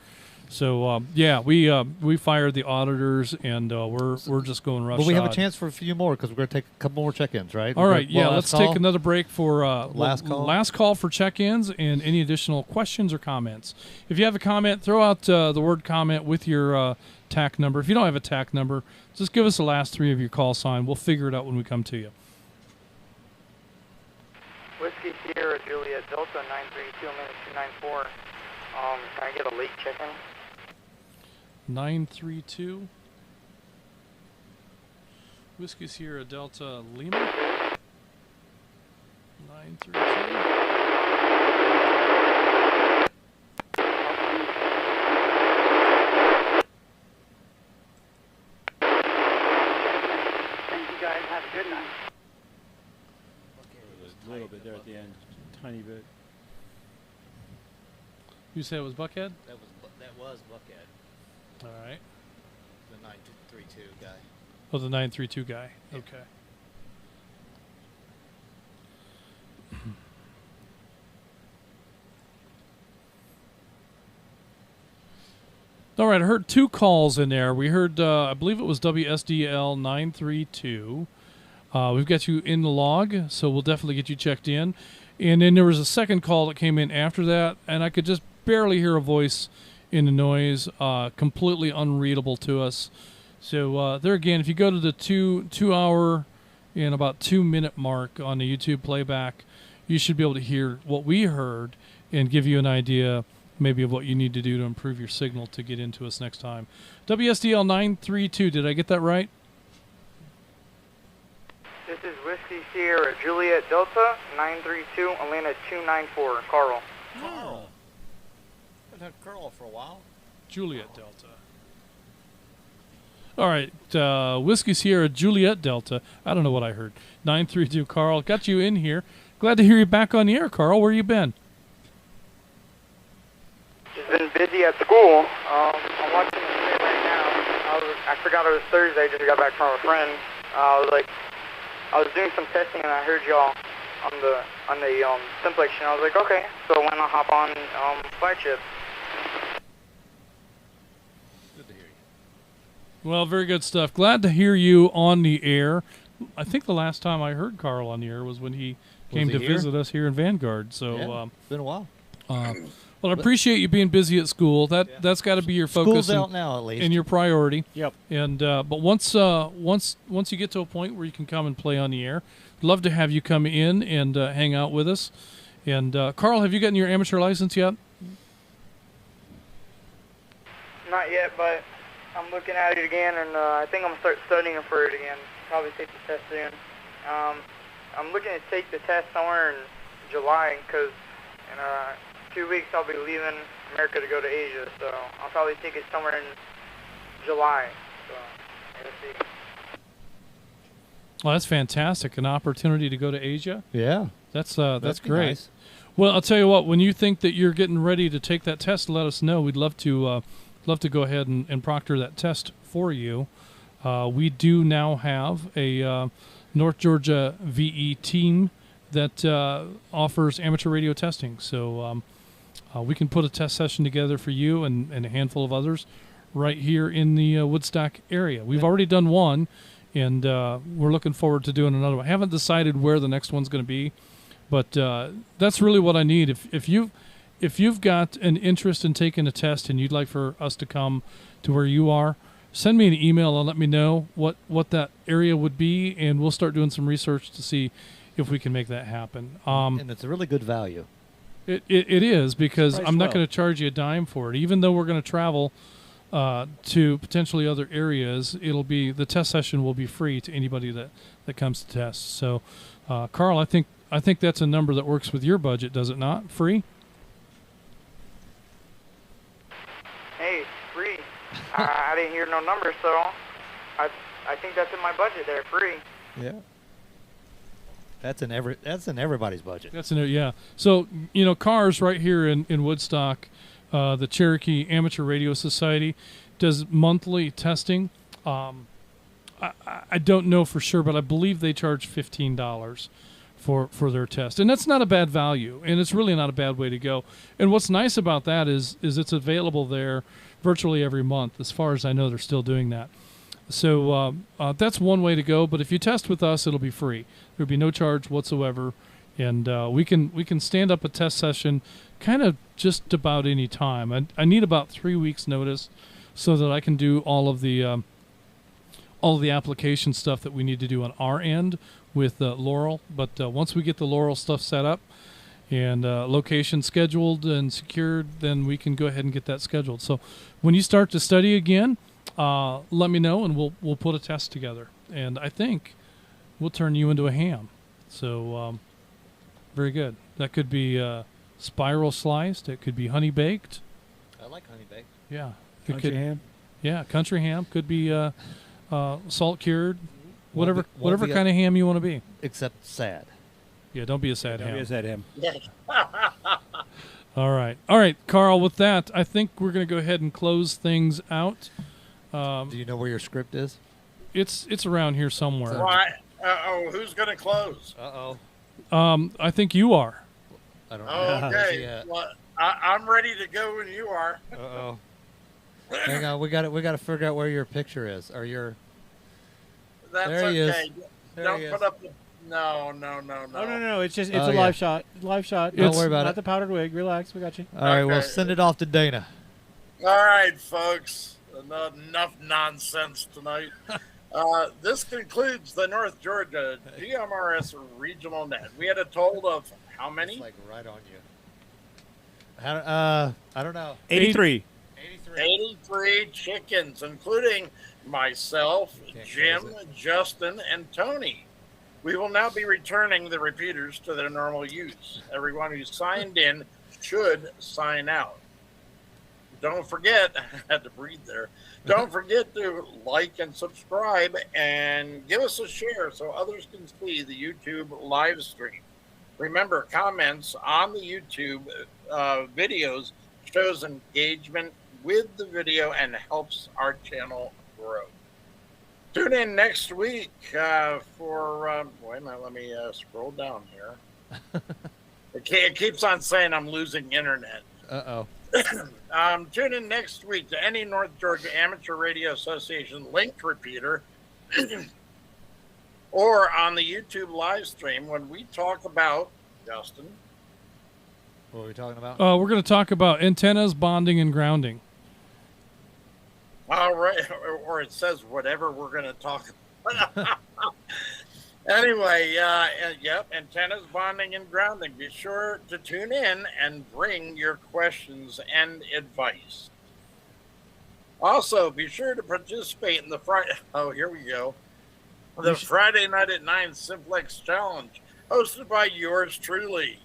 So we fired the auditors, and we're just going roughshod. But we have a chance for a few more because we're going to take a couple more check-ins, right? All right, let's take another break for last call. Last call for check-ins and any additional questions or comments. If you have a comment, throw out the word comment with your TAC number. If you don't have a TAC number, just give us the last 3 of your call sign. We'll figure it out when we come to you. Whiskey Sierra Juliet Delta 932-294. Can I get a late check-in? 932 Whiskey Sierra Delta Lima 932. Thank you guys. Have a good night. A little bit there at the end, tiny bit. You said it was Buckhead? That was Buckhead. All right. The 932 guy. Oh, the 932 guy. Yeah. Okay. All right, I heard 2 calls in there. We heard, I believe it was WSDL 932. We've got you in the log, so we'll definitely get you checked in. And then there was a second call that came in after that, and I could just barely hear a voice in the noise, completely unreadable to us. So there again, if you go to the 2 hour and about 2 minute mark on the YouTube playback, you should be able to hear what we heard and give you an idea maybe of what you need to do to improve your signal to get into us next time. WSDL 932, did I get that right? This is Whiskey Sierra Juliet Delta 932 Atlanta 294. Carl. Carl. I've had Carl for a while. Juliet Delta. All right, Whiskey Sierra Juliet Delta. I don't know what I heard. 932 Carl. Got you in here. Glad to hear you back on the air, Carl. Where you been? Just been busy at school. I'm watching the stream right now. I forgot it was Thursday. Just got back from a friend. I was doing some testing and I heard y'all on the simplex, and I was like, okay. So why not hop on flagship? Good to hear you. Well, very good stuff. Glad to hear you on the air. I think the last time I heard Carl on the air was when he came to visit us here in Vanguard. So it's been a while. Well, I appreciate you being busy at school. That's got to be your focus. School's out now, at least. And your priority. Yep. And but once you get to a point where you can come and play on the air, I'd love to have you come in and hang out with us. And Carl, have you gotten your amateur license yet? Not yet, but I'm looking at it again, and I think I'm gonna start studying for it again. Probably take the test soon. I'm looking to take the test somewhere in July, because in 2 weeks I'll be leaving America to go to Asia, so I'll probably take it somewhere in July. So let's see. Well, that's fantastic. An opportunity to go to Asia. Yeah. That's That'd be great. nice. Well, I'll tell you what. When you think that you're getting ready to take that test, let us know. We'd love to go ahead and proctor that test for you. We do now have a North Georgia VE team that offers amateur radio testing. So we can put a test session together for you and a handful of others right here in the Woodstock area. We've already done one, and we're looking forward to doing another one. I haven't decided where the next one's going to be, but that's really what I need. If you've got an interest in taking a test and you'd like for us to come to where you are, send me an email and let me know what that area would be, and we'll start doing some research to see if we can make that happen. And it's a really good value. It is, because Price I'm not well. going to charge you a dime for it. Even though we're going to travel to potentially other areas, the test session will be free to anybody that comes to test. So, Carl, I think that's a number that works with your budget, does it not? Free? Hey, free. I didn't hear no numbers, so I think that's in my budget there, free. Yeah. That's in everybody's budget. Yeah. So, CARS right here in Woodstock, the Cherokee Amateur Radio Society, does monthly testing. I don't know for sure, but I believe they charge $15 for their test. And that's not a bad value, and it's really not a bad way to go. And what's nice about that is it's available there virtually every month. As far as I know, they're still doing that. So that's one way to go. But if you test with us, it'll be free. There'll be no charge whatsoever, and we can stand up a test session kind of just about any time. I need about 3 weeks notice so that I can do all of the application stuff that we need to do on our end with Laurel. But once we get the Laurel stuff set up and location scheduled and secured, then we can go ahead and get that scheduled. So when you start to study again, let me know, and we'll put a test together. And I think we'll turn you into a ham. So very good. That could be spiral sliced. It could be honey baked. I like honey baked. Yeah. Country ham. Yeah, country ham. Could be salt cured. Whatever Won't be kind of ham you want to be. Except sad. Yeah, don't be a sad ham. Don't be a sad ham. All right, Carl. With that, I think we're going to go ahead and close things out. Do you know where your script is? It's around here somewhere. Why? Who's going to close? I think you are. I don't know. Okay. Well, I'm ready to go when you are. Hang on, we got to figure out where your picture is, or your. That's there he okay. is. There Don't he is. put up the. No. No. It's just a live shot. Live shot. Don't worry about not it. the powdered wig. Relax. We got you. All right, we'll Okay. send it off to Dana. All right, folks. Enough nonsense tonight. This concludes the North Georgia GMRS Regional Net. We had a total of how many? It's like right on you. I don't know. 83. 83 chickens, including myself, Jim, Justin, and Tony. We will now be returning the repeaters to their normal use. Everyone who signed in should sign out. Don't forget, I had to breathe there. Don't forget to like and subscribe and give us a share so others can see the YouTube live stream. Remember, comments on the YouTube videos shows engagement with the video and helps our channel grow. Tune in next week for, wait a minute, let me scroll down here. It keeps on saying I'm losing internet. Tune in next week to any North Georgia Amateur Radio Association linked repeater or on the YouTube live stream when we talk about, Justin, What are we talking about? We're going to talk about antennas, bonding, and grounding. All right, or it says whatever we're going to talk about. Anyway, yep, antennas, bonding, and grounding. Be sure to tune in and bring your questions and advice. Also, be sure to participate in the Friday. Oh, here we go. The Friday Night at 9 Simplex Challenge, hosted by yours truly,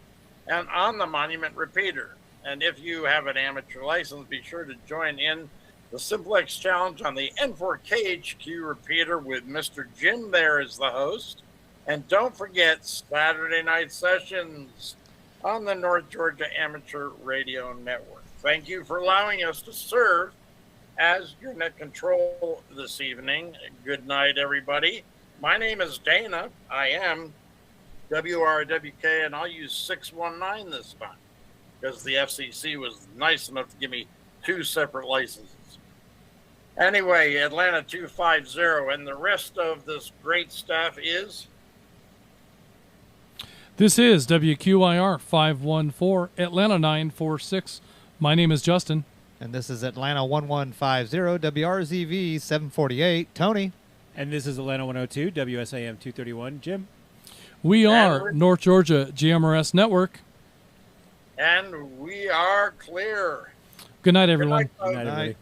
and on the Monument Repeater. And if you have an amateur license, be sure to join in the Simplex Challenge on the N4KHQ repeater with Mr. Jim there as the host. And don't forget Saturday night sessions on the North Georgia Amateur Radio Network. Thank you for allowing us to serve as your net control this evening. Good night, everybody. My name is Dana. I am WRWK, and I'll use 619 this time because the FCC was nice enough to give me 2 separate licenses. Anyway, Atlanta 250, and the rest of this great staff is... This is WQIR 514, Atlanta 946. My name is Justin. And this is Atlanta 1150, WRZV 748, Tony. And this is Atlanta 102, WSAM 231, Jim. We are North Georgia GMRS Network. And we are clear. Good night, everyone. Good night, everybody.